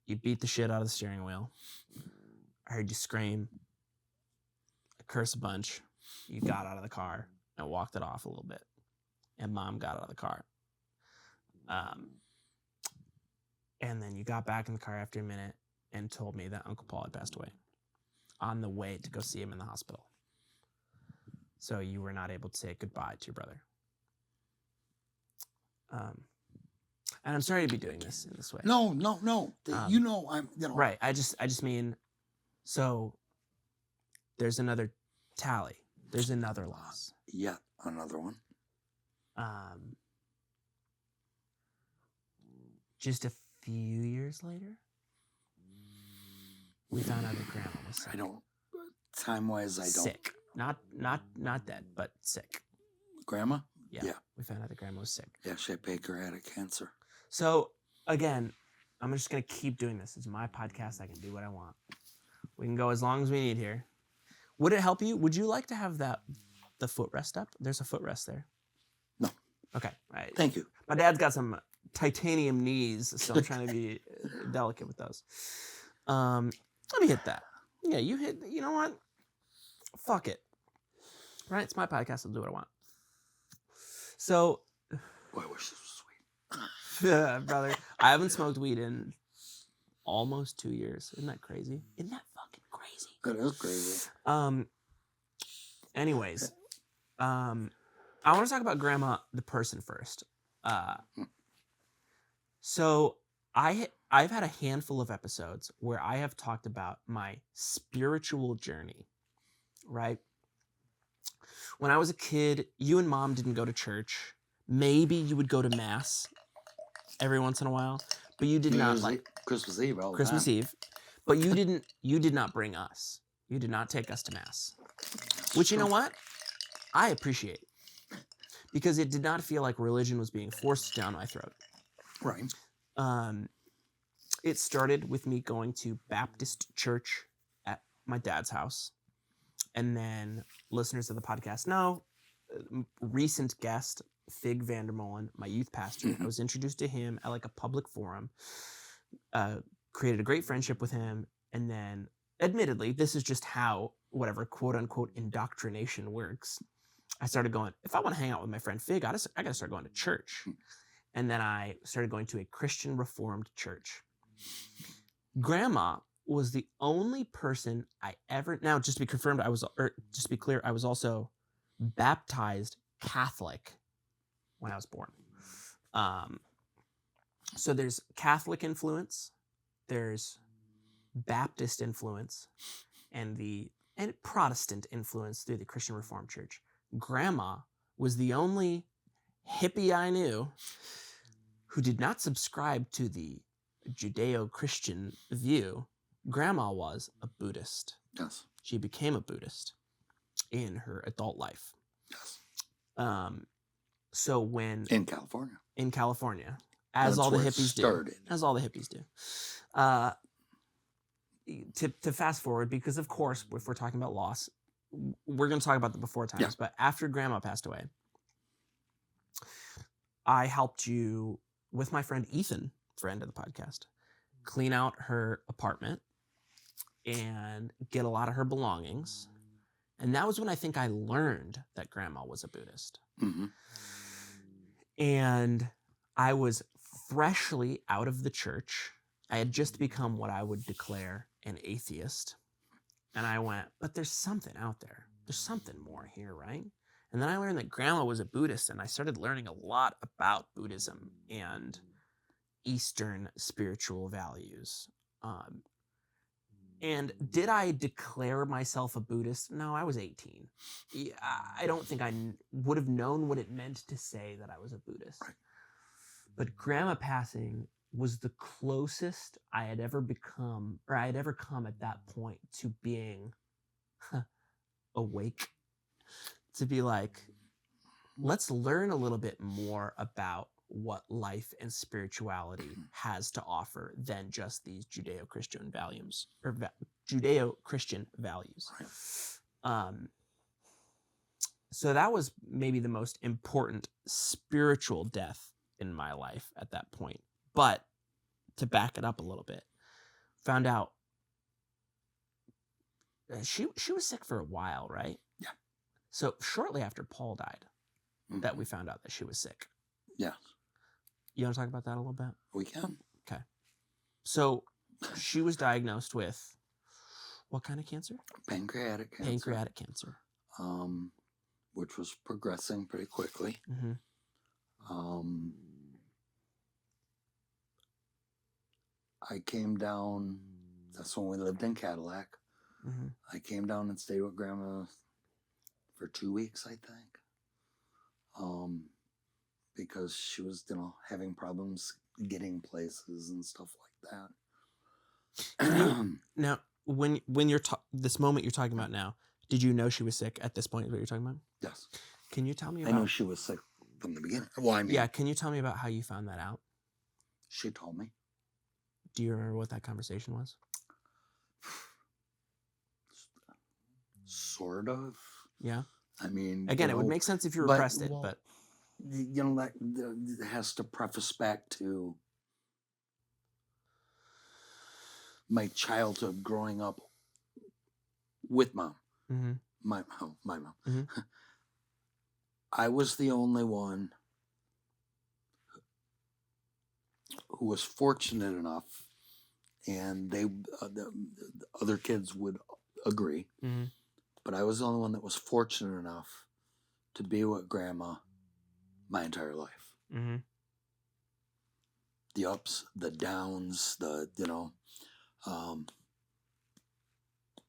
You beat the shit out of the steering wheel. I heard you scream. I curse a bunch. You got out of the car and walked it off a little bit. And Mom got out of the car. And then you got back in the car after a minute and told me that Uncle Paul had passed away on the way to go see him in the hospital. So you were not able to say goodbye to your brother. And I'm sorry to be doing this in this way. No. I'm. Right. I just mean, so there's another tally. There's another loss. Yeah, another one. Just a few years later, we found out that Grandma was sick. Time-wise, I don't. Sick. Not dead, but sick. Grandma? Yeah. We found out that Grandma was sick. Yeah, Chet Baker had a cancer. So, again, I'm just going to keep doing this. It's my podcast. I can do what I want. We can go as long as we need here. Would it help you? Would you like to have the footrest up? There's a footrest there. No. Okay. Thank you. My dad's got some titanium knees, so I'm trying to be delicate with those. Let me hit that. Yeah, you hit. You know what? Fuck it. Right? It's my podcast. I'll do what I want. So, boy, I wish this was sweet. Brother, I haven't smoked weed in almost 2 years. Isn't that crazy? Isn't that fucking crazy? That is crazy. Anyways, I want to talk about Grandma the person first. So I've had a handful of episodes where I have talked about my spiritual journey, right? When I was a kid, you and Mom didn't go to church. Maybe you would go to Mass every once in a while, but you did not like Christmas Eve. Christmas Eve. But you did not bring us. You did not take us to Mass. Which, you know what? I appreciate. Because it did not feel like religion was being forced down my throat. Right. It started with me going to Baptist church at my dad's house. And then listeners of the podcast know, recent guest, Fig Vandermolen, my youth pastor, I was introduced to him at like a public forum, created a great friendship with him. And then admittedly, this is just how whatever quote unquote indoctrination works. I started going, if I want to hang out with my friend Fig, I got to start going to church. And then I started going to a Christian Reformed church. Grandma was the only person I ever, now just to be confirmed, just to be clear, I was also baptized Catholic when I was born. So there's Catholic influence, there's Baptist influence, and Protestant influence through the Christian Reformed Church. Grandma was the only hippie I knew who did not subscribe to the Judeo-Christian view. Grandma was a Buddhist. Yes. She became a Buddhist in her adult life. Yes. So when in California, as all the hippies do. To fast forward, because of course, if we're talking about loss, we're going to talk about the before times. Yeah. But after Grandma passed away, I helped you with my friend Ethan, friend of the podcast, clean out her apartment and get a lot of her belongings. And that was when I think I learned that Grandma was a Buddhist. Mm-hmm. And I was freshly out of the church. I had just become what I would declare an atheist. And I went, but there's something out there. There's something more here, right? And then I learned that Grandma was a Buddhist, and I started learning a lot about Buddhism and Eastern spiritual values. And did I declare myself a Buddhist? No, I was 18. I don't think I would have known what it meant to say that I was a Buddhist. Right. But Grandma passing was the closest I had ever become, or I had ever come at that point to being awake. To be like, let's learn a little bit more about what life and spirituality has to offer than just these Judeo-Christian values or Judeo-Christian values. Right. So that was maybe the most important spiritual death in my life at that point. But to back it up a little bit, found out she was sick for a while, right? Yeah. So shortly after Paul died, Mm-hmm. that we found out that she was sick. Yeah. You want to talk about that a little bit? We can. Okay. So she was diagnosed with what kind of cancer? Pancreatic cancer. Pancreatic cancer. Which was progressing pretty quickly. Mm-hmm. I came down, that's when we lived in Cadillac. Mm-hmm. I came down and stayed with Grandma for 2 weeks, I think. Because she was, having problems getting places and stuff like that. Now, when you're this moment you're talking about now, did you know she was sick at this point? Is what you're talking about? Yes. Can you tell me about? I know she was sick from the beginning. Well, I mean, yeah. Can you tell me about how you found that out? She told me. Do you remember what that conversation was? Sort of. Yeah. I mean, again, it would make sense if you repressed it, but that has to preface back to my childhood growing up with Mom. Mm-hmm. My mom. Mm-hmm. I was the only one who was fortunate enough, and the other kids would agree, mm-hmm. but I was the only one that was fortunate enough to be with Grandma my entire life. Mm-hmm. The ups, the downs,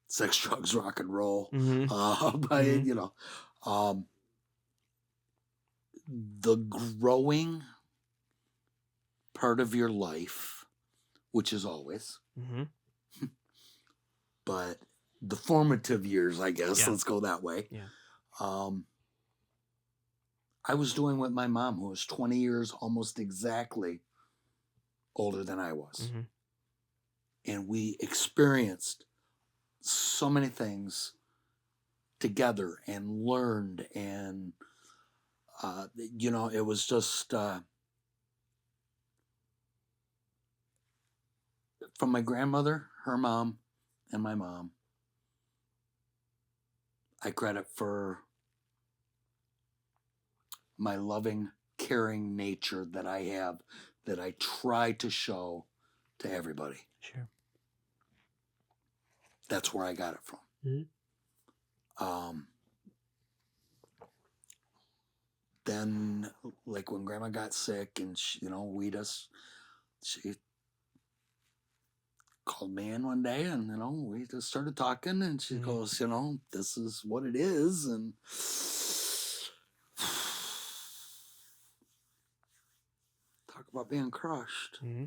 sex, drugs, rock and roll. Mm-hmm. But Mm-hmm. The growing part of your life, which is always, Mm-hmm. but the formative years, I guess, Yeah. let's go that way. Yeah. I was doing with my mom, who was 20 years almost exactly older than I was. Mm-hmm. And we experienced so many things together and learned, and it was just from my grandmother, her mom, and my mom, I credit for my loving, caring nature that I have, that I try to show to everybody. Sure. That's where I got it from. Mm-hmm. Then, like when Grandma got sick, and she called me in one day, and we just started talking, and she Mm-hmm. goes, this is what it is, and talk about being crushed. Mm-hmm.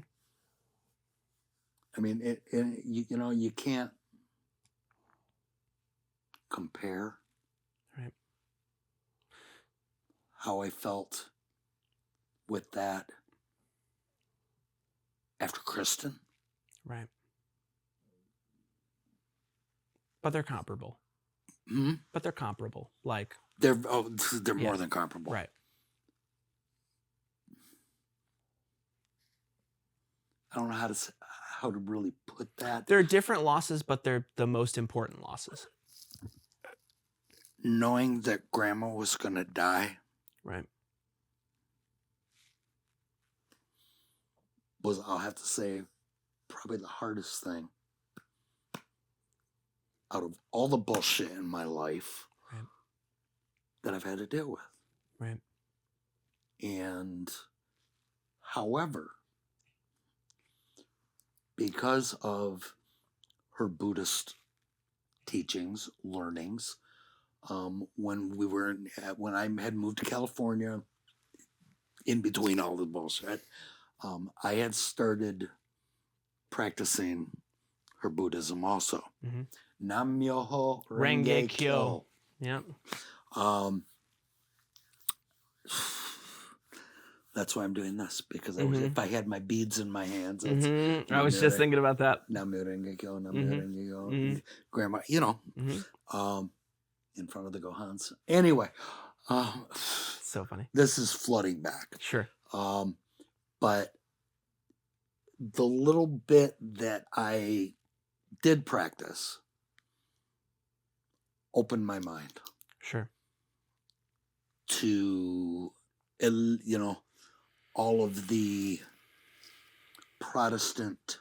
I mean, you can't compare Right. how I felt with that after Kristen. Right. But they're comparable. Mm-hmm. But they're comparable. Like they're yeah. more than comparable. Right. I don't know how how to really put that. There are different losses, but they're the most important losses. Knowing that Grandma was going to die. Right. Was, I'll have to say, probably the hardest thing out of all the bullshit in my life that I've had to deal with. Right. And however, because of her Buddhist teachings, learnings, when I had moved to California, in between all the bullshit, I had started practicing her Buddhism also. Mm-hmm. Nam Myoho Renge Kyo. Yep. That's why I'm doing this, because if I had my beads in my hands, I was just thinking about that. Nam Myoho Renge Kyo, Nam Myoho Renge Kyo. Grandma, you know, in front of the Gohans. Anyway, so funny. This is flooding back. Sure. But the little bit that I did practice opened my mind. Sure. To, you know, all of the Protestant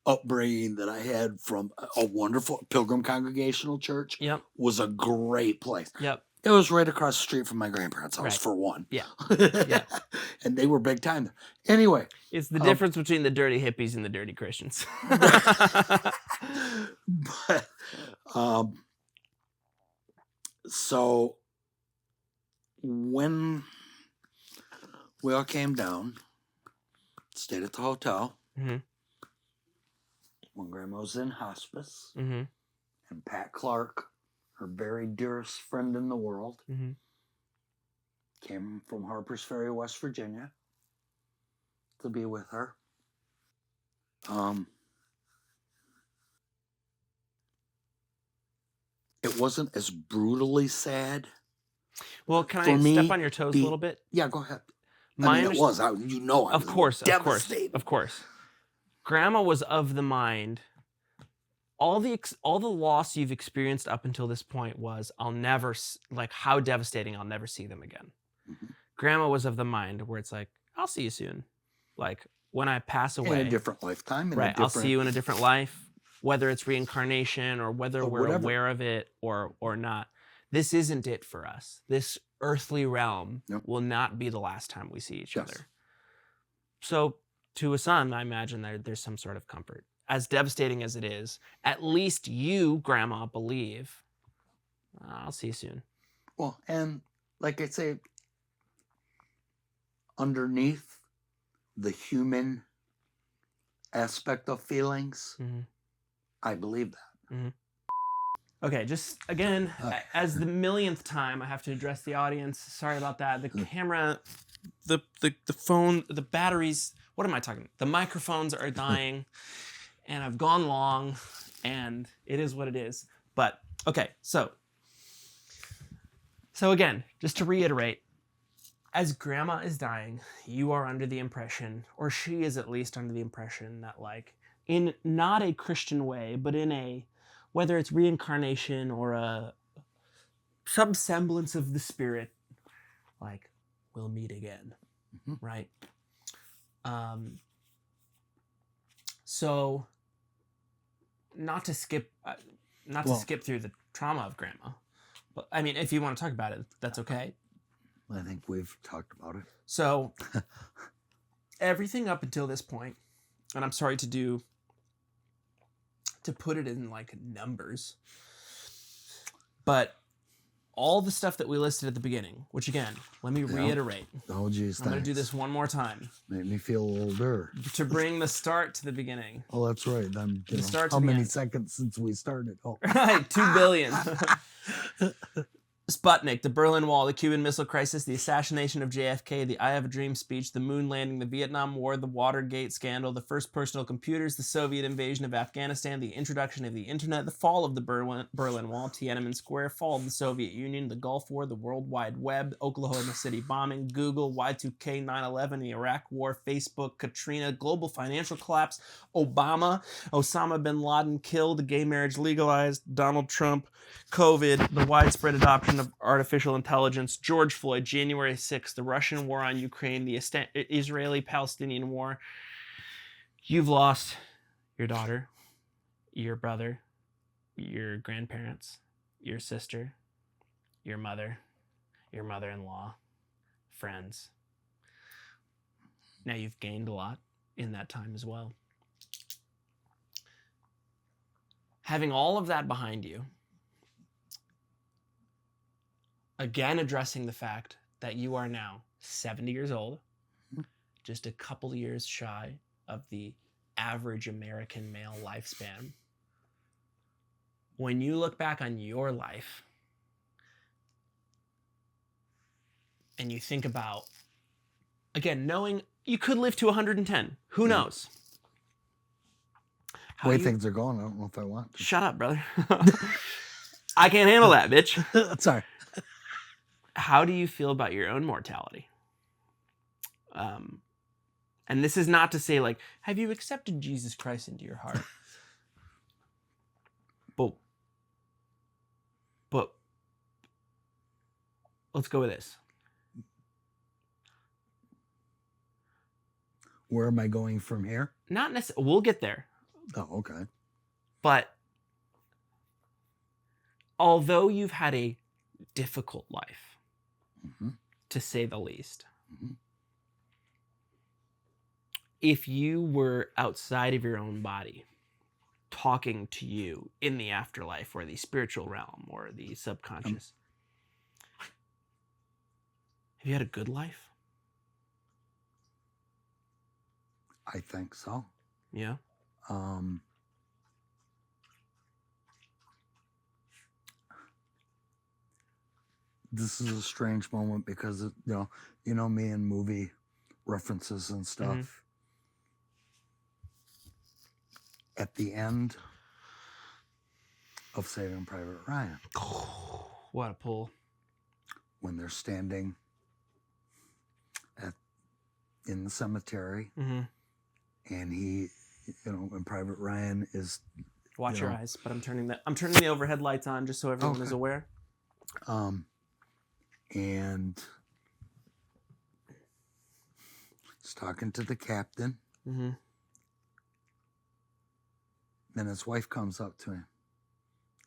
upbringing that I had from a wonderful Pilgrim Congregational Church. Yep. Was a great place. Yep. It was right across the street from my grandparents' house, for one. Yeah. Yeah. And they were big time there. Anyway. It's the difference between the dirty hippies and the dirty Christians. But, so when we all came down, stayed at the hotel, when Grandma was in hospice, and Pat Clark, her very dearest friend in the world, came from Harpers Ferry, West Virginia, to be with her. It wasn't as brutally sad. Well, can I step on your toes a little bit? Yeah, go ahead. It was. I was devastated. Of course. Grandma was of the mind. All the loss you've experienced up until this point was, I'll never, like, how devastating, I'll never see them again. Grandma was of the mind where it's like, I'll see you soon. Like, when I pass away. In a different lifetime. I'll see you in a different life. Whether it's reincarnation or whether we're aware of it or not. This isn't it for us. This earthly realm will not be the last time we see each other. So to a son, I imagine there's some sort of comfort. As devastating as it is, at least you, Grandma, believe, I'll see you soon. Well, and like I say, underneath the human aspect of feelings, I believe that. Okay, just again, as the millionth time, I have to address the audience. Sorry about that. The camera, the phone, the batteries, what am I talking about? The microphones are dying, and I've gone long, and it is what it is. But, okay, so again, just to reiterate, as Grandma is dying, you are under the impression, or she is at least under the impression that, like, in not a Christian way, but in a, whether it's reincarnation or a some semblance of the spirit, like, we'll meet again, right? So, not to skip through the trauma of Grandma, but I mean, if you want to talk about it, that's okay. I think we've talked about it. So, everything up until this point, and I'm sorry to put it in like numbers, but all the stuff that we listed at the beginning, which again, let me reiterate. Oh, geez, I'm going to do this one more time. Made me feel older. To bring the start to the beginning. Oh, that's right. How many seconds since we started? Oh. Right, 2 billion. Sputnik, the Berlin Wall, the Cuban Missile Crisis, the assassination of JFK, the I Have a Dream speech, the moon landing, the Vietnam War, the Watergate scandal, the first personal computers, the Soviet invasion of Afghanistan, the introduction of the internet, the fall of the Berlin Wall, Tiananmen Square, fall of the Soviet Union, the Gulf War, the World Wide Web, Oklahoma City bombing, Google, Y2K, 9/11, the Iraq War, Facebook, Katrina, global financial collapse, Obama, Osama bin Laden killed, gay marriage legalized, Donald Trump, COVID, the widespread adoption of artificial intelligence, George Floyd, January 6th, the Russian war on Ukraine, the Israeli-Palestinian war. You've lost your daughter, your brother, your grandparents, your sister, your mother, your mother-in-law, friends. Now you've gained a lot in that time as well. Having all of that behind you, again addressing the fact that you are now 70 years old, just a couple years shy of the average American male lifespan. When you look back on your life and you think about, again, knowing you could live to 110, who knows? The way things are going, I don't know if I want to. Shut up, brother. I can't handle that, bitch. Sorry. How do you feel about your own mortality? And this is not to say, like, have you accepted Jesus Christ into your heart? But let's go with this. Where am I going from here? Not necessarily. We'll get there. Oh, okay. But although you've had a difficult life, to say the least, if you were outside of your own body, talking to you in the afterlife or the spiritual realm or the subconscious, have you had a good life? I think so. Yeah. This is a strange moment because you know me and movie references and stuff. At the end of Saving Private Ryan, what a pull! When they're standing in the cemetery, and he, when Private Ryan is. Watch your eyes, but I'm turning the overhead lights on just so everyone is aware. And he's talking to the captain. Then his wife comes up to him,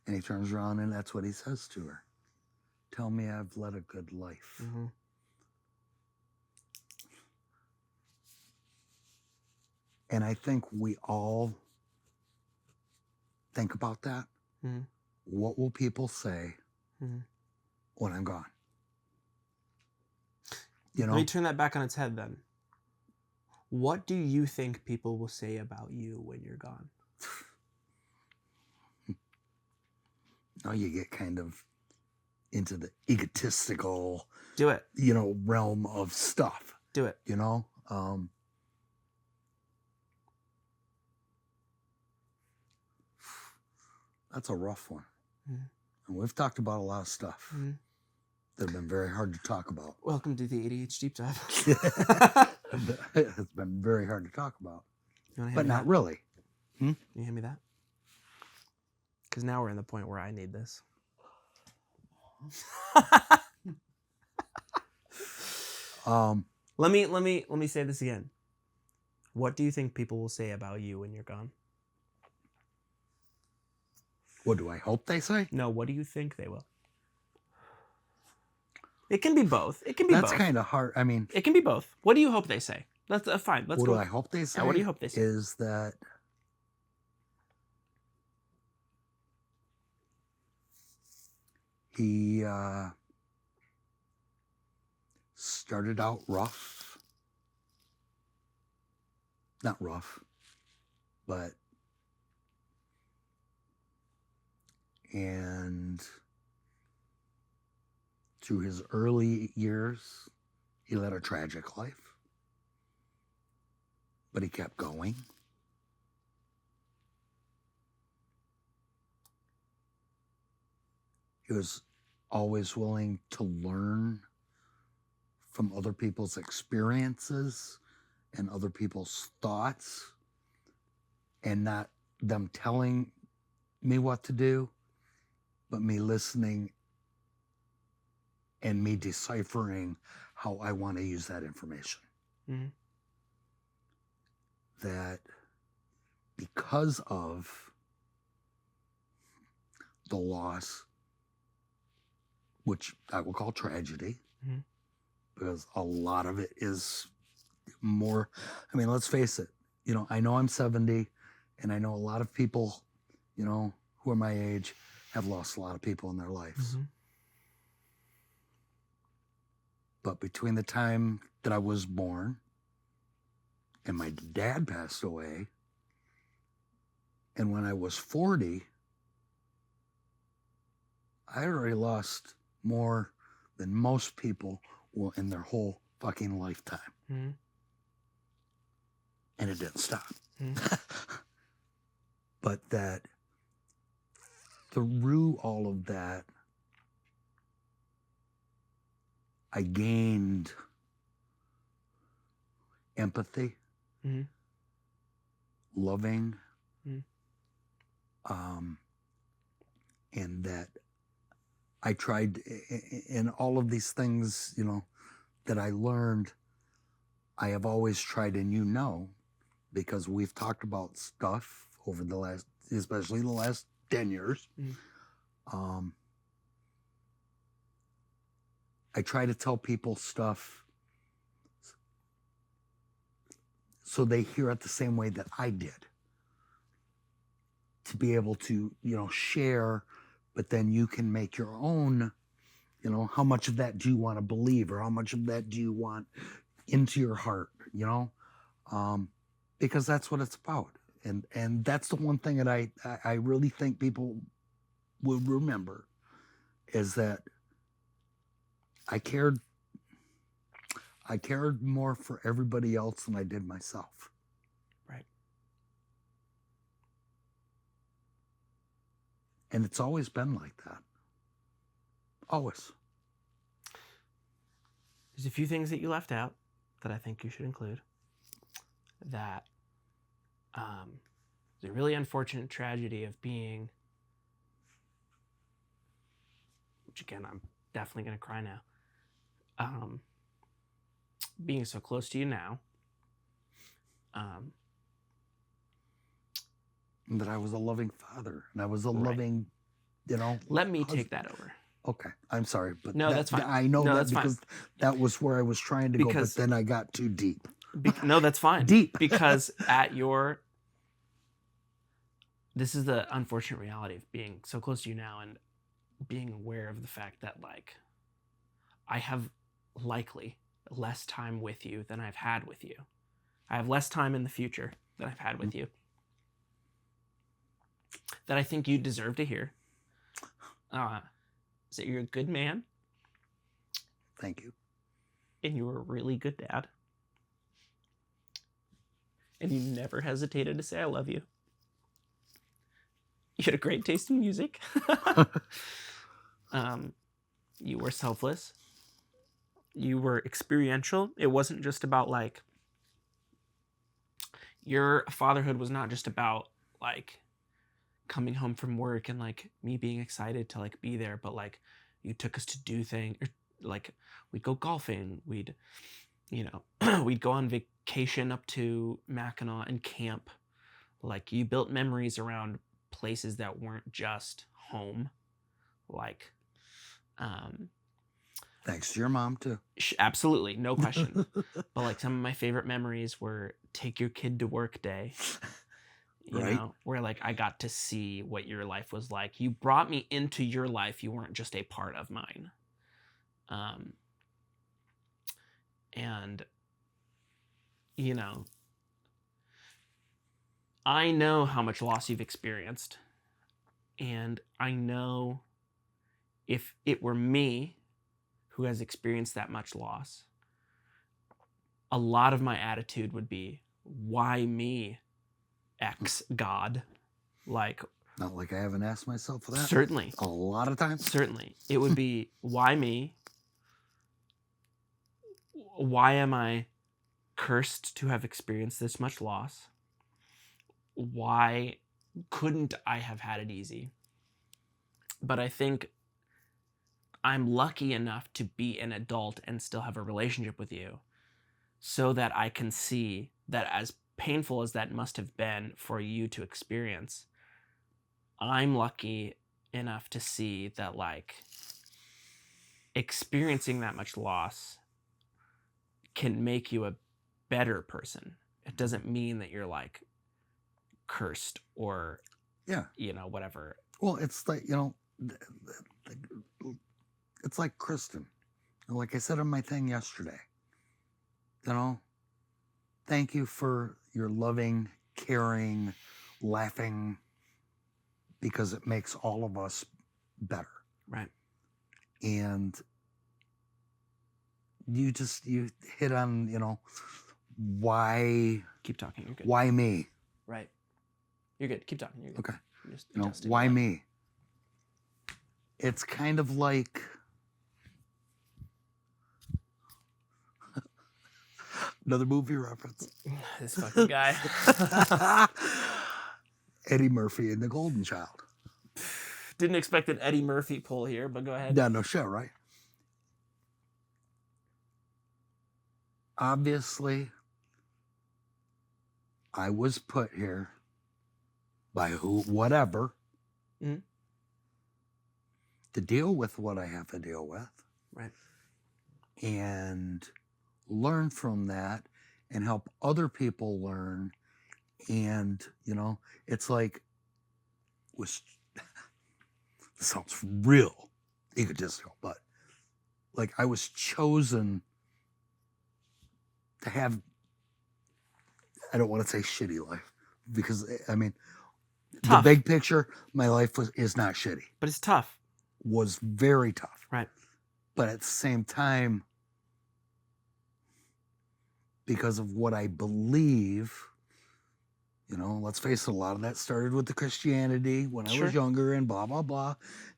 and he turns around, and that's what he says to her. Tell me I've led a good life. And I think we all think about that. What will people say when I'm gone? Let me turn that back on its head then. What do you think people will say about you when you're gone? Now you get kind of into the egotistical, do it, realm of stuff. Do it. That's a rough one. And we've talked about a lot of stuff that have been very hard to talk about. Welcome to the A.D.H.Deep-Dive. It's been very hard to talk about. But not really. You hand me that? Because now we're in the point where I need this. Let me say this again. What do you think people will say about you when you're gone? What do I hope they say? No, what do you think they will? It can be both. It can be both. That's kind of hard. I mean, it can be both. What do you hope they say? That's fine. Let's go. What do I hope they say? What do you hope they say? Is that he started out rough. Not rough, but through his early years, he led a tragic life, but he kept going. He was always willing to learn from other people's experiences and other people's thoughts, and not them telling me what to do, but me listening and me deciphering how I want to use that information. Mm-hmm. That because of the loss, which I will call tragedy, mm-hmm. because a lot of it is more, I mean, let's face it, you know, I know I'm 70, and I know a lot of people, you know, who are my age have lost a lot of people in their lives. Mm-hmm. But between the time that I was born and my dad passed away, and when I was 40, I already lost more than most people will in their whole fucking lifetime. Mm-hmm. And it didn't stop. Mm-hmm. But that through all of that, I gained empathy, mm-hmm. loving, mm-hmm. And that I tried in all of these things, you know, that I learned, I have always tried, and you know, because we've talked about stuff over the last, especially the last 10 years. Mm-hmm. I try to tell people stuff so they hear it the same way that I did. To be able to, you know, share, but then you can make your own, you know, how much of that do you want to believe, or how much of that do you want into your heart, you know? Because that's what it's about. And that's the one thing that I really think people will remember, is that I cared more for everybody else than I did myself. Right. And it's always been like that. Always. There's a few things that you left out that I think you should include. That the really unfortunate tragedy of being, which again, I'm definitely going to cry now, being so close to you now. That I was a loving father, and I was a Right. loving, you know. Let me take that over. Okay, I'm sorry, but no, that's fine. I know no, that that's because fine. that was where I was trying to go, but then I got too deep. No, that's fine. Deep. Because this is the unfortunate reality of being so close to you now, and being aware of the fact that, like, I have likely less time with you than I've had with you. I have less time in the future than I've had with you. That I think you deserve to hear. Is that you're a good man. Thank you. And you were a really good dad. And you never hesitated to say I love you. You had a great taste in music. You were selfless. You were experiential. It wasn't just about, like, your fatherhood was not just about, like, coming home from work and, like, me being excited to, like, be there, but, like, you took us to do things, or, like, we'd go golfing, we'd, you know, we'd go on vacation up to Mackinac and camp. Like, you built memories around places that weren't just home. Like, thanks to your mom too. Absolutely, no question. But, like, some of my favorite memories were take your kid to work day. You Right. know, where, like, I got to see what your life was like. You brought me into your life. You weren't just a part of mine. And, you know, I know how much loss you've experienced. And I know if it were me, who has experienced that much loss, a lot of my attitude would be, why me, X God? Like, not like I haven't asked myself that. Certainly. A lot of times. Certainly. It would be, why me? Why am I cursed to have experienced this much loss? Why couldn't I have had it easy? But I think I'm lucky enough to be an adult and still have a relationship with you so that I can see that, as painful as that must have been for you to experience, I'm lucky enough to see that, like, experiencing that much loss can make you a better person. It doesn't mean that you're, like, cursed or, whatever. Well, it's like, it's like Kristen. Like I said on my thing yesterday, thank you for your loving, caring, laughing, because it makes all of us better. Right. And you hit on, why... Keep talking, you're good. Why me? Right. You're good, keep talking, you're good. Okay. Why me? It's kind of like... Another movie reference. This fucking guy. Eddie Murphy and the Golden Child. Didn't expect an Eddie Murphy pull here, but go ahead. No shit, right? Obviously, I was put here by whatever, to deal with what I have to deal with. Right. And learn from that and help other people learn. And, it's like, this sounds real egotistical, but like I was chosen to have, I don't want to say shitty life, because tough. The big picture, my life is not shitty. But it's tough. Was very tough. Right. But at the same time, because of what I believe, let's face it, a lot of that started with the Christianity when I was younger and blah, blah, blah.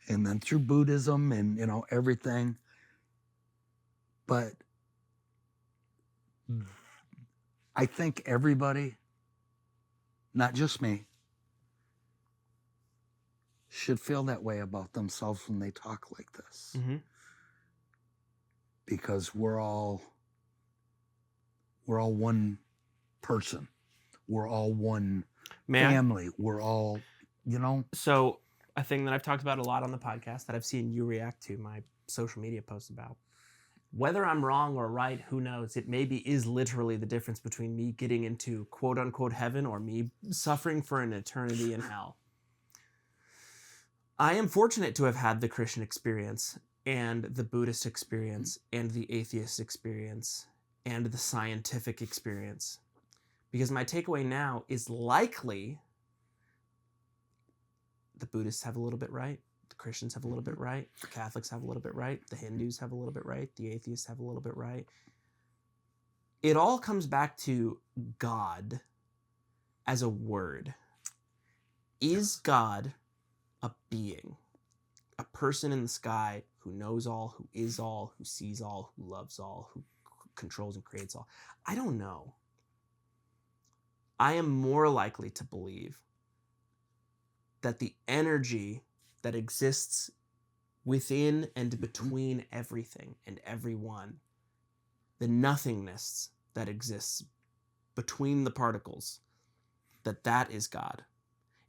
And then through Buddhism and, everything. But I think everybody, not just me, should feel that way about themselves when they talk like this. Mm-hmm. Because we're all one person. We're all one family. We're all, So a thing that I've talked about a lot on the podcast that I've seen you react to my social media posts about, whether I'm wrong or right, who knows? It maybe is literally the difference between me getting into quote unquote heaven or me suffering for an eternity in hell. I am fortunate to have had the Christian experience and the Buddhist experience and the atheist experience and the scientific experience. Because my takeaway now is likely the Buddhists have a little bit right, the Christians have a little bit right, the Catholics have a little bit right, the Hindus have a little bit right, the atheists have a little bit right. It all comes back to God as a word. Is God a being, a person in the sky who knows all, who is all, who sees all, who loves all, who controls and creates all? I don't know. I am more likely to believe that the energy that exists within and between everything and everyone, the nothingness that exists between the particles, that is God.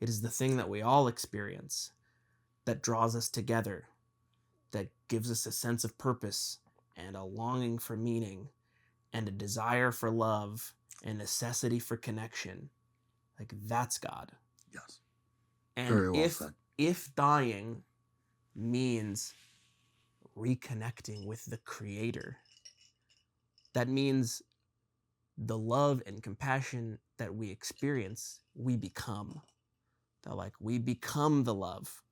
It is the thing that we all experience, that draws us together, that gives us a sense of purpose and a longing for meaning and a desire for love and necessity for connection. Like, that's God. Yes. And very well said. If dying means reconnecting with the Creator, that means the love and compassion that we experience, we become. That, like, we become the love.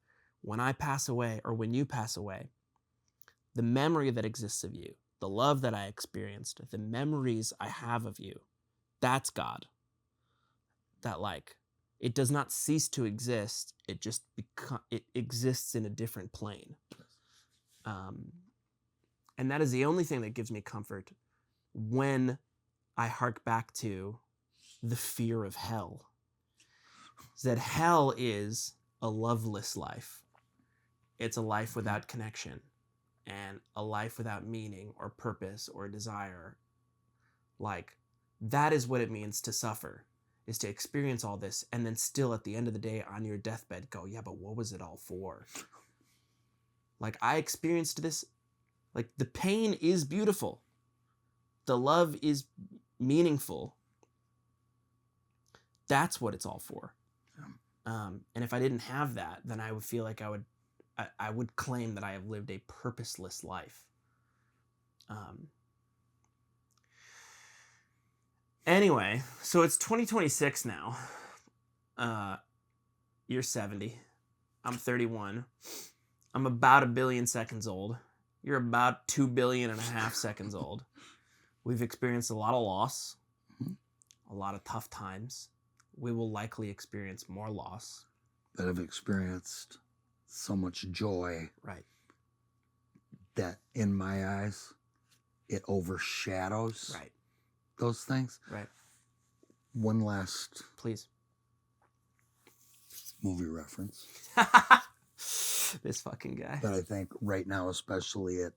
When I pass away, or when you pass away, the memory that exists of you, the love that I experienced, the memories I have of you, that's God. That like, it does not cease to exist. It just it exists in a different plane. And that is the only thing that gives me comfort when I hark back to the fear of hell. Is that hell is a loveless life. It's a life without connection and a life without meaning or purpose or desire. Like, that is what it means to suffer, is to experience all this and then still at the end of the day on your deathbed go, yeah, but what was it all for? Like, I experienced this. Like, the pain is beautiful. The love is meaningful. That's what it's all for. And if I didn't have that, then I would feel like I would claim that I have lived a purposeless life. Anyway, so it's 2026 now. You're 70. I'm 31. I'm about 1 billion seconds old. You're about 2.5 billion seconds old. We've experienced a lot of loss, a lot of tough times. We will likely experience more loss. But I've experienced so much joy. Right. That in my eyes, it overshadows those things. Right. One last please movie reference. This fucking guy. But I think right now especially it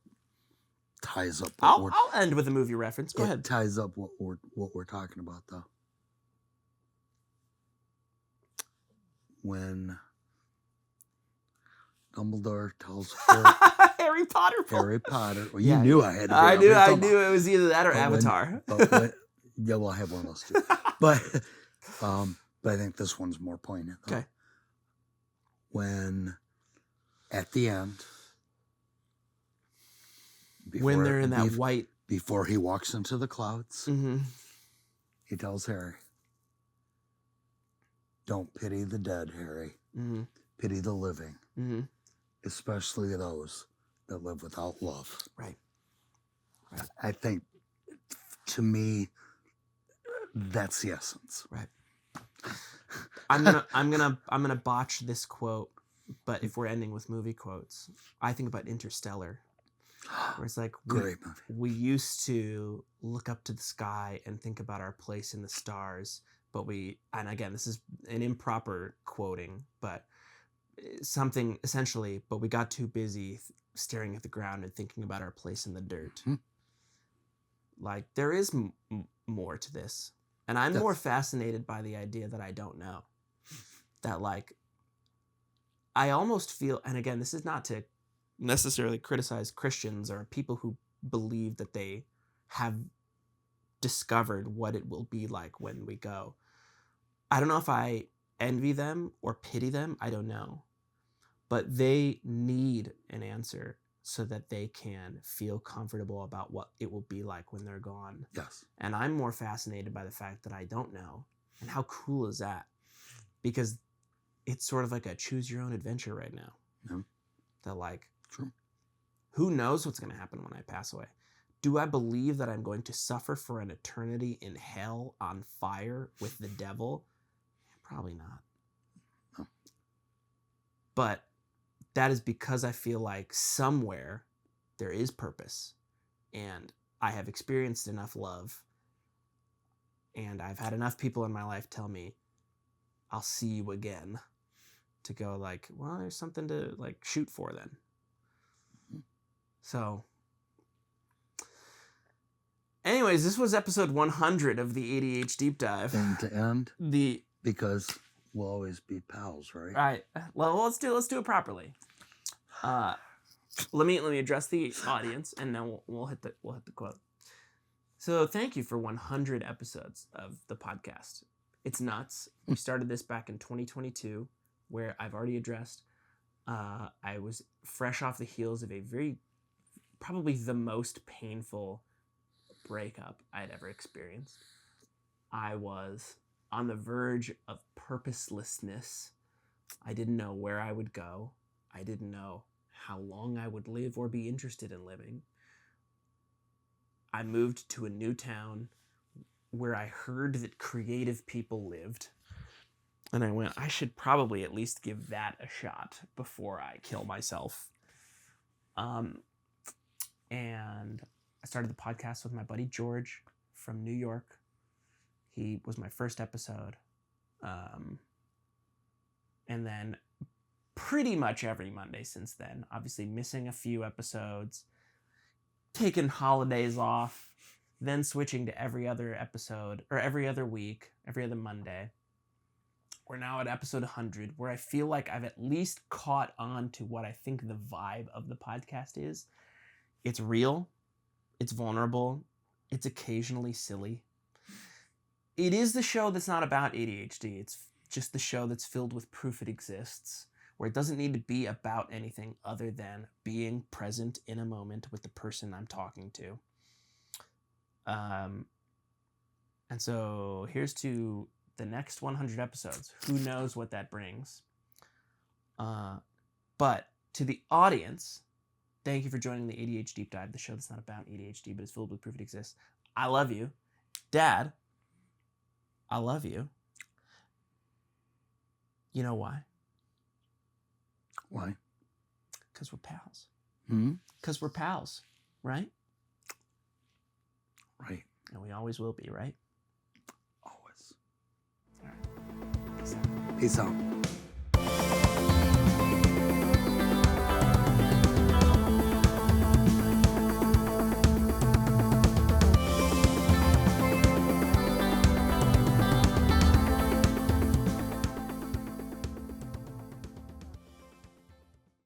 ties up I'll end with a movie reference. Go ahead. It ties up what we're talking about though. When Dumbledore tells Harry Potter. Well, you knew I had to. I knew it was either that or Avatar. Yeah, well, I have one of those too. But I think this one's more poignant. Though. Okay. When at the end, when they're in that white, before he walks into the clouds, he tells Harry, "Don't pity the dead, Harry. Pity the living, especially those that live without love." Right. I think, to me, that's the essence. Right. I'm gonna botch this quote, but if we're ending with movie quotes, I think about Interstellar, where it's like great movie. We used to look up to the sky and think about our place in the stars, but and again, this is an improper quoting, but something essentially, but we got too busy staring at the ground and thinking about our place in the dirt. Like, there is more to this. And I'm more fascinated by the idea that I don't know. That, like, I almost feel, and again, this is not to necessarily criticize Christians or people who believe that they have discovered what it will be like when we go. I don't know if I envy them or pity them. I don't know. But they need an answer so that they can feel comfortable about what it will be like when they're gone. Yes. And I'm more fascinated by the fact that I don't know. And how cool is that? Because it's sort of like a choose your own adventure right now. Yeah. That, like, true. Who knows what's going to happen when I pass away? Do I believe that I'm going to suffer for an eternity in hell on fire with the devil? Probably not. No. But that is because I feel like somewhere there is purpose, and I have experienced enough love, and I've had enough people in my life tell me, I'll see you again, to go like, well, there's something to like shoot for then. So anyways, this was episode 100 of the A.D.H. Deep Dive. End to end. Because we'll always be pals, right? Right. Well, let's do it properly. Let me address the audience, and then we'll hit the quote. So thank you for 100 episodes of the podcast. It's nuts. We started this back in 2022, where I've already addressed. I was fresh off the heels of probably the most painful breakup I'd ever experienced. I was on the verge of purposelessness. I didn't know where I would go. I didn't know how long I would live or be interested in living, I moved to a new town where I heard that creative people lived. And I went, I should probably at least give that a shot before I kill myself. And I started the podcast with my buddy George from New York. He was my first episode. And then pretty much every Monday since then, obviously missing a few episodes, taking holidays off, then switching to every other episode, or every other week, every other Monday. We're now at episode 100, where I feel like I've at least caught on to what I think the vibe of the podcast is. It's real, it's vulnerable, it's occasionally silly. It is the show that's not about ADHD. It's just the show that's filled with proof it exists, where it doesn't need to be about anything other than being present in a moment with the person I'm talking to. And so here's to the next 100 episodes. Who knows what that brings? But to the audience, thank you for joining the A.D.H. Deep Dive, the show that's not about ADHD, but is filled with proof it exists. I love you. Dad, I love you. You know why? Why? Because we're pals. Hmm? Because we're pals, right? Right. And we always will be, right? Always. All right. Peace out. Peace out.